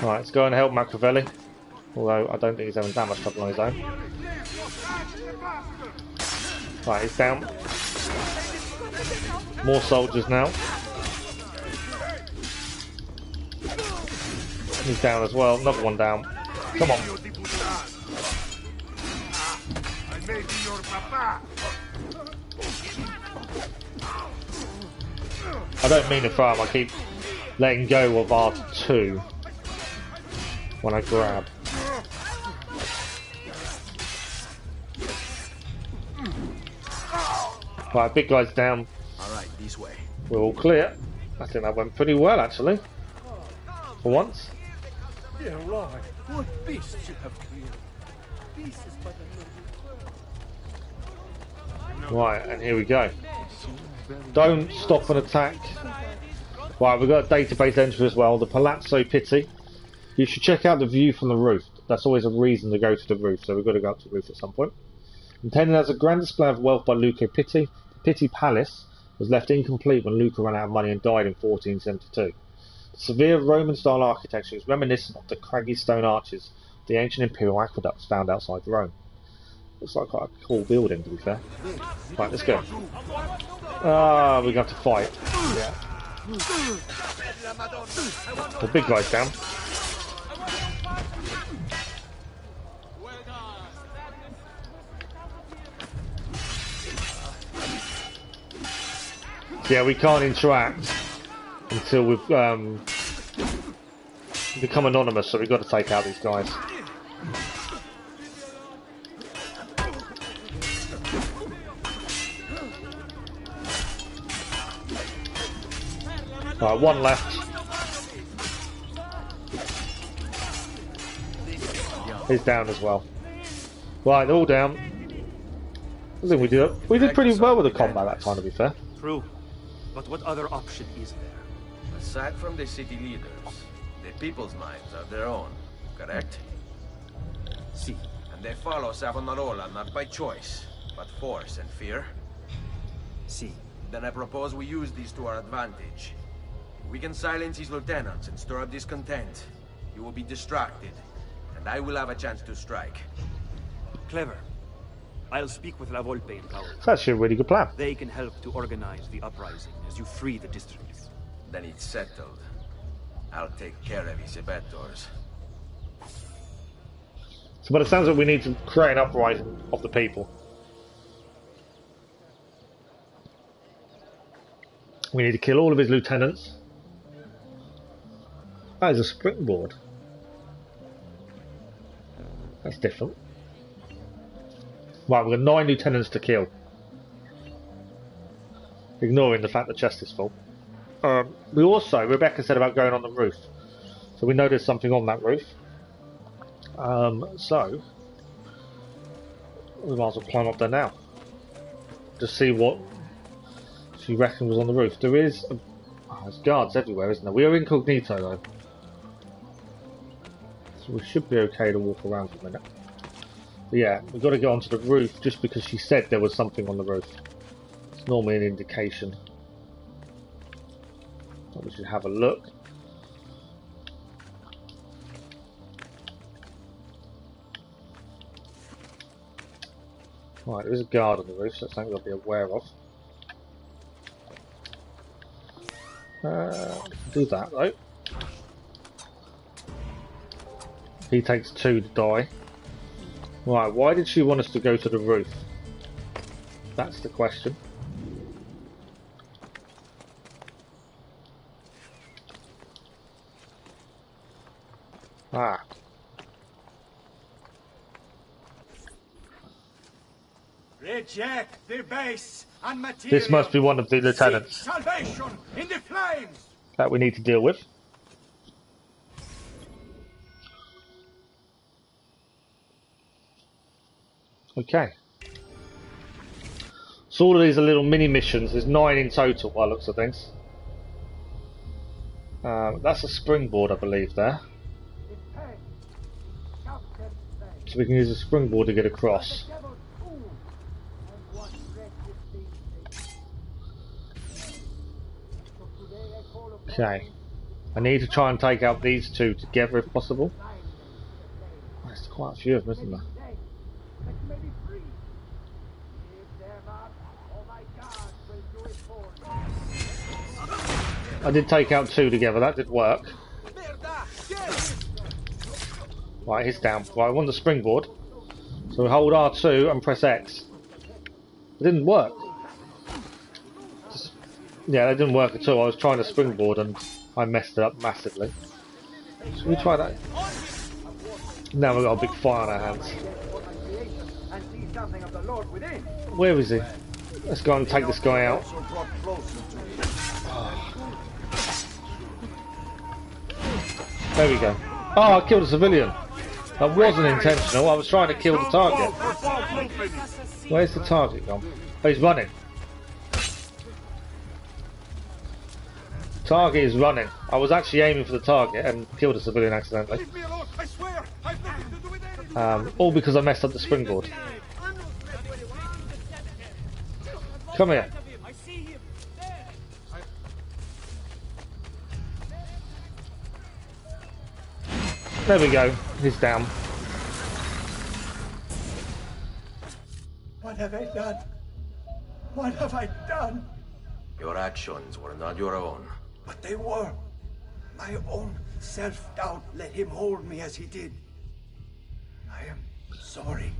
Right, let's go and help Machiavelli. Although I don't think he's having that much trouble on his own. Right, he's down. More soldiers now. He's down as well. Another one down. Come on. I don't mean to throw him. I keep letting go of R2 when I grab. Right, big guy's down. Alright, this way. We're all clear. I think that went pretty well, actually. For once. Dear Lord, what beasts you have created. Beasts but Right, and here we go. Don't stop and attack. Right, we've got a database entry as well, the Palazzo Pitti. You should check out the view from the roof. That's always a reason to go to the roof, so we've got to go up to the roof at some point. Intended as a grand display of wealth by Luca Pitti, the Pitti Palace was left incomplete when Luca ran out of money and died in 1472. The severe Roman-style architecture is reminiscent of the craggy stone arches of the ancient imperial aqueducts found outside Rome. Looks like quite a cool building, to be fair. Right, let's go. Ah, we're going to have to fight. Yeah. The big guy's down. Yeah, we can't interact until we've become anonymous, so we've got to take out these guys. Right, one left. He's down as well. Right, they're all down. I think we did pretty well with the combat that time, to be fair. True. But what other option is there? Aside from the city leaders, the people's minds are their own, correct? Si. And they follow Savonarola not by choice, but force and fear? Si. Then I propose we use these to our advantage. We can silence his lieutenants and stir up discontent. You will be distracted, and I will have a chance to strike. Clever. I'll speak with La Volpe and Paolo. It's actually a really good plan. They can help to organize the uprising as you free the districts. Then it's settled. I'll take care of his abettors. So, but it sounds like we need to create an uprising of the people. We need to kill all of his lieutenants. That is a springboard. That's different. Right, we've got 9 lieutenants to kill. Ignoring the fact the chest is full. We also, Rebecca said about going on the roof. So we know there's something on that roof. So we might as well climb up there now. Just see what she reckons was on the roof. There is there's guards everywhere, isn't there? We are incognito though. So we should be okay to walk around for a minute. But yeah, we've got to get onto the roof just because she said there was something on the roof. It's normally an indication. So we should have a look. Right, there is a guard on the roof, so that's something I'll be aware of. Do that though. He takes 2 to die. Right, why did she want us to go to the roof? That's the question. Ah. Reject the base and material. This must be one of the lieutenants Salvation in the flames. that we need to deal with. Okay. So all of these are little mini missions. There's 9 in total by the looks of things. That's a springboard, I believe, there. So we can use a springboard to get across. Okay. I need to try and take out these 2 together if possible. There's quite a few of them, isn't there? I did take out 2 together, that did work. Right, he's down. Right, I want the springboard. So we hold R2 and press X. It didn't work. Yeah, that didn't work at all. I was trying to springboard and I messed it up massively. Should we try that? Now we've got a big fire on our hands. Where is he? Let's go and take this guy out. There we go. Oh, I killed a civilian. That wasn't intentional. I was trying to kill the target. Where's the target gone? Oh, he's running. Target is running. I was actually aiming for the target and killed a civilian accidentally. All because I messed up the springboard. Come here. There we go. He's down. What have I done? What have I done? Your actions were not your own. But they were. My own self-doubt let him hold me as he did. I am sorry.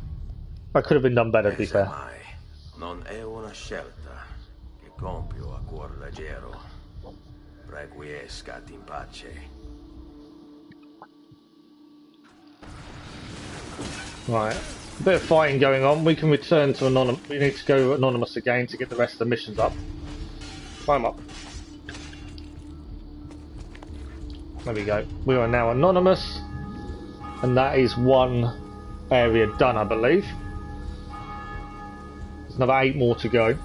I could have been done better, to be fair. Non è una scelta che compio a cuor leggero. Requiescat in pace. Right, a bit of fighting going on. We can return to anonymous. We need to go anonymous again to get the rest of the missions up. Climb up. There we go. We are now anonymous, and that is one area done, I believe. There's another 8 more to go.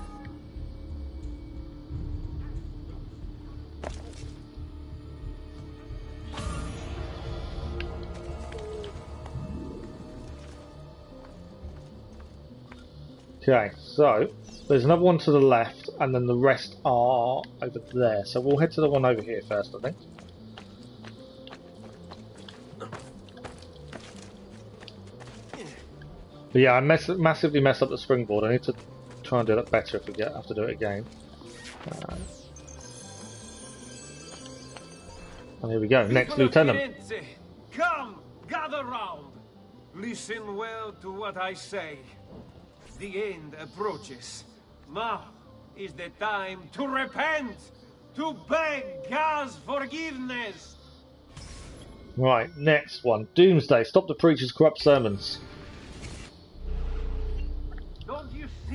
Okay, so there's another one to the left, and then the rest are over there. So we'll head to the one over here first, I think. But yeah, I massively messed up the springboard. I need to try and do that better if we have to do it again. And here we go, next lieutenant. Come, gather round. Listen well to what I say. The end approaches. Now is the time to repent, to beg God's forgiveness. Right, next one. Doomsday. Stop the preacher's corrupt sermons.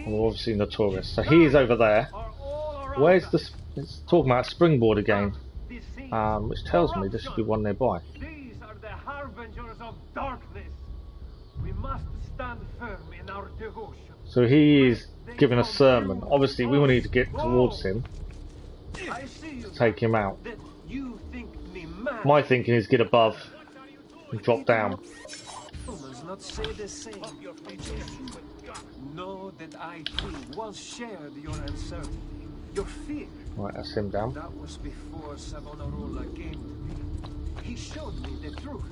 We're obviously notorious. So he is over there. Where's the... It's talking about springboard again. Which tells me there should be one nearby. These are the harbingers of darkness. We must stand firm in our devotion. So he is giving a sermon. Obviously we will need to get towards him to take him out. My thinking is get above and drop down. Not say the same. Know that I too once shared your uncertainty, your fear. Right, that's him down. That was before Savonarola came to me. He showed me the truth.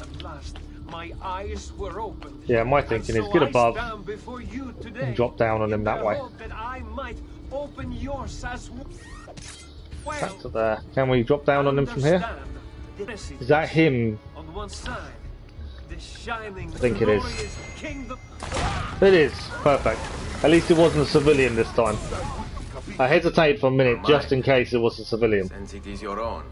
At last, my eyes were opened. Yeah, my thinking is get above and drop down on him that way. That I might open yours as well. Back to there. Can we drop down on him from here? Is that him? On one side, the shining, I think it is. It is. Perfect. At least it wasn't a civilian this time. I hesitated for a minute just in case it was a civilian. Since it is your own.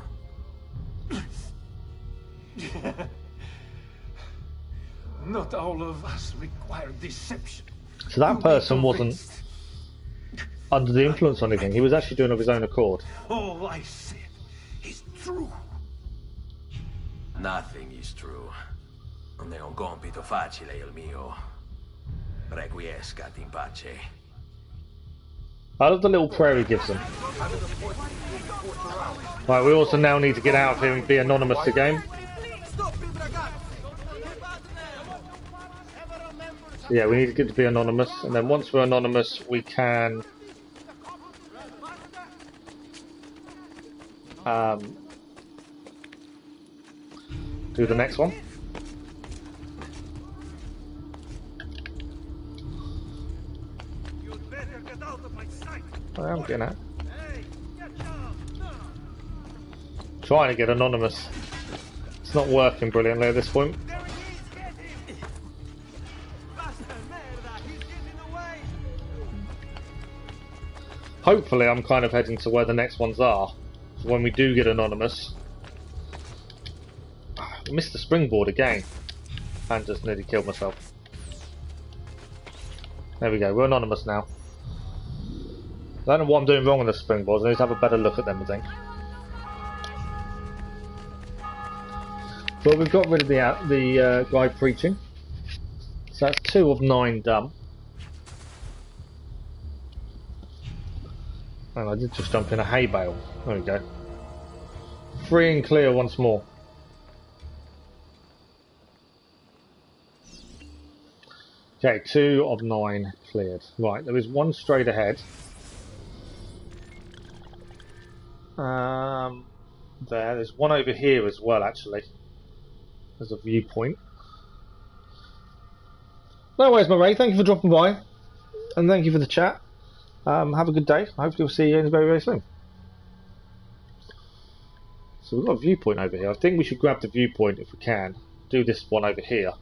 Not all of us require deception. So that person wasn't under the influence or anything. He was actually doing it of his own accord. All I said is true. Nothing is true. Non è un compito facile il mio. Requiescat in pace. I love the little prayer he gives them. Right, we also now need to get out of here and be anonymous to game. So yeah, we need to get to be anonymous, and then once we're anonymous, we can do the next one. I'm getting at. Trying to get anonymous. It's not working brilliantly at this point. Hopefully I'm kind of heading to where the next ones are. So when we do get anonymous. I missed the springboard again. And just nearly killed myself. There we go, we're anonymous now. I don't know what I'm doing wrong on the springboards. I need to have a better look at them, I think. But we've got rid of the guy preaching. So that's 2 of 9 done. And I did just jump in a hay bale. There we go. Free and clear once more. Okay, 2 of 9 cleared. Right, there is one straight ahead. There's one over here as well, actually. There's a viewpoint. No worries, my Ray. Thank you for dropping by, and thank you for the chat. Have a good day. Hopefully we'll see you very, very soon. So we've got a viewpoint over here. I think we should grab the viewpoint if we can. Do this one over here,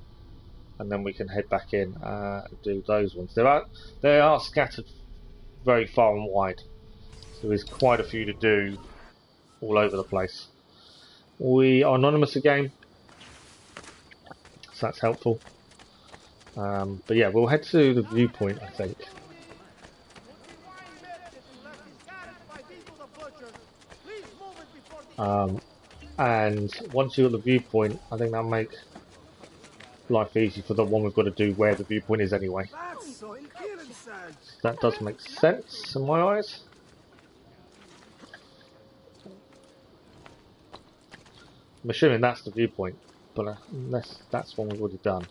and then we can head back in and do those ones. They are scattered very far and wide. So there's quite a few to do all over the place. We are anonymous again, so that's helpful. But yeah, we'll head to the viewpoint, I think. And once you've got the viewpoint, I think that'll make life easy for the one we've got to do where the viewpoint is anyway. So that does make sense in my eyes. I'm assuming that's the viewpoint, but unless that's one we've already done.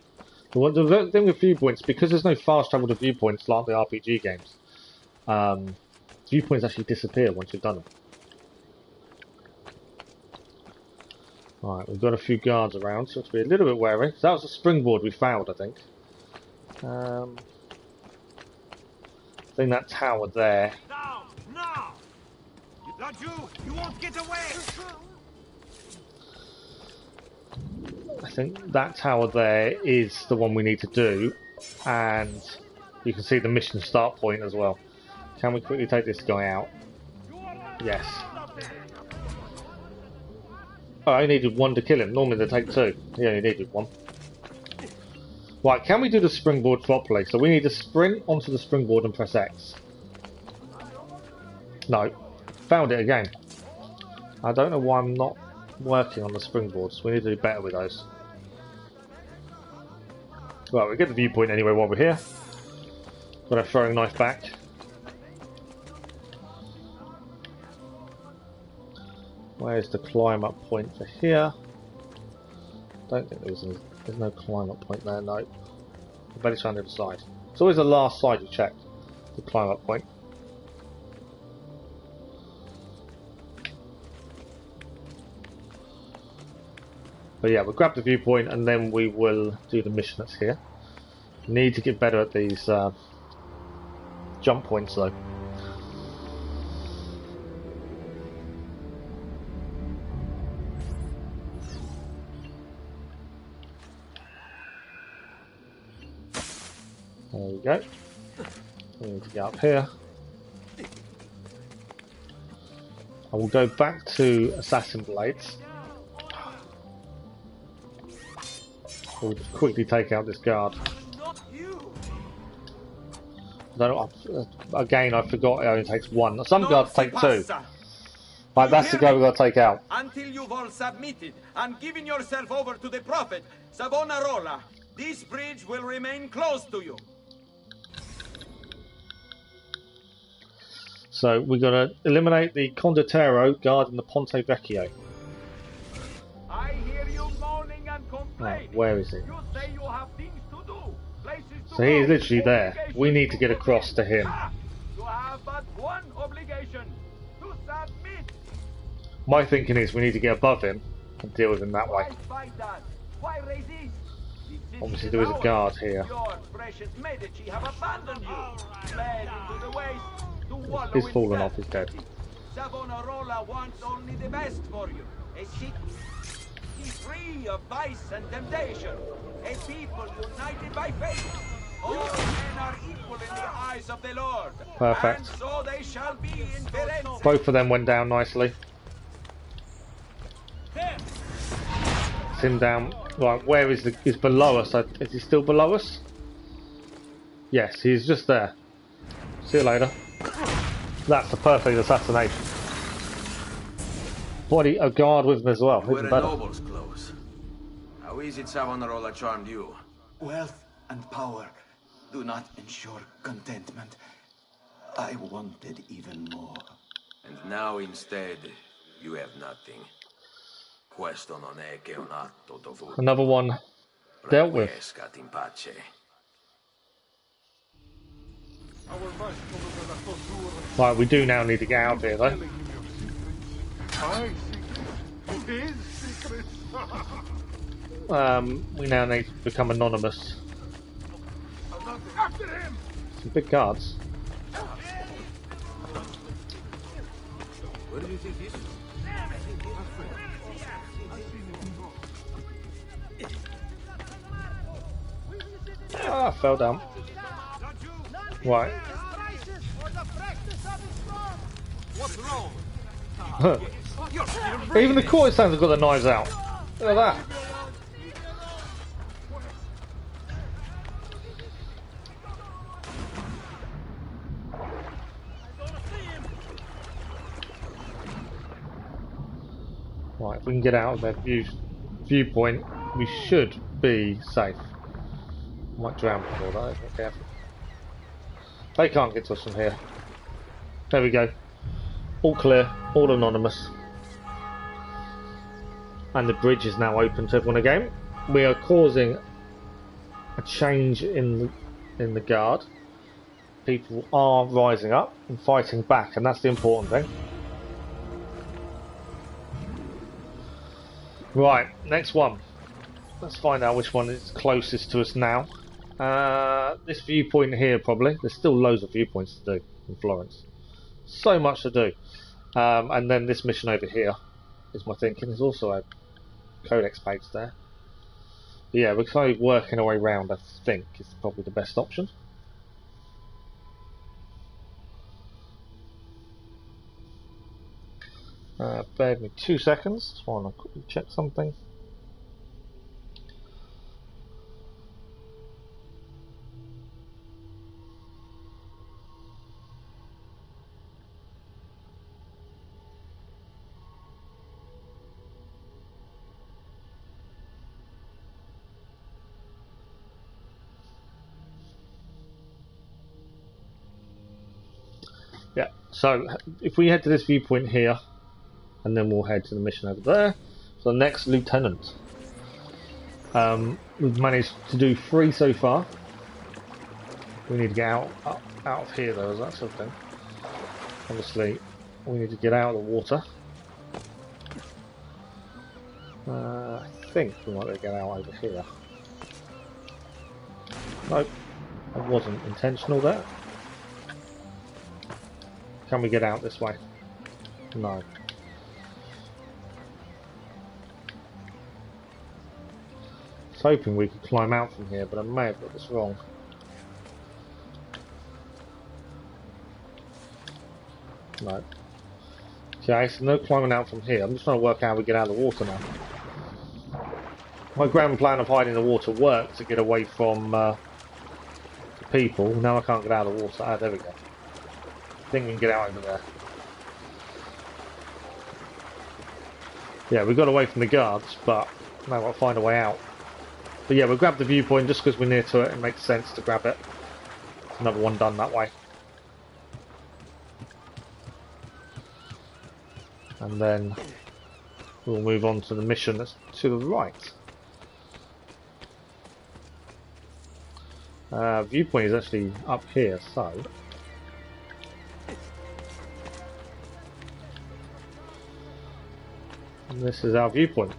The thing with viewpoints, because there's no fast travel to viewpoints like the RPG games, viewpoints actually disappear once you've done them. Right, we've got a few guards around, so we have to be a little bit wary. So that was a springboard we found, I think. I think that tower there. Now! Now! You won't get away! I think that tower there is the one we need to do, and you can see the mission start point as well. Can we quickly take this guy out? Yes. Oh, I only needed one to kill him. Normally they take two. He only needed one. Right, can we do the springboard properly? So we need to sprint onto the springboard and press X. No. Found it again. I don't know why I'm not working on the springboards. We need to do better with those. Right, we get the viewpoint anyway while we're here. Got a throwing knife back. Where's the climb up point for here? Don't think there's no climb up point there, no. I bet it's on the other side. It's always the last side you check, the climb up point. But yeah, we'll grab the viewpoint and then we will do the mission that's here. Need to get better at these jump points though. There we go. We need to get up here. I will go back to Assassin Blades. We'll just quickly take out this guard. Again, I forgot it only takes one. Some guards take two. Right, that's the guy we've got to take out. Until you've all submitted and given yourself over to the Prophet, Savonarola, this bridge will remain closed to you. So we're going to eliminate the Condottiero guard in the Ponte Vecchio. I hear you moaning and complaining. Right, where is he? You say you have things to do, places to So he's literally there. We need to get across to him. You have but one obligation, to submit. My thinking is we need to get above him and deal with him that way. Why fight that? Why resist? Obviously there is a guard here. Your precious Medici have abandoned you, fled into the waste to wallow He's in fallen off, he's dead. Savonarola wants only the best for you. A city free of vice and temptation. A people united by faith. All men are equal in the eyes of the Lord. Perfect. And so they shall be in Firenze. Both of them went down nicely. It's him down. Right, where is the? He's below us. Is he still below us? Yes, he's just there. See you later. That's the perfect assassination. Body a guard with him as well. We're Even a better. noble's close. How is it Savonarola charmed you? Wealth and power do not ensure contentment. I wanted even more. And now instead, you have nothing. Questo non è che un atto dovuto. Another one dealt with. Requiescat in pace. Right, we do now need to get out of here though. We now need to become anonymous. Some big guards. Where do you think he is? Ah, fell down. Right. What's wrong? Even the courtesans have got their knives out. Look at that. Right, if we can get out of their viewpoint, we should be safe. Might drown before that, be careful. They can't get to us from here. There we go. All clear, all anonymous. And the bridge is now open to everyone again. We are causing a change in the guard. People are rising up and fighting back, and that's the important thing. Right, next one. Let's find out which one is closest to us now. This viewpoint here, probably. There's still loads of viewpoints to do in Florence. So much to do. And then this mission over here is my thinking. There's also a codex page there. But yeah, we're kind of working our way around, I think, is probably the best option. Bear with me 2 seconds. Just want to quickly check something. Yeah, so if we head to this viewpoint here, and then we'll head to the mission over there. So next, Lieutenant. We've managed to do 3 so far. We need to get out of here though, is that sort of thing. Obviously, we need to get out of the water. I think we might be able to get out over here. Nope, that wasn't intentional there. Can we get out this way? No. I was hoping we could climb out from here, but I may have got this wrong. No. Okay, so no climbing out from here. I'm just trying to work out how we get out of the water now. My grand plan of hiding in the water worked to get away from the people. Now I can't get out of the water. Ah, there we go. I think we can get out over there. Yeah, we got away from the guards, but now I'll find a way out. But yeah, we'll grab the viewpoint just because we're near to it. It makes sense to grab it. Another one done that way. And then we'll move on to the mission that's to the right. Viewpoint is actually up here, so... And this is our viewpoint.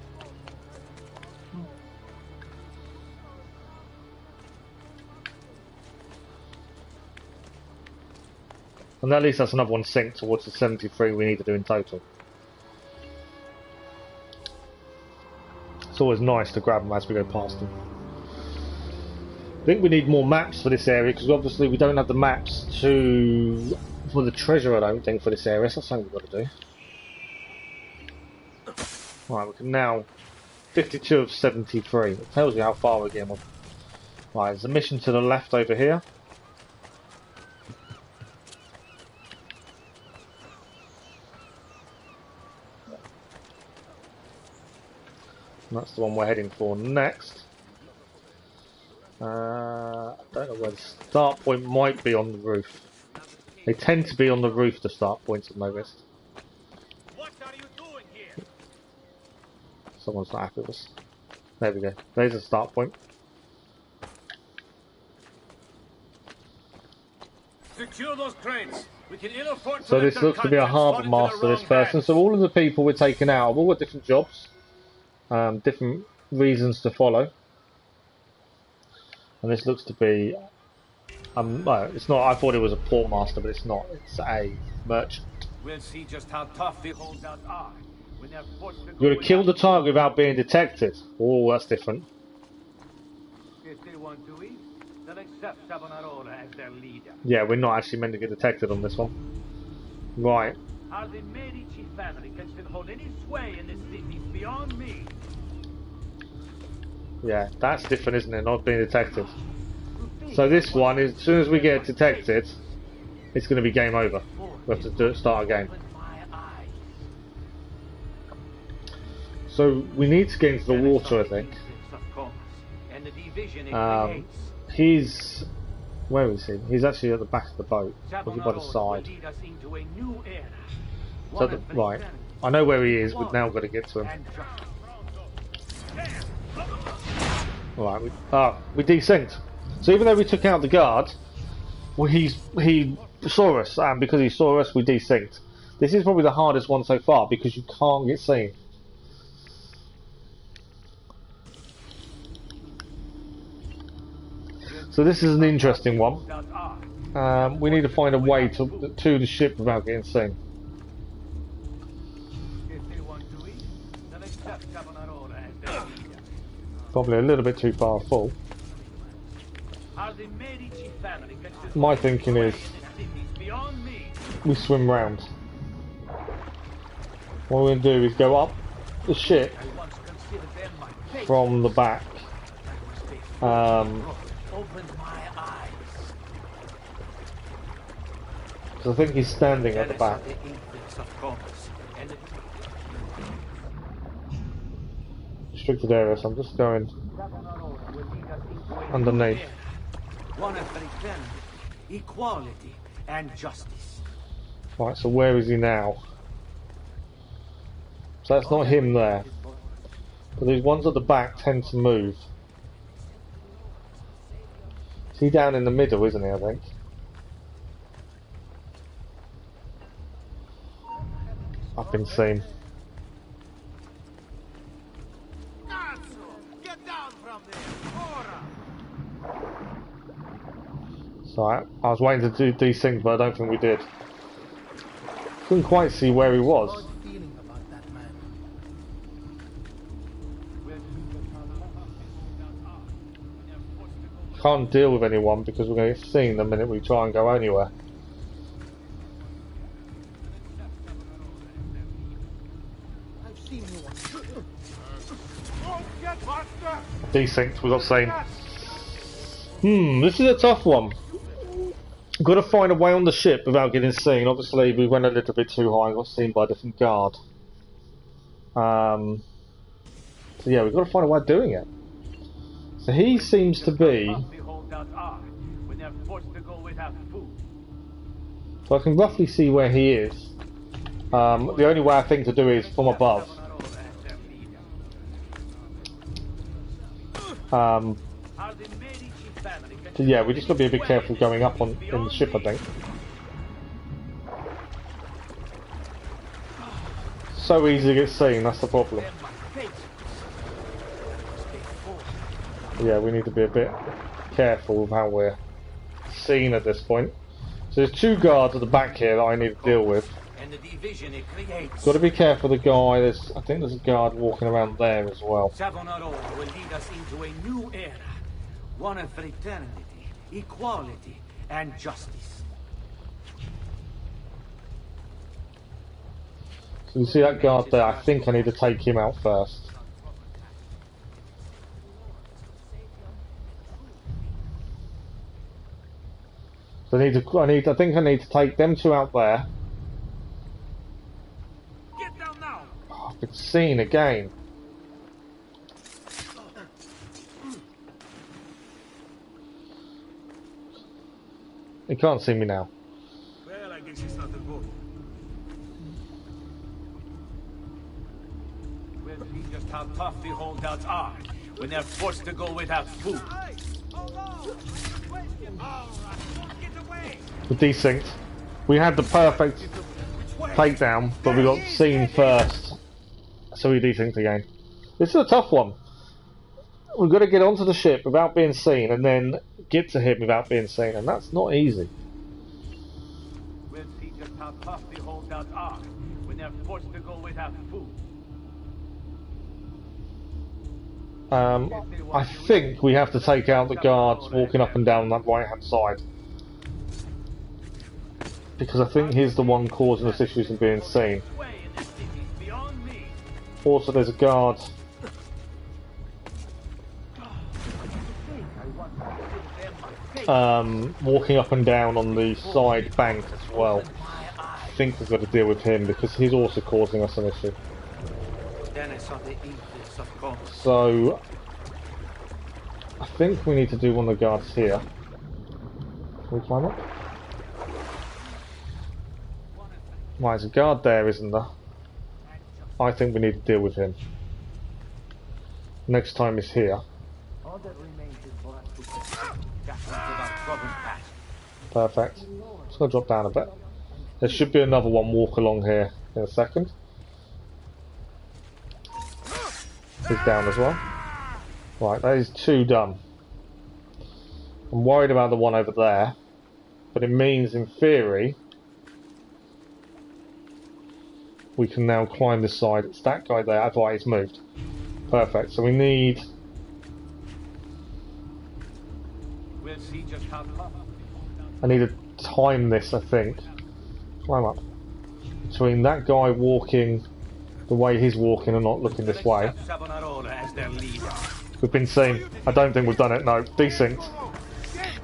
And at least that's another one synced towards the 73 we need to do in total. It's always nice to grab them as we go past them. I think we need more maps for this area because obviously we don't have the maps for the treasure, I don't think, for this area, so that's something we've got to do. Right, we can now 52 of 73. It tells you how far we're getting. Right, there's a mission to the left over here. And that's the one we're heading for next. I don't know where the start point might be on the roof. They tend to be on the roof, the start points, I've noticed. Someone's not happy with us. There we go. There's a start point. Secure those cranes. We can ill afford to so this looks to be a harbour master, this person. Hands. So all of the people we're taking out have all got different jobs, different reasons to follow. And this looks to be, no, it's not. I thought it was a port master, but it's not. It's a merchant. We'll see just how tough the holdouts are. You're going to kill the target without being detected. Oh, that's different. If they want to eat, they'll accept Savonarola as their leader. Yeah, we're not actually meant to get detected on this one. Right. How the Medici family can still hold any sway in this city beyond me. Yeah, that's different, isn't it? Not being detected. So this one, as soon as we get detected, it's going to be game over. We have to start a game. So we need to get into the water, I think. He's... Where is he? He's actually at the back of the boat, looking by the side. So right, I know where he is. We've now got to get to him. Right, we desynced. So even though we took out the guard, well, he saw us, and because he saw us, we desynced. This is probably the hardest one so far because you can't get seen. So this is an interesting one. We need to find a way to the ship without getting seen. Probably a little bit too far full. My thinking is we swim round. What we're going to do is go up the ship from the back. So I think he's standing at the back. Restricted area, so I'm just going underneath. Equality and justice. Right, so where is he now? So that's not him there. But these ones at the back tend to move. Is he down in the middle, isn't he, I think? I've been seen. So I was waiting to do these things, but I don't think we did. Couldn't quite see where he was. Can't deal with anyone because we're going to get seen the minute we try and go anywhere. Desynced, we got seen. This is a tough one. Got to find a way on the ship without getting seen. Obviously, we went a little bit too high and got seen by a different guard. So yeah, we've got to find a way of doing it. So he seems to be... So I can roughly see where he is. The only way I think to do is from above. So yeah, we just got to be a bit careful going up in the ship, I think. So easy to get seen, that's the problem. Yeah, we need to be a bit careful with how we're seen at this point. So there's two guards at the back here that I need to deal with. Got to be careful of the guy. I think there's a guard walking around there as well. Savonarola will lead us into a new era, one of fraternity, equality, and justice. So you see that guard there? I think I need to take him out first. So I think I need to take them two out there. Get down now. Oh, I've been seen again. He can't see me now. Well, I guess it's not a boat. We'll see just how tough the holdouts are when they're forced to go without food. We're desynced. We had the perfect takedown, but we got seen first, so we desynced again. This is a tough one. We've got to get onto the ship without being seen, and then get to him without being seen, and that's not easy. We'll see just how tough the holdouts are when they're forced to go without food. I think we have to take out the guards walking up and down that right hand side. Because I think he's the one causing us issues and being seen. Also there's a guard walking up and down on the side bank as well. I think we've got to deal with him because he's also causing us an issue. Dennis, So I think we need to do one of the guards here. Can we climb up? Right, there's a guard there, isn't there? I think we need to deal with him. Next time he's here. Perfect. Just gonna drop down a bit. There should be another one walk along here in a second. He's down as well. Right, that is 2 done. I'm worried about the one over there, but it means in theory we can now climb this side. It's that guy there. That's why he's moved. Perfect. So we need. I need to time this, I think. Climb up. Between that guy walking the way he's walking and not looking this way. We've been seen. I don't think we've done it. No. Desynced.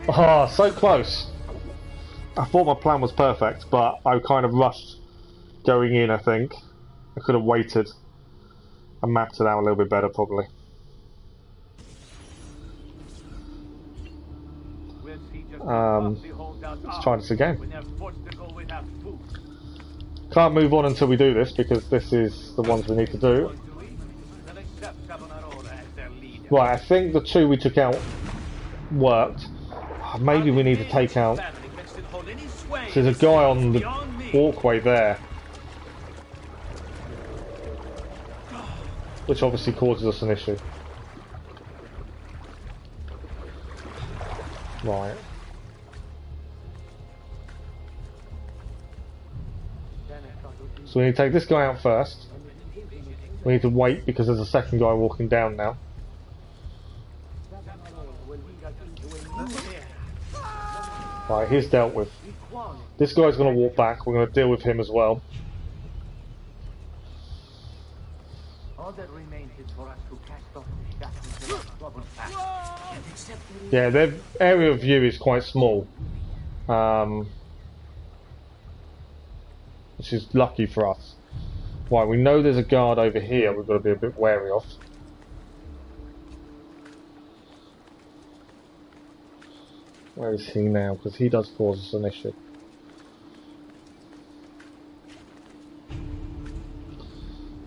Ah, so close. I thought my plan was perfect, but I kind of rushed going in, I think. I could have waited and mapped it out a little bit better, probably. Let's try this again. Can't move on until we do this, because this is the ones we need to do. Right, I think the 2 we took out worked. Maybe we need to take out... There's a guy on the walkway there, which obviously causes us an issue. Right. So we need to take this guy out first. We need to wait because there's a second guy walking down now. Right, he's dealt with. This guy's going to walk back. We're going to deal with him as well. Yeah, their area of view is quite small, which is lucky for us. Right, we know there's a guard over here we've got to be a bit wary of. Where is he now? Because he does cause us an issue.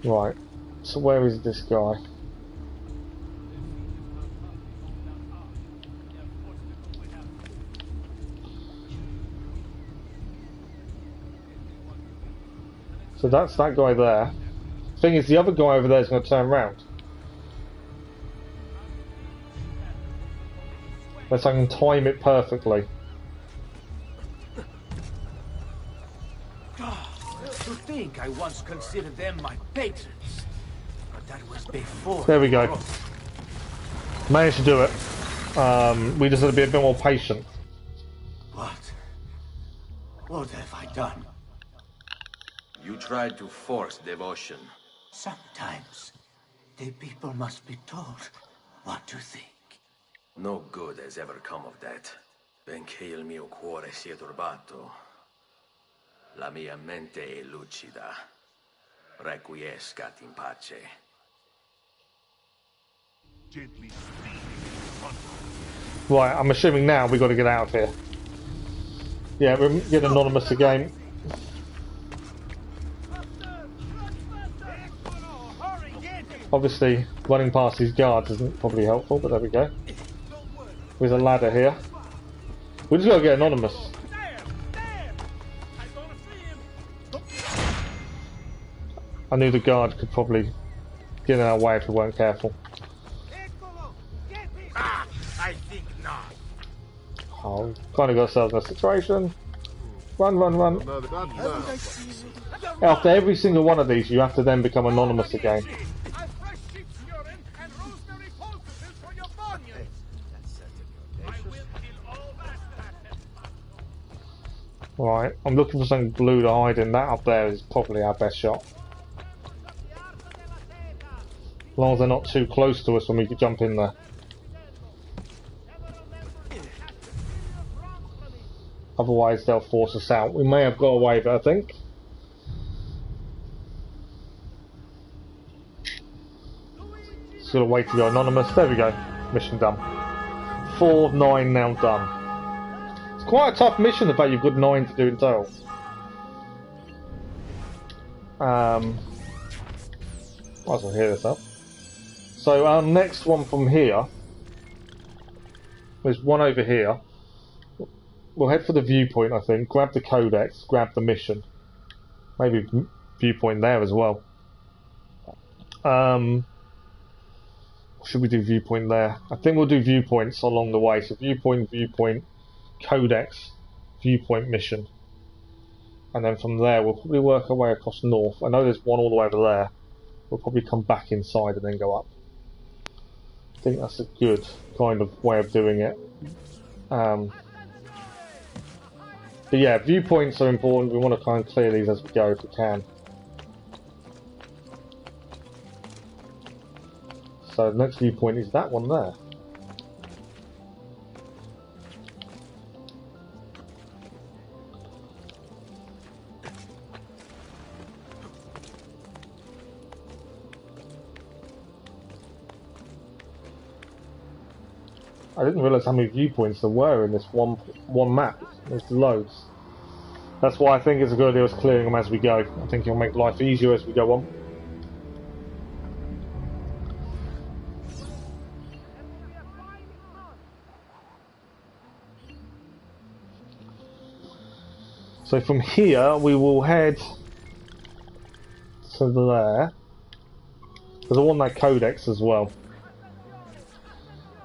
Right, so where is this guy? So that's that guy there. Thing is, the other guy over there is going to turn around. Unless I can time it perfectly. To think I once considered them my patrons, but that was before. There we go. Managed to do it. We just had to be a bit more patient. What have I done? You tried to force devotion. Sometimes the people must be told what to think. No good has ever come of that. Benché il mio cuore sia turbato, la mia mente è lucida. Requiescat in pace. Right, I'm assuming now we've got to get out of here. Yeah, we're getting anonymous again. Obviously, running past these guards isn't probably helpful, but there we go. There's a ladder here. We just got to get anonymous. I knew the guard could probably get in our way if we weren't careful. I think not. Oh, kind of got ourselves in a situation. Run, run, run. After every single one of these, you have to then become anonymous again. Right, I'm looking for something blue to hide in. That up there is probably our best shot. As long as they're not too close to us when we can jump in there. Otherwise they'll force us out. We may have got away with it, I think. Just got to wait to go anonymous. There we go. Mission done. 4 of 9 now done. It's quite a tough mission, the fact you've got 9 to do in total. Might as well hear this up. So our next one from here, there's one over here. We'll head for the viewpoint, I think. Grab the codex, grab the mission. Maybe viewpoint there as well. Should we do viewpoint there? I think we'll do viewpoints along the way. So viewpoint, codex, viewpoint, mission. And then from there we'll probably work our way across north. I know there's one all the way over there. We'll probably come back inside and then go up. I think that's a good kind of way of doing it. But yeah, viewpoints are important. We want to kind of clear these as we go if we can. So the next viewpoint is that one there. I didn't realise how many viewpoints there were in this one map. There's loads. That's why I think it's a good idea of clearing them as we go. I think it'll make life easier as we go on. So from here we will head to there. Because I want that codex as well.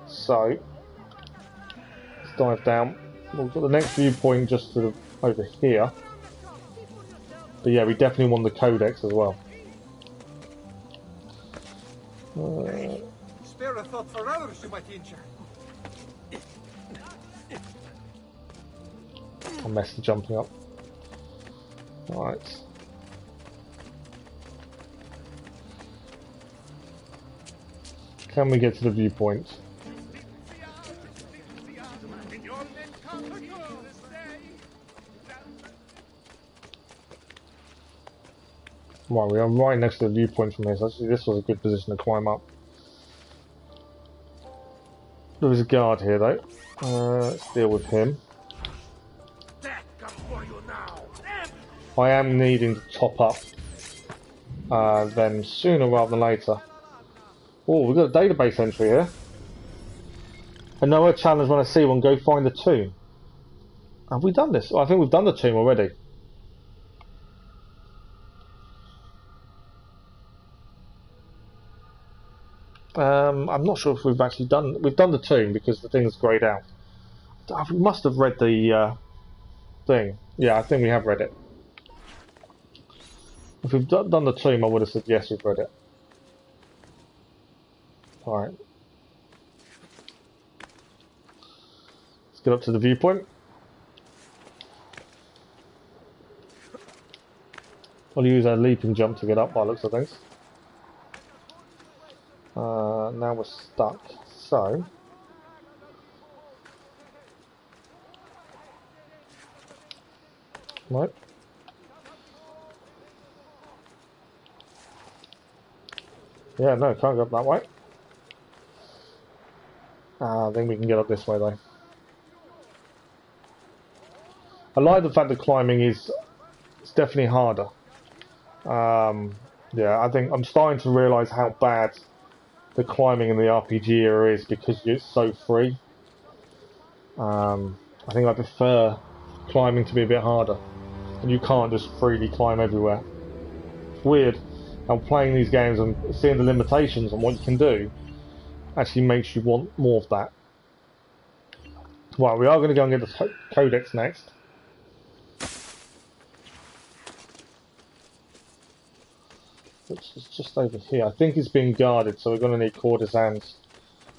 So let's dive down. We've got the next viewpoint just to the, over here. But yeah, we definitely want the codex as well. Spare a thought for others, you might injure. I messed the jumping up. Right. Can we get to the viewpoint? Right, we are right next to the viewpoint from here, so actually this was a good position to climb up. There is a guard here though. Let's deal with him. I am needing to top up them sooner rather than later. Oh, we've got a database entry here. Another challenge when I see one, go find the tomb. Have we done this? Oh, I think we've done the tomb already. I'm not sure if we've actually done... We've done the tomb because the thing's greyed out. We must have read the thing. Yeah, I think we have read it. If we've done the tomb, I would have said yes, we've read it. Alright. Let's get up to the viewpoint. We'll use our leap and jump to get up by the looks of things. Now we're stuck, so... Right. Yeah, no, can't go up that way. I think we can get up this way though. I like the fact that climbing is... It's definitely harder. Yeah, I think I'm starting to realise how bad the climbing in the RPG era is because it's so free. I think I prefer climbing to be a bit harder. And you can't just freely climb everywhere. It's weird how playing these games and seeing the limitations on what you can do actually makes you want more of that. Right, we are going to go and get the codex next. Which is just over here. I think it's being guarded, so we're going to need courtesans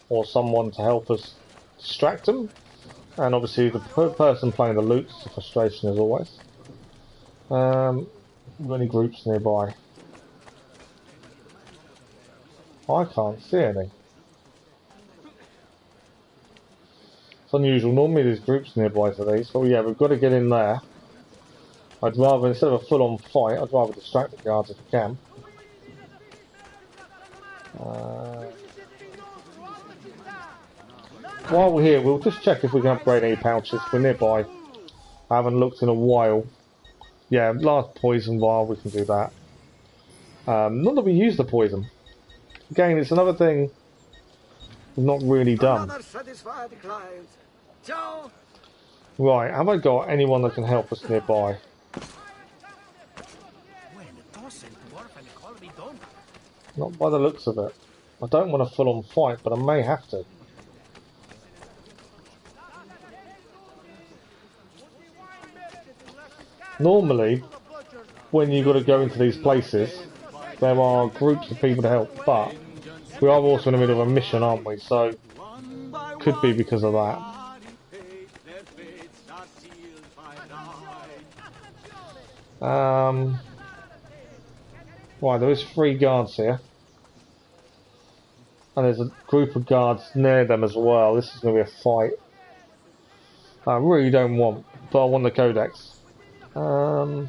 or someone to help us distract them. And obviously the person playing the loot is a frustration as always. Any groups nearby? I can't see any. It's unusual. Normally there's groups nearby for these, but yeah, we've got to get in there. I'd rather, instead of a full-on fight, I'd rather distract the guards if we can. while we're here, we'll just check if we can upgrade any pouches. We're nearby. I haven't looked in a while. Yeah, last poison vial, we can do that. Not that we use the poison. Again, it's another thing we've not really done. Another satisfied client. Ciao. Right, have I got anyone that can help us nearby? Not by the looks of it. I don't want a full-on fight, but I may have to. Normally, when you've got to go into these places, there are groups of people to help, but we are also in the middle of a mission, aren't we? So, could be because of that. Right, there is 3 guards here. And there's a group of guards near them as well. This is going to be a fight. I really don't want, but I want the codex. I'm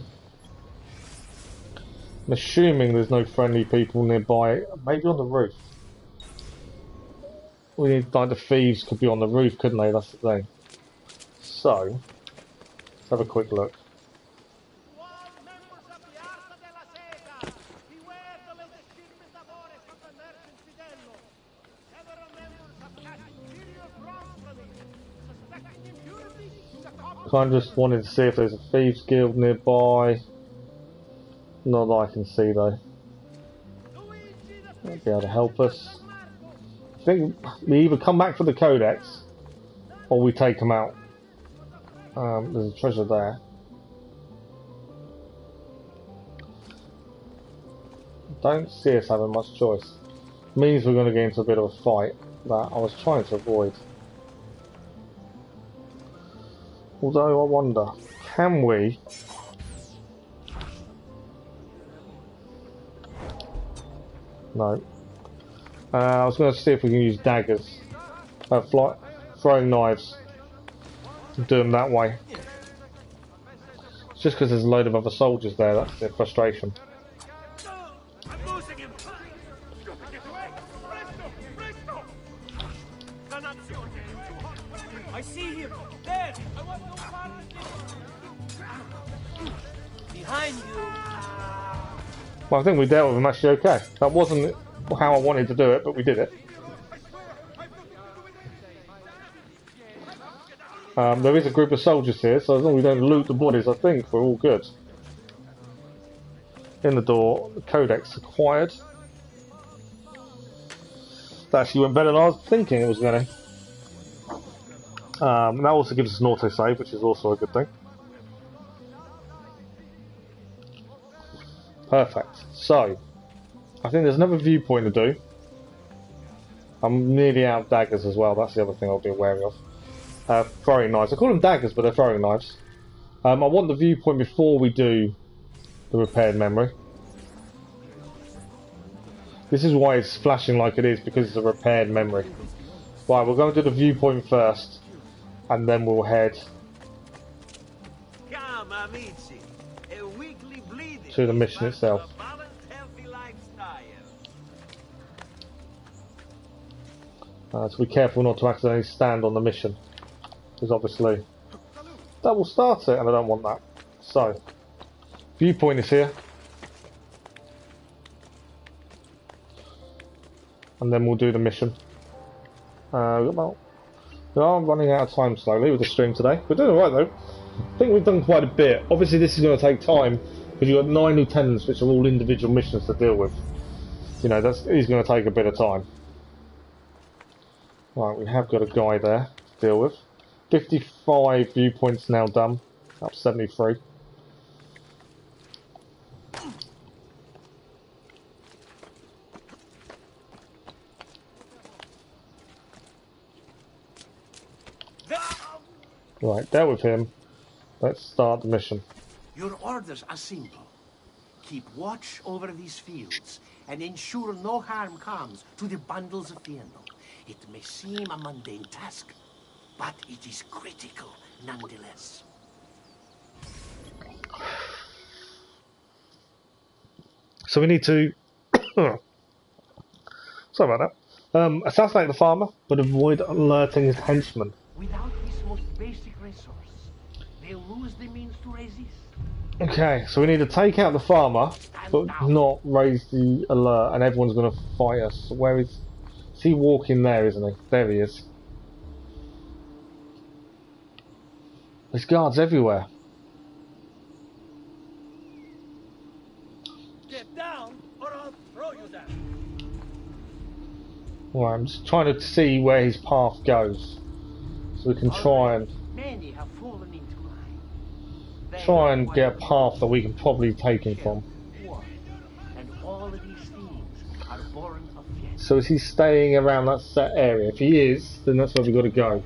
assuming there's no friendly people nearby. Maybe on the roof. We need, like, the thieves could be on the roof, couldn't they? That's the thing. So, let's have a quick look. I just wanted to see if there's a thieves guild nearby. Not that I can see though. Might be able to help us. I think we either come back for the codex or we take them out. There's a treasure there. Don't see us having much choice. Means we're going to get into a bit of a fight that I was trying to avoid. Although I wonder, can we? No. I was going to see if we can use daggers, throwing knives, do them that way. It's just because there's a load of other soldiers there. That's their frustration. I see him. There. Behind you. Well, I think we dealt with him actually okay. That wasn't how I wanted to do it, but we did it. There is a group of soldiers here, so as long as we don't loot the bodies, I think we're all good. In the door, the codex acquired. That actually went better than I was thinking it was going to. That also gives us an autosave, which is also a good thing. Perfect. So, I think there's another viewpoint to do. I'm nearly out of daggers as well. That's the other thing I'll be wary of. Throwing knives. I call them daggers, but they're throwing knives. I want the viewpoint before we do the repaired memory. This is why it's flashing like it is, because it's a repaired memory. Right, we're going to do the viewpoint first, and then we'll head to the mission itself. So be careful not to accidentally stand on the mission, because obviously that will start it, and I don't want that. So, viewpoint is here, and then we'll do the mission. Well, we are running out of time slowly with the stream today. We're doing alright though. I think we've done quite a bit. Obviously this is going to take time, because you've got 9 lieutenants which are all individual missions to deal with. You know, it's going to take a bit of time. Right, we have got a guy there to deal with. 55 viewpoints now done. Up 73. Right, dealt with him. Let's start the mission. Your orders are simple. Keep watch over these fields and ensure no harm comes to the bundles of Fiendo. It may seem a mundane task, but it is critical nonetheless. So we need to... Sorry about that. Assassinate the farmer, but avoid alerting his henchmen. Without this most basic resource, they lose the means to resist. Okay, so we need to take out the farmer, but not raise the alert, and everyone's going to fight us. So where is he walking there, isn't he? There he is. There's guards everywhere. Get down, or I'll throw you down. Well, I'm just trying to see where his path goes, so we can try and get a path that we can probably take him from. And all of these things are born of fear. So is he staying around that set area? If he is, then that's where we've got to go.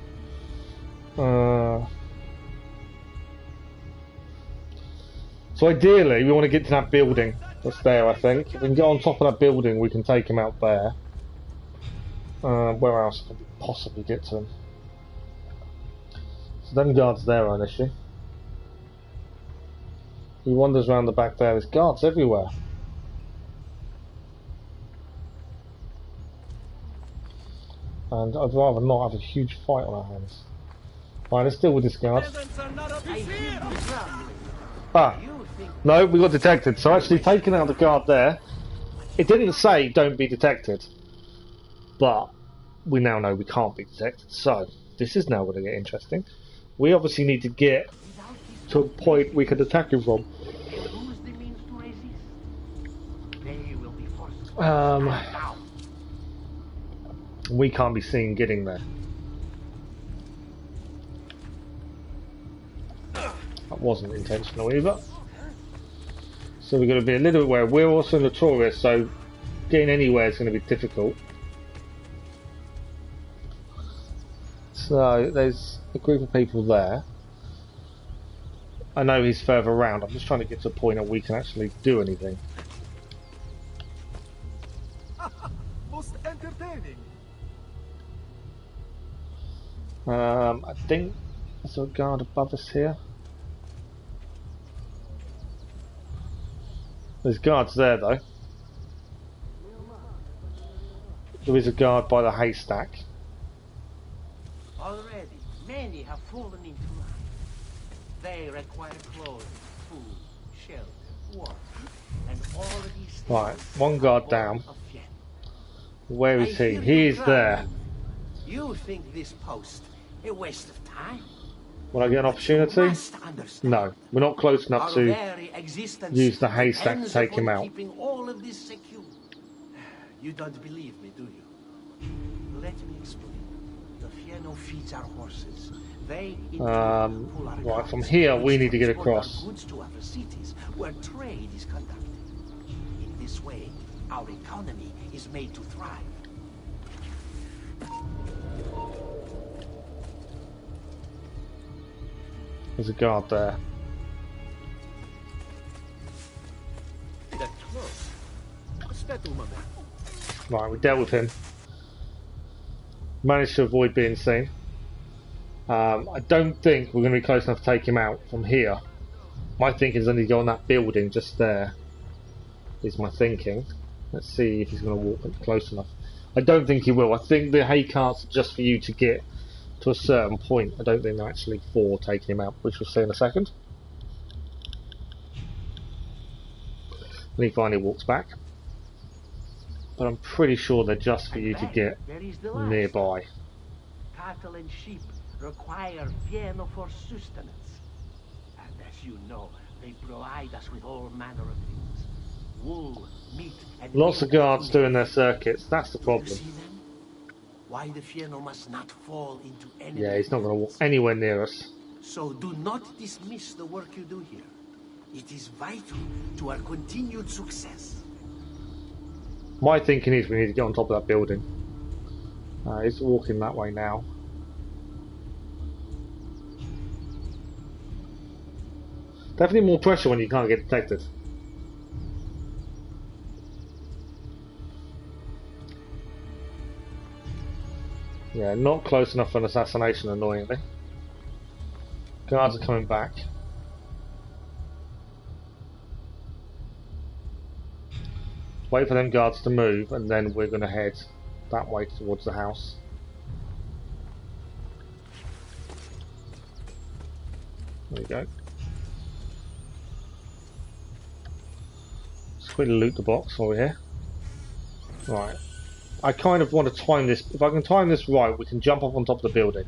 So ideally, we want to get to that building that's there, I think. If we can get on top of that building, we can take him out there. Where else can we possibly get to him? So them guards there are an issue. He wanders around the back there. There's guards everywhere. And I'd rather not have a huge fight on our hands. Right, let's deal with this guard. Ah, no, we got detected. So actually taking out the guard there, it didn't say don't be detected. But we now know we can't be detected. So this is now going to get interesting. We obviously need to get to a point we can attack him from. We can't be seen getting there. That wasn't intentional either. So we're going to be a little bit where we're also notorious, so getting anywhere is going to be difficult. So there's a group of people there. I know he's further around. I'm just trying to get to a point where we can actually do anything. Most entertaining. I think there's a guard above us here. There's guards there though. There is a guard by the haystack. Already, many have fallen into line. They require clothing, food, shelter, water, and all of these things. Right, one guard down. Where is he? He is there. You think this post a waste of time? Will I get an opportunity? No, we're not close enough to use the haystack to take him out. Keeping all of this secure. You don't believe me, do you? Let me explain. The Fieno feeds our horses. They right, from here we need to get across. Goods to other cities where trade is conducted. In this way, our economy is made to thrive. There's a guard there. Right, we dealt with him. Managed to avoid being seen. I don't think we're going to be close enough to take him out from here. My thinking is only go on that building just there. Is my thinking. Let's see if he's going to walk close enough. I don't think he will. I think the hay carts are just for you to get to a certain point. I don't think they're actually for taking him out, which we'll see in a second. And he finally walks back. But I'm pretty sure they're just for you to get nearby. Cattle and sheep require fieno for sustenance. And as you know, they provide us with all manner of things. Wool, meat, and lots of guards doing their circuits, that's the problem. Why the fieno must not fall into enemy. Yeah, he's not going to walk anywhere near us. So do not dismiss the work you do here. It is vital to our continued success. My thinking is we need to get on top of that building. He's walking that way now. Definitely more pressure when you can't get detected. Yeah, not close enough for an assassination, annoyingly. Guards are coming back. Wait for them guards to move, and then we're going to head that way towards the house. There we go. Let's quickly loot the box while we're here. Right. I kind of want to time this. If I can time this right, we can jump up on top of the building,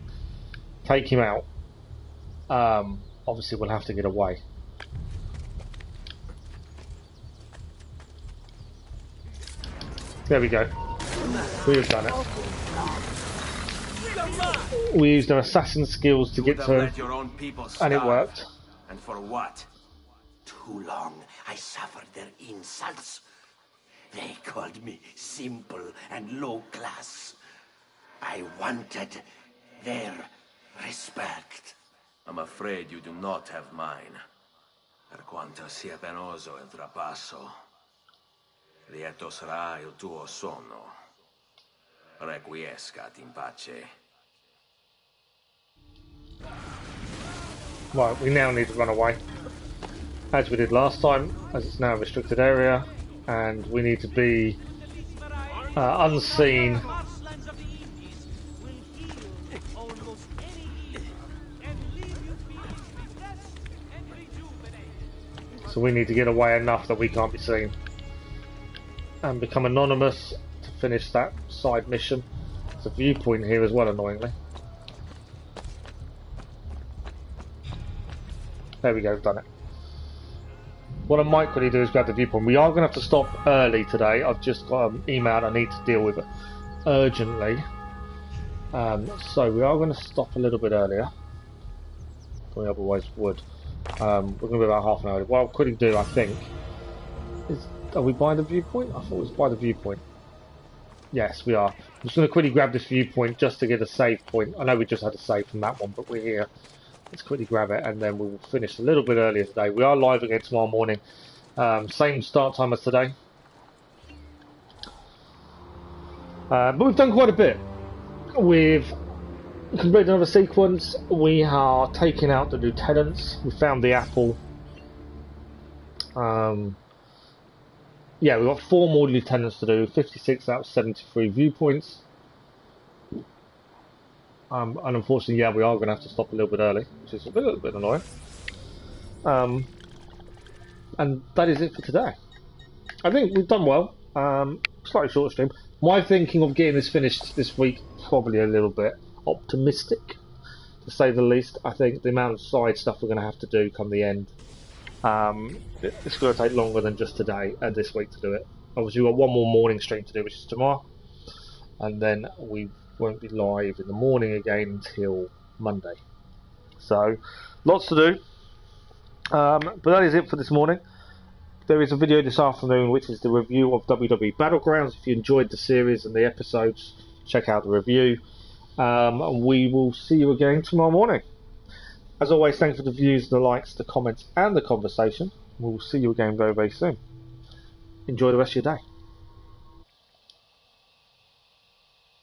take him out. Obviously, we'll have to get away. There we go. We have done it. We used our assassin skills to get to him, and it worked. And for what? Too long I suffered their insults. They called me simple and low class. I wanted their respect. I'm afraid you do not have mine. Per quanto sia penoso il trapasso, lieto sarà il tuo sonno. Requiescat in pace. Right, we now need to run away, as we did last time, as it's now a restricted area, and we need to be unseen. So we need to get away enough that we can't be seen and become anonymous to finish that side mission. There's a viewpoint here as well, annoyingly. There we go, we've done it. What I might quickly do is grab the viewpoint. We are going to have to stop early today. I've just got an email I need to deal with urgently. So we are going to stop a little bit earlier than we otherwise would. We're going to be about half an hour. What I'll quickly do, I think, is... Are we by the viewpoint? I thought it was by the viewpoint. Yes, we are. I'm just going to quickly grab this viewpoint just to get a save point. I know we just had a save from that one, but we're here. Let's quickly grab it, and then we will finish a little bit earlier today. We are live again tomorrow morning. Same start time as today. But we've done quite a bit. We've completed another sequence. We are taking out the lieutenants. We found the apple. Yeah, we've got 4 more lieutenants to do. 56 out of 73 viewpoints. And unfortunately, yeah, we are going to have to stop a little bit early, which is a little bit annoying. And that is it for today. I think we've done well. Slightly short stream. My thinking of getting this finished this week, probably a little bit optimistic, to say the least. I think the amount of side stuff we're going to have to do come the end, it's going to take longer than just today and this week to do it. Obviously, we've got one more morning stream to do, which is tomorrow, and then we won't be live in the morning again until Monday. So, lots to do. But that is it for this morning. There is a video this afternoon which is the review of WWE Battlegrounds. If you enjoyed the series and the episodes, check out the review. We will see you again tomorrow morning. As always, thanks for the views, the likes, the comments and the conversation. We will see you again very, very soon. Enjoy the rest of your day.